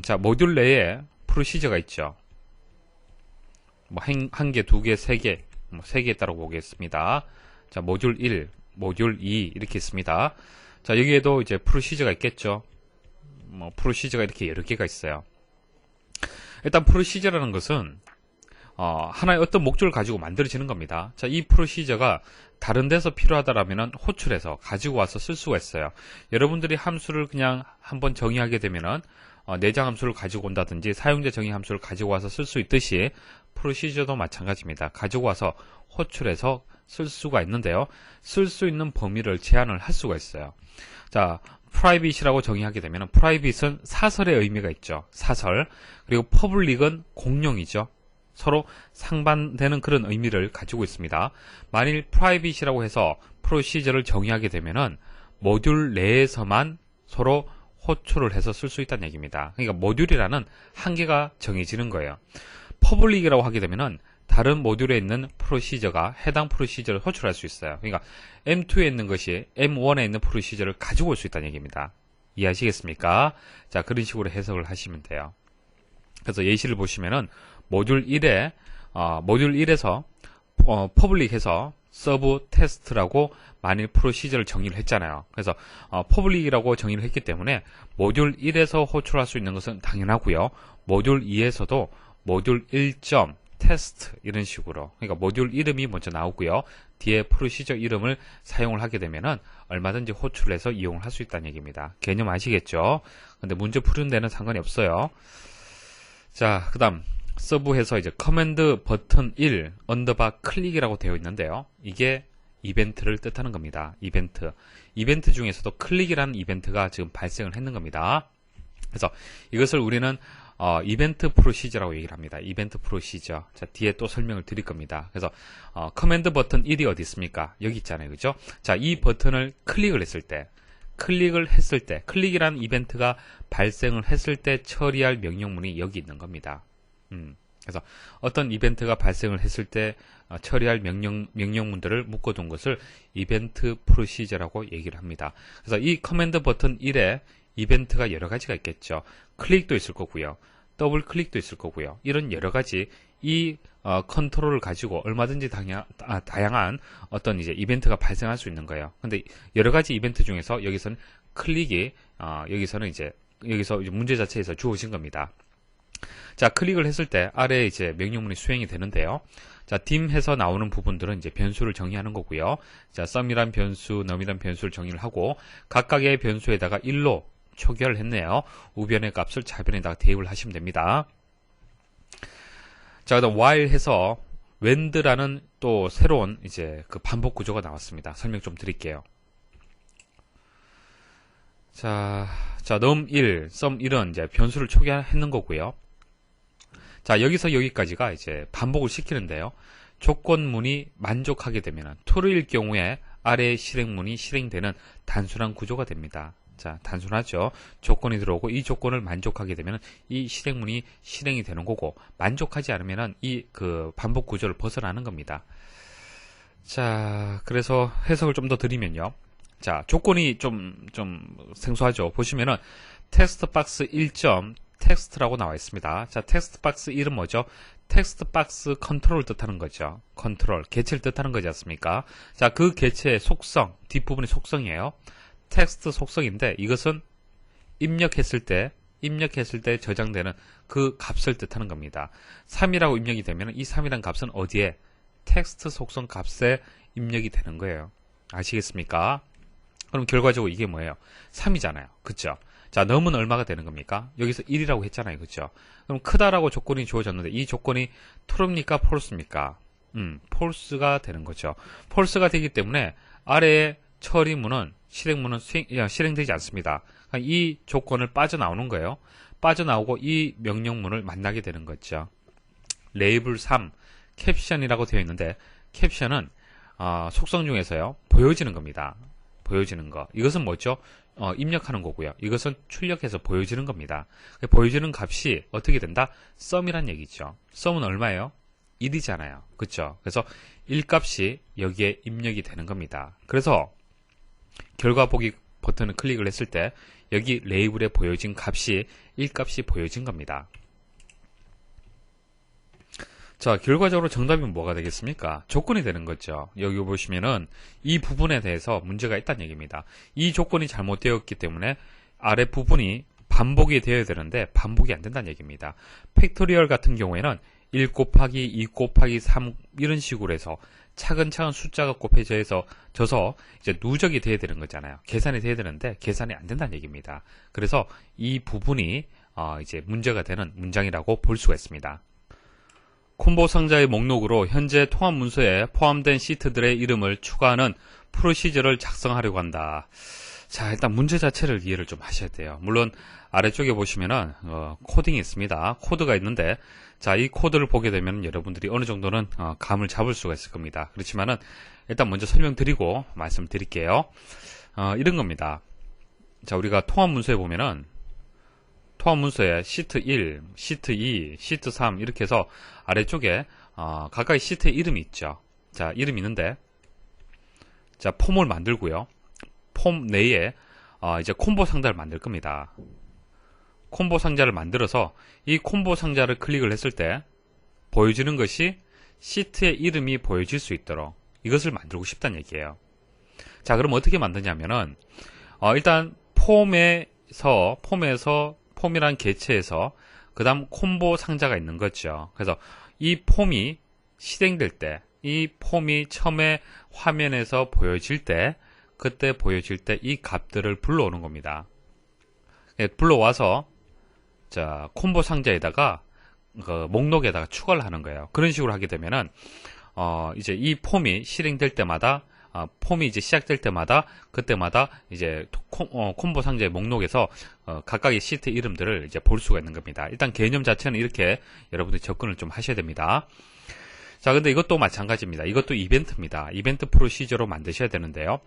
자, 모듈 내에 프로시저가 있죠. 뭐 한 개, 두 개, 세 개, 뭐 세 개에 따라 보겠습니다. 자, 모듈 1, 모듈 2 이렇게 있습니다. 자, 여기에도 이제 프로시저가 있겠죠. 뭐 프로시저가 이렇게 여러 개가 있어요. 일단 프로시저라는 것은 하나의 어떤 목적을 가지고 만들어지는 겁니다. 자, 이 프로시저가 다른 데서 필요하다라면 호출해서 가지고 와서 쓸 수가 있어요. 여러분들이 함수를 그냥 한번 정의하게 되면은 내장 함수를 가지고 온다든지 사용자 정의 함수를 가지고 와서 쓸 수 있듯이 프로시저도 마찬가지입니다. 가지고 와서 호출해서 쓸 수가 있는데요. 쓸 수 있는 범위를 제한을 할 수가 있어요. 자, private이라고 정의하게 되면 private은 사설의 의미가 있죠. 사설. 그리고 public은 공용이죠. 서로 상반되는 그런 의미를 가지고 있습니다. 만일 private이라고 해서 프로시저를 정의하게 되면은 모듈 내에서만 서로 호출을 해서 쓸 수 있다는 얘기입니다. 그러니까 모듈이라는 한계가 정해지는 거예요. public이라고 하게 되면은 다른 모듈에 있는 프로시저가 해당 프로시저를 호출할 수 있어요. 그러니까 M2에 있는 것이 M1에 있는 프로시저를 가지고 올 수 있다는 얘기입니다. 이해하시겠습니까? 자, 그런 식으로 해석을 하시면 돼요. 그래서 예시를 보시면은 모듈 1에서 퍼블릭해서 서브 테스트라고 만일 프로시저를 정의를 했잖아요. 그래서 퍼블릭이라고 정의를 했기 때문에 모듈 1에서 호출할 수 있는 것은 당연하고요. 모듈 2에서도 모듈 1점 테스트 이런 식으로, 그러니까 모듈 이름이 먼저 나오고요. 뒤에 프로시저 이름을 사용을 하게 되면은 얼마든지 호출을 해서 이용을 할 수 있다는 얘기입니다. 개념 아시겠죠? 근데 문제 푸는 데는 상관이 없어요. 자, 그 다음 서브해서 이제 커맨드 버튼 1 언더바 클릭이라고 되어 있는데요. 이게 이벤트를 뜻하는 겁니다. 이벤트 중에서도 클릭이라는 이벤트가 지금 발생을 했는 겁니다. 그래서 이것을 우리는 이벤트 프로시저라고 얘기를 합니다. 이벤트 프로시저. 자, 뒤에 또 설명을 드릴 겁니다. 그래서 커맨드 버튼 1이 어디 있습니까? 여기 있잖아요. 그죠? 자, 이 버튼을 클릭을 했을 때 클릭이라는 이벤트가 발생을 했을 때 처리할 명령문이 여기 있는 겁니다. 그래서 어떤 이벤트가 발생을 했을 때 처리할 명령문들을 묶어둔 것을 이벤트 프로시저라고 얘기를 합니다. 그래서 이 커맨드 버튼 1에 이벤트가 여러 가지가 있겠죠. 클릭도 있을 거고요. 더블 클릭도 있을 거고요. 이런 여러 가지 이 컨트롤을 가지고 얼마든지 다양한 어떤 이제 이벤트가 발생할 수 있는 거예요. 근데 여러 가지 이벤트 중에서 여기서는 클릭이 여기서 문제 자체에서 주어진 겁니다. 자, 클릭을 했을 때 아래에 이제 명령문이 수행이 되는데요. 자, dim해서 나오는 부분들은 이제 변수를 정의하는 거고요. 자, sum이란 변수, num이란 변수를 정의를 하고 각각의 변수에다가 1로 초기화를 했네요. 우변의 값을 좌변에다가 대입을 하시면 됩니다. 자, 그다음 while 해서 when라는 또 새로운 이제 그 반복 구조가 나왔습니다. 설명 좀 드릴게요. 자, num1, sum1은 이제 변수를 초기화했는 거고요. 자, 여기서 여기까지가 이제 반복을 시키는데요. 조건문이 만족하게 되면 true일 경우에 아래의 실행문이 실행되는 단순한 구조가 됩니다. 자, 단순하죠. 조건이 들어오고 이 조건을 만족하게 되면 이 실행문이 실행이 되는 거고, 만족하지 않으면 이 그 반복 구조를 벗어나는 겁니다. 자, 그래서 해석을 좀 더 드리면요. 자, 조건이 좀 생소하죠. 보시면은 텍스트 박스 1점 텍스트라고 나와 있습니다. 자, 텍스트 박스 1은 뭐죠? 텍스트 박스 컨트롤을 뜻하는 거죠. 컨트롤, 개체를 뜻하는 거지 않습니까? 자, 그 개체의 속성, 뒷부분이 속성이에요. 텍스트 속성인데 이것은 입력했을 때 저장되는 그 값을 뜻하는 겁니다. 3이라고 입력이 되면 이 3이라는 값은 어디에? 텍스트 속성 값에 입력이 되는 거예요. 아시겠습니까? 그럼 결과적으로 이게 뭐예요? 3이잖아요. 그쵸? 자, num은 얼마가 되는 겁니까? 여기서 1이라고 했잖아요. 그쵸? 그럼 크다라고 조건이 주어졌는데 이 조건이 true입니까? false입니까? false가 되는 거죠. false가 되기 때문에 아래의 처리문은 실행문은 실행되지 않습니다. 이 조건을 빠져나오는 거예요. 빠져나오고 이 명령문을 만나게 되는 거죠. 레이블 3, 캡션이라고 되어 있는데 캡션은 속성 중에서요. 보여지는 겁니다. 보여지는 거. 이것은 뭐죠? 입력하는 거고요. 이것은 출력해서 보여지는 겁니다. 보여지는 값이 어떻게 된다? sum이란 얘기죠. sum은 얼마예요? 1이잖아요. 그쵸? 그래서 1값이 여기에 입력이 되는 겁니다. 그래서 결과 보기 버튼을 클릭을 했을 때 여기 레이블에 보여진 값이 1값이 보여진 겁니다. 자, 결과적으로 정답이 뭐가 되겠습니까? 조건이 되는 거죠. 여기 보시면은 이 부분에 대해서 문제가 있다는 얘기입니다. 이 조건이 잘못되었기 때문에 아래 부분이 반복이 되어야 되는데 반복이 안 된다는 얘기입니다. 팩토리얼 같은 경우에는 1 곱하기 2 곱하기 3 이런 식으로 해서 차근차근 숫자가 곱해져서 이제 누적이 돼야 되는 거잖아요. 계산이 돼야 되는데 계산이 안 된다는 얘기입니다. 그래서 이 부분이 이제 문제가 되는 문장이라고 볼 수가 있습니다. 콤보 상자의 목록으로 현재 통합 문서에 포함된 시트들의 이름을 추가하는 프로시저를 작성하려고 한다. 자, 일단 문제 자체를 이해를 좀 하셔야 돼요. 물론 아래쪽에 보시면은 코딩이 있습니다. 코드가 있는데 자, 이 코드를 보게 되면 여러분들이 어느 정도는 감을 잡을 수가 있을 겁니다. 그렇지만은 일단 먼저 설명드리고 말씀드릴게요. 이런 겁니다. 자, 우리가 통합 문서에 보면은 통합 문서에 시트 1, 시트 2, 시트 3 이렇게 해서 아래쪽에 각각의 시트의 이름이 있죠. 자, 이름이 있는데 자, 폼을 만들고요. 폼 내에 이제 콤보 상자를 만들 겁니다. 콤보 상자를 만들어서 이 콤보 상자를 클릭을 했을 때 보여지는 것이 시트의 이름이 보여질 수 있도록 이것을 만들고 싶다는 얘기예요. 자, 그럼 어떻게 만드냐면은 일단 폼이란 개체에서 그 다음 콤보 상자가 있는 거죠. 그래서 이 폼이 실행될 때, 이 폼이 처음에 화면에서 보여질 때, 그때 보여질 때 이 값들을 불러오는 겁니다. 불러와서 자, 콤보 상자에다가 그 목록에다가 추가를 하는 거예요. 그런 식으로 하게 되면은 이제 이 폼이 실행될 때마다 폼이 이제 시작될 때마다 그때마다 이제 콤보 상자의 목록에서 각각의 시트 이름들을 이제 볼 수가 있는 겁니다. 일단 개념 자체는 이렇게 여러분들이 접근을 좀 하셔야 됩니다. 자, 근데 이것도 마찬가지입니다. 이것도 이벤트입니다. 이벤트 프로시저로 만드셔야 되는데요.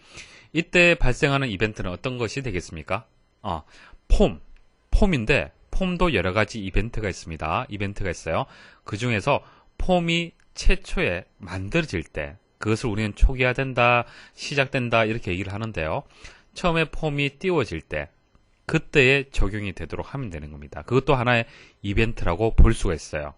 이때 발생하는 이벤트는 어떤 것이 되겠습니까? 폼인데 폼도 여러 가지 이벤트가 있습니다. 이벤트가 있어요. 그 중에서 폼이 최초에 만들어질 때 그것을 우리는 초기화된다, 시작된다 이렇게 얘기를 하는데요. 처음에 폼이 띄워질 때 그때에 적용이 되도록 하면 되는 겁니다. 그것도 하나의 이벤트라고 볼 수가 있어요.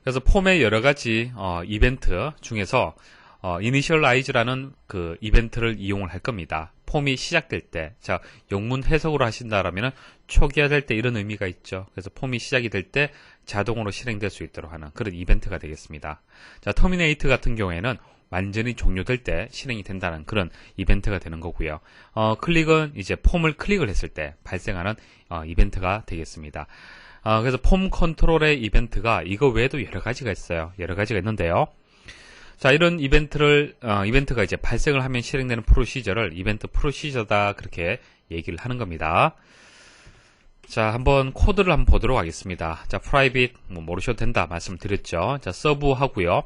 그래서 폼의 여러 가지 이벤트 중에서 initialize라는 그 이벤트를 이용을 할 겁니다. 폼이 시작될 때, 자, 영문 해석으로 하신다라면 초기화될 때 이런 의미가 있죠. 그래서 폼이 시작이 될 때 자동으로 실행될 수 있도록 하는 그런 이벤트가 되겠습니다. 자, 터미네이트 같은 경우에는 완전히 종료될 때 실행이 된다는 그런 이벤트가 되는 거고요. 클릭은 이제 폼을 클릭을 했을 때 발생하는 이벤트가 되겠습니다. 그래서 폼 컨트롤의 이벤트가 이거 외에도 여러 가지가 있어요. 여러 가지가 있는데요. 자, 이런 이벤트가 이제 발생을 하면 실행되는 프로시저를 이벤트 프로시저다 그렇게 얘기를 하는 겁니다. 자, 한번 코드를 한번 보도록 하겠습니다. 자, private 모르셔도 된다 말씀드렸죠. 자, 서브 하고요.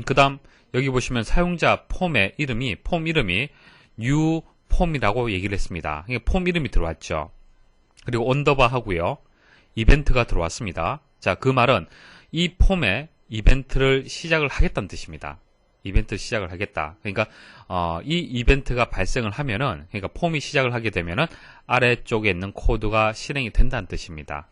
그 다음 여기 보시면 사용자 폼 이름이 new 폼이라고 얘기를 했습니다. 폼 이름이 들어왔죠. 그리고 언더바 하고요. 이벤트가 들어왔습니다. 자, 그 말은 이 폼에 이벤트를 시작을 하겠다는 뜻입니다. 이벤트 시작을 하겠다. 그러니까 이 이벤트가 발생을 하면은, 그러니까 폼이 시작을 하게 되면은 아래쪽에 있는 코드가 실행이 된다는 뜻입니다.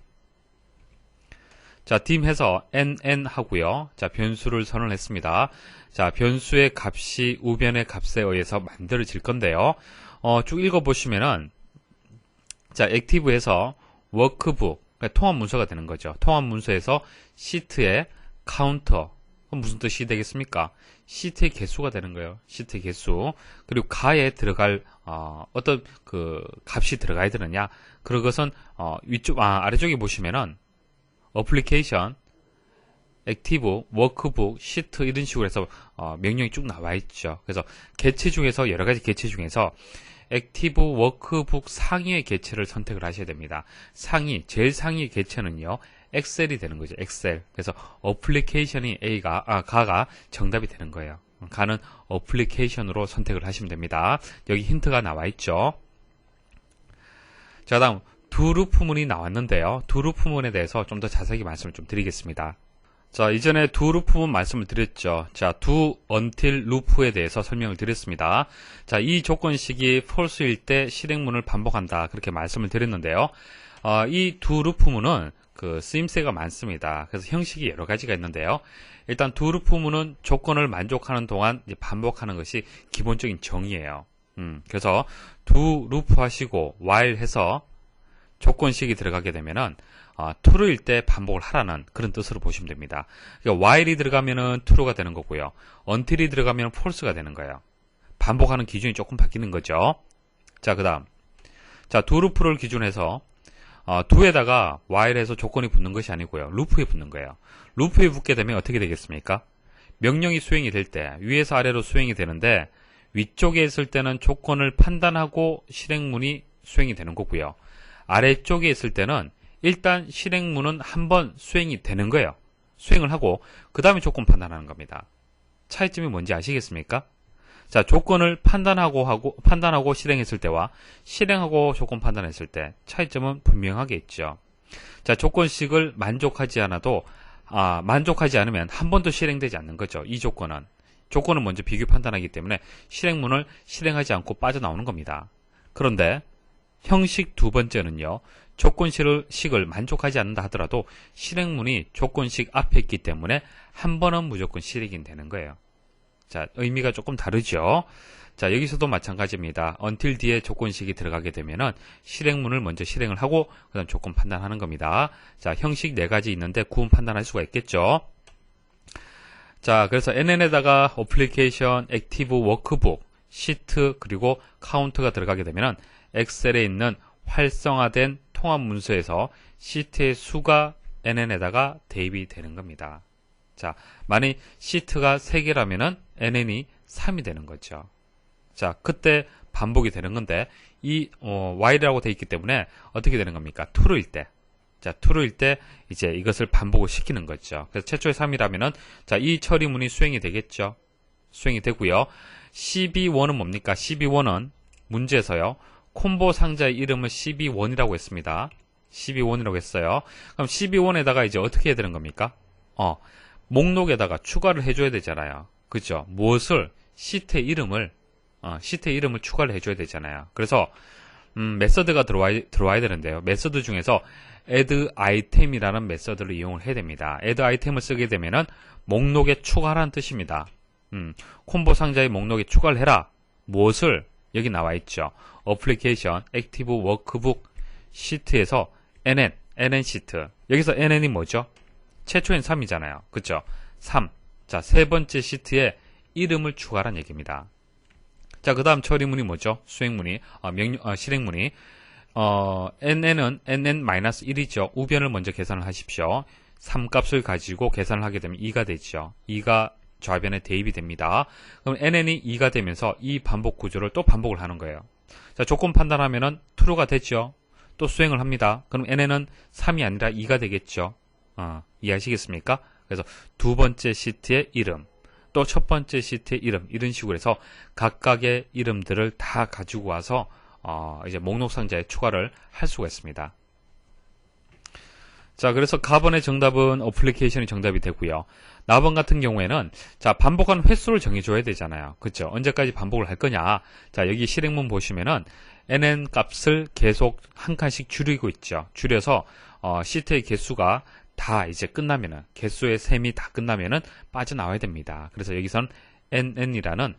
자, dim 해서 nn 하고요. 자, 변수를 선언했습니다. 자, 변수의 값이 우변의 값에 의해서 만들어질 건데요. 쭉 읽어보시면은, 자, 액티브에서 워크북, 그러니까 통합 문서가 되는 거죠. 통합 문서에서 시트의 카운터, 무슨 뜻이 되겠습니까? 시트의 개수가 되는 거예요. 시트의 개수. 그리고 가에 들어갈 어떤 그 값이 들어가야 되느냐? 그런 것은 아래쪽에 보시면은 어플리케이션, 액티브, 워크북, 시트 이런 식으로 해서 명령이 쭉 나와 있죠. 그래서 개체 중에서 여러 가지 개체 중에서 액티브 워크북 상위의 개체를 선택을 하셔야 됩니다. 제일 상위 개체는요. 엑셀이 되는 거죠. 엑셀. 그래서 어플리케이션이 가가 정답이 되는 거예요. 가는 어플리케이션으로 선택을 하시면 됩니다. 여기 힌트가 나와 있죠. 자, 다음 두 루프문이 나왔는데요. 두 루프문에 대해서 좀 더 자세히 말씀을 좀 드리겠습니다. 자, 이전에 두 루프문 말씀을 드렸죠. 자, 두 until 루프에 대해서 설명을 드렸습니다. 자, 이 조건식이 false일 때 실행문을 반복한다. 그렇게 말씀을 드렸는데요. 이 두 루프문은 그 쓰임새가 많습니다. 그래서 형식이 여러 가지가 있는데요. 일단 두 루프문은 조건을 만족하는 동안 이제 반복하는 것이 기본적인 정의예요. 그래서 두 루프 하시고 while 해서 조건식이 들어가게 되면은 true일 때 반복을 하라는 그런 뜻으로 보시면 됩니다. 그러니까 while이 들어가면은 true가 되는 거고요. until이 들어가면 false가 되는 거예요. 반복하는 기준이 조금 바뀌는 거죠. 자, 그다음. 자, 두 루프를 기준해서 do에다가 while에서 조건이 붙는 것이 아니고요. 루프에 붙는 거예요. 루프에 붙게 되면 어떻게 되겠습니까? 명령이 수행이 될 때 위에서 아래로 수행이 되는데 위쪽에 있을 때는 조건을 판단하고 실행문이 수행이 되는 거고요. 아래쪽에 있을 때는 일단 실행문은 한번 수행이 되는 거예요. 수행을 하고 그 다음에 조건 판단하는 겁니다. 차이점이 뭔지 아시겠습니까? 자, 조건을 판단하고 실행했을 때와 실행하고 조건 판단했을 때 차이점은 분명하게 있죠. 자, 조건식을 만족하지 않으면 한 번도 실행되지 않는 거죠. 이 조건은 먼저 비교 판단하기 때문에 실행문을 실행하지 않고 빠져나오는 겁니다. 그런데 형식 두 번째는요. 조건식을 만족하지 않는다 하더라도 실행문이 조건식 앞에 있기 때문에 한 번은 무조건 실행이 되는 거예요. 자, 의미가 조금 다르죠. 자, 여기서도 마찬가지입니다. until 뒤에 조건식이 들어가게 되면은 실행문을 먼저 실행을 하고 그다음 조건 판단하는 겁니다. 자, 형식 네 가지 있는데 구분 판단할 수가 있겠죠. 자, 그래서 NN에다가 어플리케이션, 액티브 워크북, 시트 그리고 카운트가 들어가게 되면은 엑셀에 있는 활성화된 통합 문서에서 시트의 수가 NN에다가 대입이 되는 겁니다. 자, 만약 시트가 3개라면은 NN이 3이 되는 거죠. 자, 그때 반복이 되는 건데 이 while이라고 되어 있기 때문에 어떻게 되는 겁니까? true일 때. 자, true일 때 이제 이것을 반복을 시키는 거죠. 그래서 최초의 3이라면은 자, 이 처리문이 수행이 되겠죠. 수행이 되고요. 12원은 뭡니까? 12원은 문제에서요. 콤보 상자의 이름을 12원이라고 했습니다. 12원이라고 했어요. 그럼 12원에다가 이제 어떻게 해야 되는 겁니까? 목록에다가 추가를 해줘야 되잖아요. 그죠? 무엇을? 시트의 이름을 추가를 해줘야 되잖아요. 그래서, 메서드가 들어와야 되는데요. 메서드 중에서 add item이라는 메서드를 이용을 해야 됩니다. add item을 쓰게 되면은 목록에 추가하라는 뜻입니다. 콤보 상자의 목록에 추가를 해라. 무엇을? 여기 나와 있죠. 어플리케이션, 액티브 워크북, 시트에서 NN 시트. 여기서 NN이 뭐죠? 최초엔 3이잖아요. 그쵸? 3. 자, 세 번째 시트에 이름을 추가하라는 얘기입니다. 자, 그 다음 처리문이 뭐죠? 수행문이, 실행문이, NN은 NN-1이죠. 우변을 먼저 계산을 하십시오. 3 값을 가지고 계산을 하게 되면 2가 되죠. 2가 좌변에 대입이 됩니다. 그럼 NN이 2가 되면서 이 반복 구조를 또 반복을 하는 거예요. 자, 조건 판단하면은 true가 됐죠. 또 수행을 합니다. 그럼 NN은 3이 아니라 2가 되겠죠. 이해하시겠습니까? 그래서 두 번째 시트의 이름, 또 첫 번째 시트의 이름, 이런 식으로 해서 각각의 이름들을 다 가지고 와서 이제 목록 상자에 추가를 할 수가 있습니다. 자, 그래서 가번의 정답은 어플리케이션이 정답이 되고요. 나번 같은 경우에는 자, 반복하는 횟수를 정해줘야 되잖아요. 그쵸? 언제까지 반복을 할 거냐? 자, 여기 실행문 보시면은 NN 값을 계속 한 칸씩 줄이고 있죠. 줄여서 시트의 개수가 다 이제 끝나면은, 개수의 셈이 다 끝나면은 빠져나와야 됩니다. 그래서 여기선 NN이라는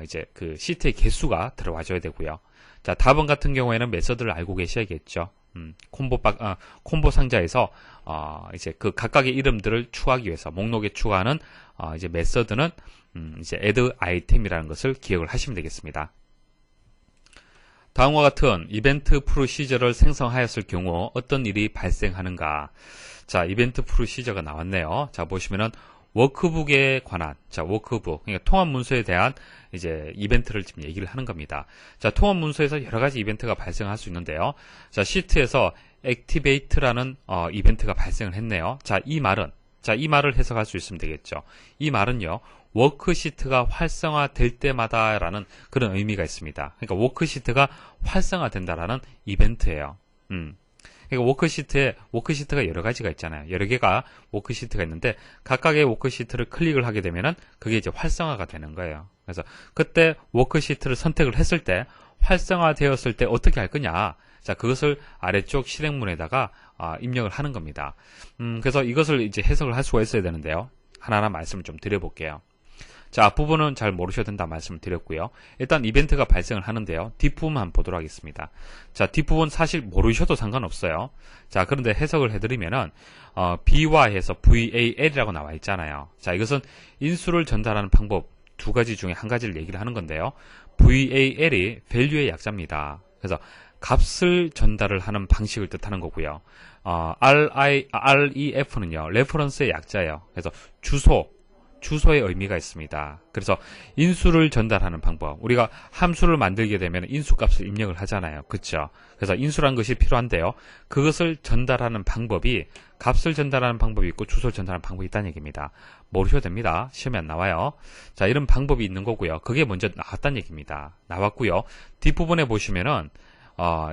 이제 그 시트의 개수가 들어와줘야 되고요. 자, 다번 같은 경우에는 메서드를 알고 계셔야겠죠. 콤보 상자에서 이제 그 각각의 이름들을 추가하기 위해서 목록에 추가하는 이제 메서드는 이제 add item이라는 것을 기억을 하시면 되겠습니다. 다음과 같은 이벤트 프로시저를 생성하였을 경우 어떤 일이 발생하는가? 자, 이벤트 프로시저가 나왔네요. 자, 보시면은 워크북에 관한, 자, 워크북, 그러니까 통합 문서에 대한 이제 이벤트를 지금 얘기를 하는 겁니다. 자, 통합 문서에서 여러 가지 이벤트가 발생할 수 있는데요. 자, 시트에서 activate라는 이벤트가 발생을 했네요. 자, 이 말을 해석할 수 있으면 되겠죠. 이 말은요, 워크시트가 활성화될 때마다라는 그런 의미가 있습니다. 그러니까 워크시트가 활성화된다라는 이벤트예요. 그러니까 워크시트가 여러 가지가 있잖아요. 여러 개가 워크시트가 있는데 각각의 워크시트를 클릭을 하게 되면은 그게 이제 활성화가 되는 거예요. 그래서 그때 워크시트를 선택을 했을 때 활성화되었을 때 어떻게 할 거냐? 자, 그것을 아래쪽 실행문에다가 입력을 하는 겁니다. 그래서 이것을 이제 해석을 할 수가 있어야 되는데요. 하나하나 말씀을 좀 드려볼게요. 자, 앞부분은 잘 모르셔도 된다 말씀을 드렸고요. 일단 이벤트가 발생을 하는데요. 뒷부분 한번 보도록 하겠습니다. 자, 뒷부분 사실 모르셔도 상관없어요. 자, 그런데 해석을 해드리면은 BY해서 VAL이라고 나와 있잖아요. 자, 이것은 인수를 전달하는 방법 두 가지 중에 한 가지를 얘기를 하는 건데요. VAL이 value의 약자입니다. 그래서 값을 전달을 하는 방식을 뜻하는 거고요. REF는요, 레퍼런스의 약자예요. 그래서 주소의 의미가 있습니다. 그래서 인수를 전달하는 방법. 우리가 함수를 만들게 되면 인수값을 입력을 하잖아요. 그렇죠? 그래서 인수란 것이 필요한데요. 그것을 전달하는 방법이 값을 전달하는 방법이 있고 주소를 전달하는 방법이 있다는 얘기입니다. 모르셔도 됩니다. 시험에 안 나와요. 자, 이런 방법이 있는 거고요. 그게 먼저 나왔다는 얘기입니다. 나왔고요. 뒷부분에 보시면은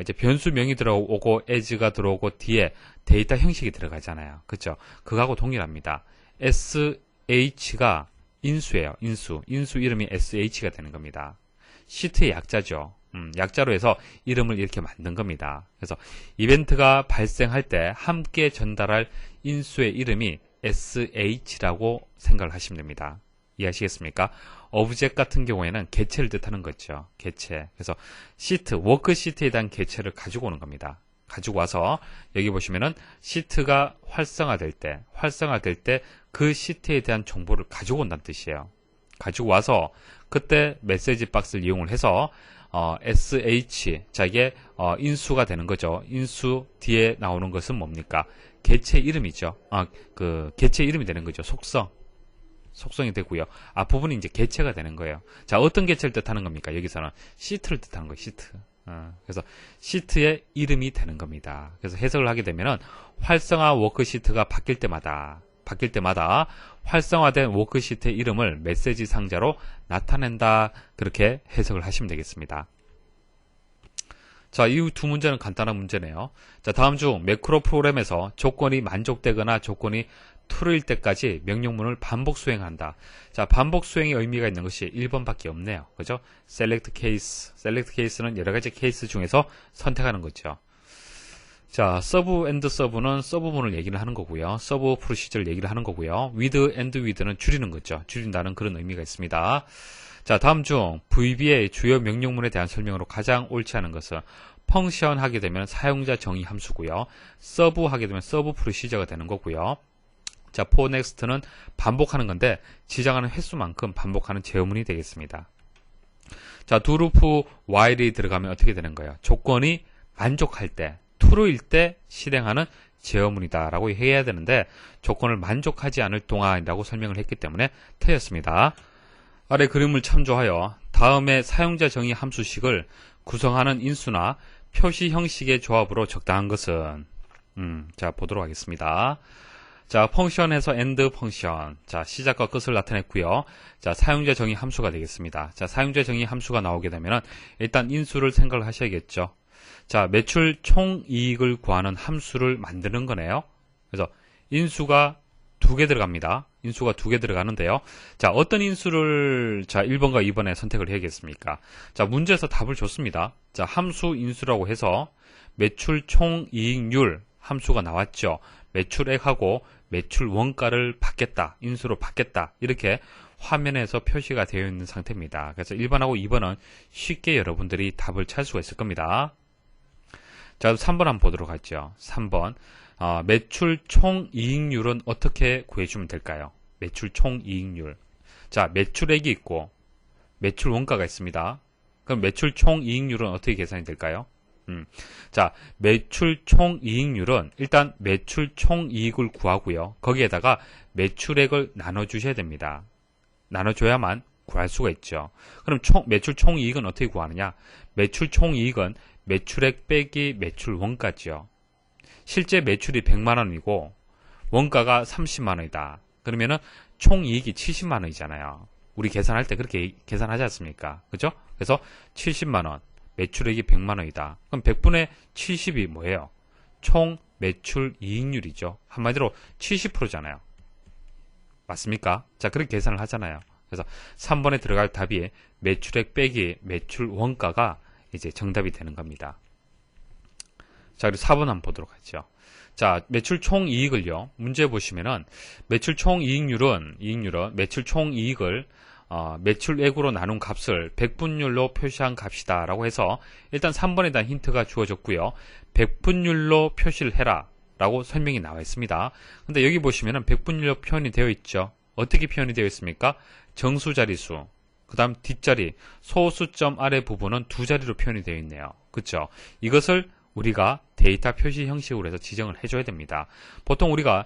이제 변수명이 들어오고 as가 들어오고 뒤에 데이터 형식이 들어가잖아요. 그렇죠? 그거하고 동일합니다. H가 인수예요. 인수 이름이 SH가 되는 겁니다. 시트의 약자죠. 약자로 해서 이름을 이렇게 만든 겁니다. 그래서 이벤트가 발생할 때 함께 전달할 인수의 이름이 SH라고 생각을 하시면 됩니다. 이해하시겠습니까? 오브젝트 같은 경우에는 개체를 뜻하는 거죠. 개체. 그래서 워크시트에 대한 개체를 가지고 오는 겁니다. 가지고 와서 여기 보시면은 시트가 활성화될 때 그 시트에 대한 정보를 가지고 온다는 뜻이에요. 가지고 와서 그때 메시지 박스를 이용을 해서 SH, 자 이게 인수가 되는 거죠. 인수 뒤에 나오는 것은 뭡니까? 개체 이름이죠. 그 개체 이름이 되는 거죠. 속성이 되고요. 앞부분이 이제 개체가 되는 거예요. 자, 어떤 개체를 뜻하는 겁니까? 여기서는 시트를 뜻하는 거예요. 시트. 그래서 시트의 이름이 되는 겁니다. 그래서 해석을 하게 되면은 활성화 워크시트가 바뀔 때마다 활성화된 워크시트의 이름을 메시지 상자로 나타낸다. 그렇게 해석을 하시면 되겠습니다. 자, 이 두 문제는 간단한 문제네요. 자, 다음 중 매크로 프로그램에서 조건이 만족되거나 조건이 true일 때까지 명령문을 반복 수행한다. 자, 반복 수행의 의미가 있는 것이 1번밖에 없네요. 그죠? select case는 여러 가지 케이스 중에서 선택하는 거죠. 자, serve and serve는 서브문을 얘기를 하는 거고요. serve 프로시저를 얘기를 하는 거고요. with and with는 줄이는 거죠. 줄인다는 그런 의미가 있습니다. 자, 다음 중 VB의 주요 명령문에 대한 설명으로 가장 옳지 않은 것은 펑션 하게 되면 사용자 정의 함수고요. serve 하게 되면 serve 프로시저가 되는 거고요. 자, for next는 반복하는 건데 지정하는 횟수만큼 반복하는 제어문이 되겠습니다. 자, do loop while이 들어가면 어떻게 되는 거예요? 조건이 만족할 때, true일 때 실행하는 제어문이다 라고 해야 되는데 조건을 만족하지 않을 동안이라고 설명을 했기 때문에 틀렸습니다. 아래 그림을 참조하여 다음에 사용자 정의 함수식을 구성하는 인수나 표시 형식의 조합으로 적당한 것은 자, 보도록 하겠습니다. 자, 펑션에서 end 펑션. 자, 시작과 끝을 나타냈고요. 자, 사용자 정의 함수가 되겠습니다. 자, 사용자 정의 함수가 나오게 되면은 일단 인수를 생각을 하셔야겠죠. 자, 매출 총이익을 구하는 함수를 만드는 거네요. 그래서 인수가 두 개 들어갑니다. 인수가 두 개 들어가는데요. 자, 어떤 인수를 1번과 2번에 선택을 해야겠습니까? 자, 문제에서 답을 줬습니다. 자, 함수 인수라고 해서 매출 총이익률 함수가 나왔죠. 매출액하고 매출 원가를 받겠다, 인수로 받겠다, 이렇게 화면에서 표시가 되어 있는 상태입니다. 그래서 1번하고 2번은 쉽게 여러분들이 답을 찾을 수가 있을 겁니다. 자, 3번 한번 보도록 하죠. 3번. 매출 총이익률은 어떻게 구해주면 될까요? 매출 총이익률. 자, 매출액이 있고 매출 원가가 있습니다. 그럼 매출 총이익률은 어떻게 계산이 될까요? 자, 매출 총이익률은 일단 매출 총이익을 구하고요. 거기에다가 매출액을 나눠주셔야 됩니다. 나눠줘야만 구할 수가 있죠. 그럼 매출 총이익은 어떻게 구하느냐? 매출 총이익은 매출액 빼기 매출 원가죠. 실제 매출이 100만원이고 원가가 30만원이다. 그러면은 총이익이 70만원이잖아요. 우리 계산할 때 그렇게 계산하지 않습니까? 그죠? 그래서 70만원. 매출액이 100만원이다. 그럼 100분의 70이 뭐예요? 총 매출 이익률이죠. 한마디로 70%잖아요. 맞습니까? 자, 그렇게 계산을 하잖아요. 그래서 3번에 들어갈 답이 매출액 빼기 매출 원가가 이제 정답이 되는 겁니다. 자, 그리고 4번 한번 보도록 하죠. 자, 매출 총이익을요. 문제 보시면은 매출 총이익률은 매출 총이익을 매출액으로 나눈 값을 백분율로 표시한 값이다 라고 해서 일단 3번에 대한 힌트가 주어졌고요. 백분율로 표시를 해라 라고 설명이 나와 있습니다. 근데 여기 보시면은 백분율로 표현이 되어 있죠. 어떻게 표현이 되어 있습니까? 정수자리수, 그 다음 뒷자리, 소수점 아래 부분은 두 자리로 표현이 되어 있네요. 그쵸? 이것을 우리가 데이터 표시 형식으로 해서 지정을 해줘야 됩니다. 보통 우리가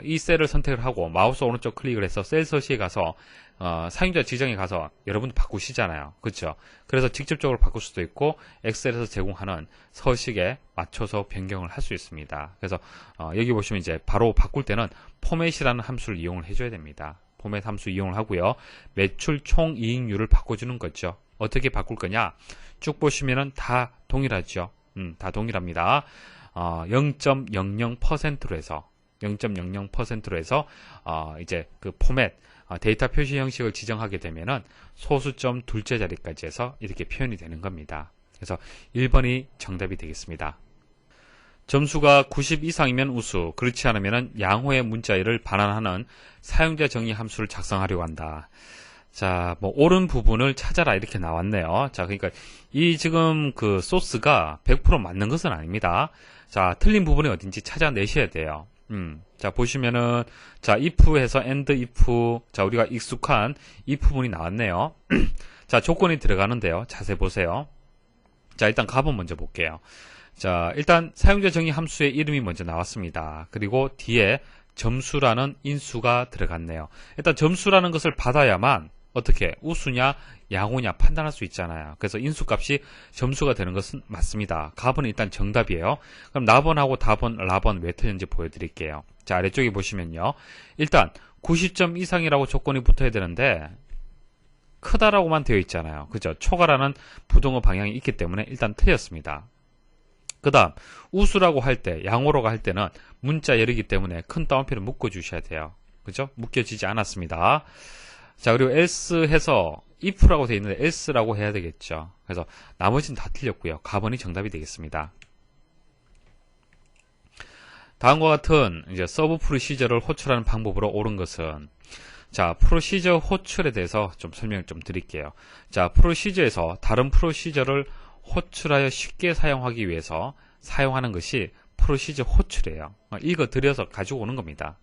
이 셀을 선택을 하고 마우스 오른쪽 클릭을 해서 셀 서식에 가서 사용자 지정에 가서 여러분도 바꾸시잖아요. 그렇죠? 그래서 직접적으로 바꿀 수도 있고 엑셀에서 제공하는 서식에 맞춰서 변경을 할 수 있습니다. 그래서 여기 보시면 이제 바로 바꿀 때는 포맷이라는 함수를 이용을 해줘야 됩니다. 포맷 함수 이용을 하고요. 매출 총이익률을 바꿔주는 거죠. 어떻게 바꿀 거냐? 쭉 보시면은 다 동일하죠. 다 동일합니다. 0.00%로 해서 0.00%로 해서 이제 그 포맷 데이터 표시 형식을 지정하게 되면은 소수점 둘째 자리까지 해서 이렇게 표현이 되는 겁니다. 그래서 1번이 정답이 되겠습니다. 점수가 90 이상이면 우수, 그렇지 않으면 양호의 문자열을 반환하는 사용자 정의 함수를 작성하려고 한다. 자, 뭐 옳은 부분을 찾아라 이렇게 나왔네요. 자, 그러니까 이 지금 그 소스가 100% 맞는 것은 아닙니다. 자, 틀린 부분이 어딘지 찾아내셔야 돼요. 자, 보시면은 자, if 해서 and if, 자, 우리가 익숙한 if 부분이 나왔네요. 자, 조건이 들어가는데요. 자세히 보세요. 자, 일단 값은 먼저 볼게요. 자, 일단 사용자 정의 함수의 이름이 먼저 나왔습니다. 그리고 뒤에 점수라는 인수가 들어갔네요. 일단 점수라는 것을 받아야만 어떻게 우수냐 양호냐 판단할 수 있잖아요. 그래서 인수값이 점수가 되는 것은 맞습니다. 값은 일단 정답이에요. 그럼 나번하고 답은 라번 왜 틀렸는지 보여드릴게요. 자, 아래쪽에 보시면요. 일단 90점 이상이라고 조건이 붙어야 되는데 크다라고만 되어 있잖아요. 그죠? 초과라는 부동어 방향이 있기 때문에 일단 틀렸습니다. 그 다음 우수라고 할 때 양호라고 할 때는 문자 열이기 때문에 큰 따옴표를 묶어 주셔야 돼요. 그죠? 묶여지지 않았습니다. 자, 그리고 else 해서 if라고 되어 있는데 else라고 해야 되겠죠. 그래서 나머지는 다 틀렸고요. 가번이 정답이 되겠습니다. 다음과 같은 이제 서브 프로시저를 호출하는 방법으로 옳은 것은, 자, 프로시저 호출에 대해서 좀 설명을 좀 드릴게요. 자, 프로시저에서 다른 프로시저를 호출하여 쉽게 사용하기 위해서 사용하는 것이 프로시저 호출이에요. 읽어 드려서 가지고 오는 겁니다.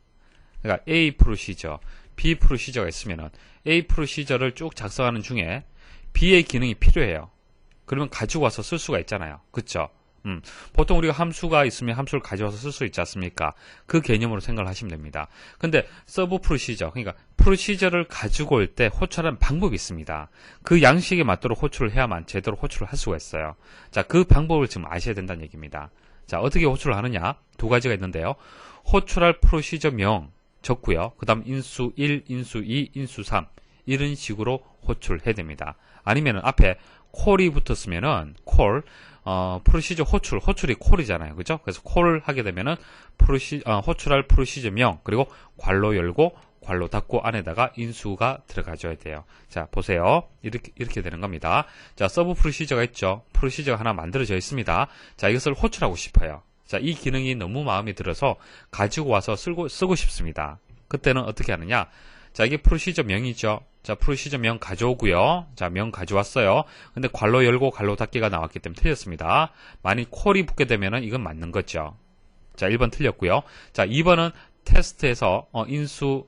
그러니까 A 프로시저, B 프로시저가 있으면은 A 프로시저를 쭉 작성하는 중에 B의 기능이 필요해요. 그러면 가지고 와서 쓸 수가 있잖아요. 그쵸? 보통 우리가 함수가 있으면 함수를 가져와서 쓸 수 있지 않습니까? 그 개념으로 생각을 하시면 됩니다. 근데 서브 프로시저, 그러니까 프로시저를 가지고 올 때 호출하는 방법이 있습니다. 그 양식에 맞도록 호출을 해야만 제대로 호출을 할 수가 있어요. 자, 그 방법을 지금 아셔야 된다는 얘기입니다. 자, 어떻게 호출을 하느냐? 두 가지가 있는데요. 호출할 프로시저명 적고요. 그 다음 인수 1, 인수 2, 인수 3 이런 식으로 호출해야 됩니다. 아니면은 앞에 콜이 붙었으면은 콜, 프로시저 호출이 콜이잖아요. 그죠? 그래서 콜을 하게 되면은 호출할 프로시저명, 그리고 괄호 열고, 괄호 닫고 안에다가 인수가 들어가줘야 돼요. 자, 보세요. 이렇게 되는 겁니다. 자, 서브 프로시저가 있죠? 프로시저가 하나 만들어져 있습니다. 자, 이것을 호출하고 싶어요. 자, 이 기능이 너무 마음에 들어서 가지고 와서 쓰고 싶습니다. 그때는 어떻게 하느냐? 자, 이게 프로시저 명이죠. 자, 프로시저 명 가져오고요. 자, 명 가져왔어요. 근데 괄호 열고 괄호 닫기가 나왔기 때문에 틀렸습니다. 만약 콜이 붙게 되면은 이건 맞는 거죠. 자, 1번 틀렸고요. 자, 2번은 테스트에서 인수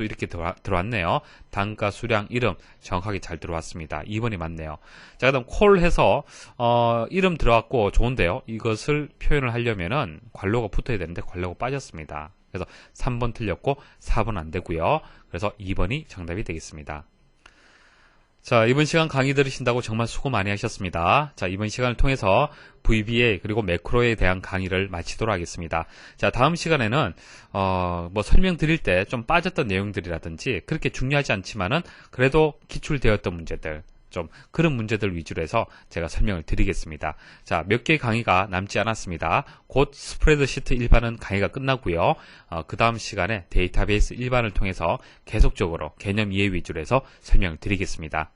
이렇게 들어왔네요. 단가, 수량, 이름 정확하게 잘 들어왔습니다. 2번이 맞네요. 자, 그 다음 콜 해서 이름 들어왔고 좋은데요. 이것을 표현을 하려면은 괄호가 붙어야 되는데 괄호가 빠졌습니다. 그래서 3번 틀렸고 4번 안 되고요. 그래서 2번이 정답이 되겠습니다. 자, 이번 시간 강의 들으신다고 정말 수고 많이 하셨습니다. 자, 이번 시간을 통해서 VBA 그리고 매크로에 대한 강의를 마치도록 하겠습니다. 자, 다음 시간에는 뭐 설명드릴 때 좀 빠졌던 내용들이라든지 그렇게 중요하지 않지만은 그래도 기출되었던 문제들, 좀 그런 문제들 위주로 해서 제가 설명을 드리겠습니다. 자, 몇 개 강의가 남지 않았습니다. 곧 스프레드시트 일반은 강의가 끝나고요. 그 다음 시간에 데이터베이스 일반을 통해서 계속적으로 개념 이해 위주로 해서 설명을 드리겠습니다.